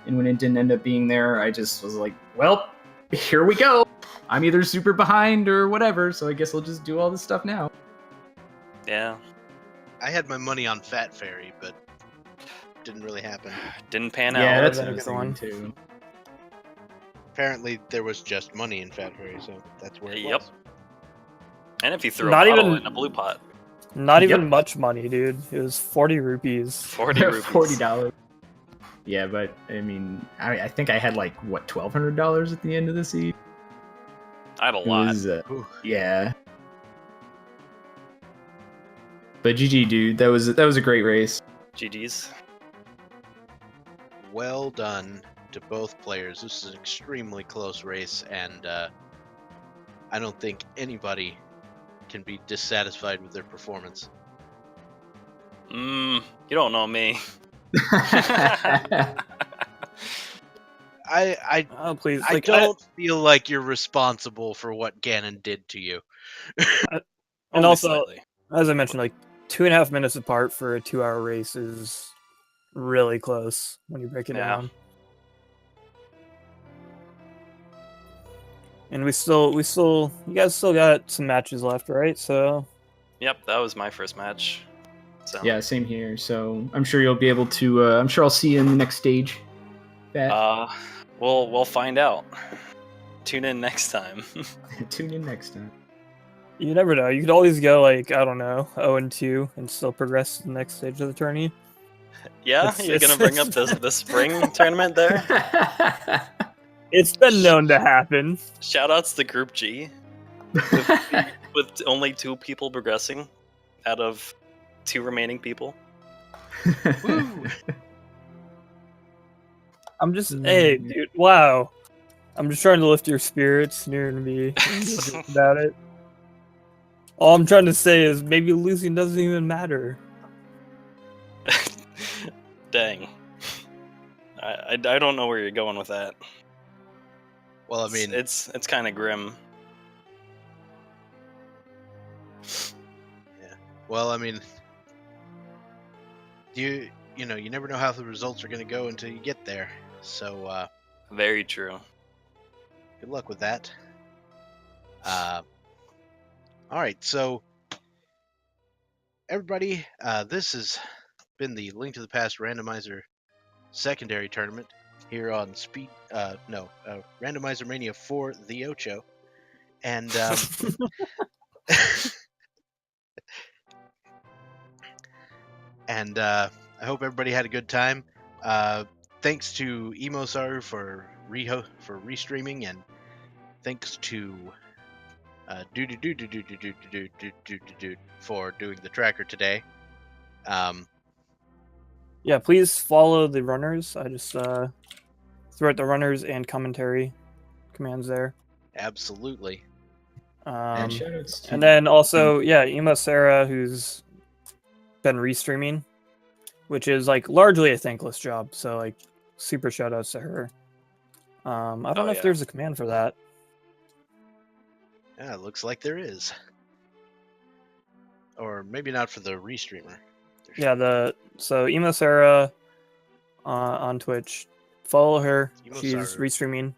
And when it didn't end up being there, I just was like, well, here we go. I'm either super behind or whatever, so I guess I'll just do all this stuff now. Yeah. I had my money on Fat Fairy, but didn't really happen. Didn't pan Yeah, out. that's That what I would've was been a thinking good too. Apparently, there was just money in Fat Fairy, so that's where it Yep. was. And if you threw Not a bottle even- in a blue pot, Not even Yep. much money, dude. It was 40 rupees. 40 rupees. $40. Yeah, but I mean, I think I had like what $1,200 at the end of the seed. I had a It lot. was, Whew. yeah. But GG, dude, that was a great race. GG's. well done to both players. This is an extremely close race, and I don't think anybody can be dissatisfied with their performance. You don't know me. I Oh please, I like don't feel like you're responsible for what Ganon did to you. and Only also, slightly. as I mentioned, like 2.5 minutes apart for a 2-hour race is really close when you break it Yeah. down. And you guys still got some matches left, right? So Yep, that was my first match. So Yeah, same here. So I'm sure you'll be able to. I'm sure I'll see you in the next stage. Pat. we'll find out. Tune in next time. Tune in next time. you never know. You could always go like, I don't know, 0-2 and still progress to the next stage of the tourney. Yeah, you're gonna bring up the spring tournament there. It's been known to happen. Shoutouts to Group G with only 2 people progressing out of 2 remaining people. Woo! I'm just, hey, dude, wow. I'm just trying to lift your spirits, and you're gonna be about it. All I'm trying to say is maybe losing doesn't even matter. Dang. I don't know where you're going with that. Well, I mean, it's kind of grim. yeah. Well, I mean, you know, you never know how the results are going to go until you get there. So, Very true. good luck with that. All right, so everybody, this has been the Link to the Past Randomizer secondary tournament here on Randomizer Mania for the Ocho, and and I hope everybody had a good time. Thanks to Emosaru for restreaming, and thanks to for doing the tracker today. Yeah, please follow the runners. I just threw out the runners and commentary commands there. Absolutely. And shoutouts to And then also, yeah, Emo Sarah, who's been restreaming, which is like largely a thankless job. So like, super shoutouts to her. I don't know if there's a command for that. Yeah, it looks like there is. Or maybe not for the restreamer. Yeah, so Emo Sarah on Twitch, follow her. Emo She's Saru. restreaming.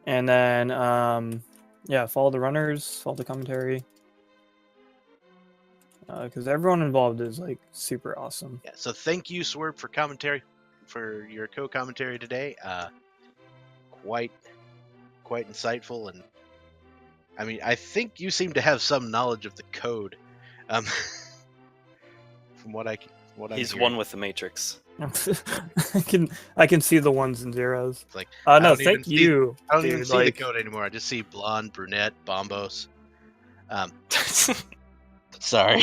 And then yeah, follow the runners, follow the commentary. Because everyone involved is like super awesome. Yeah, so thank you, Swerve, for commentary, for your co-commentary today. Quite insightful, and I mean, I think you seem to have some knowledge of the code. From what I'm He's hearing. one with the Matrix. I can see the ones and zeros. It's like, No, thank you. I don't dude, even see like, the code anymore. I just see blonde, brunette, bombos. Sorry.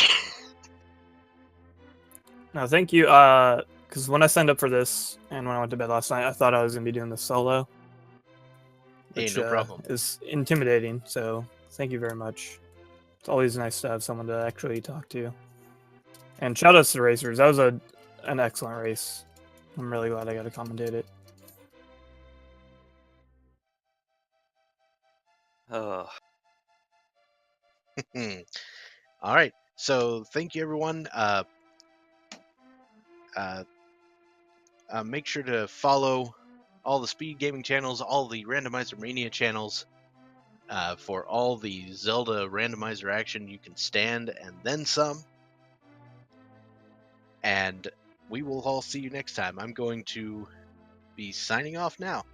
No, thank you. Because when I signed up for this and when I went to bed last night, I thought I was gonna be doing this solo. Hey, Which, no problem. is intimidating. So thank you very much. It's always nice to have someone to actually talk to. And shout outs to racers. That was an excellent race. I'm really glad I got to commentate it. Oh. All right. So thank you, everyone. Make sure to follow all the Speed Gaming channels, all the Randomizer Mania channels, for all the Zelda randomizer action you can stand and then some. And we will all see you next time. I'm going to be signing off now.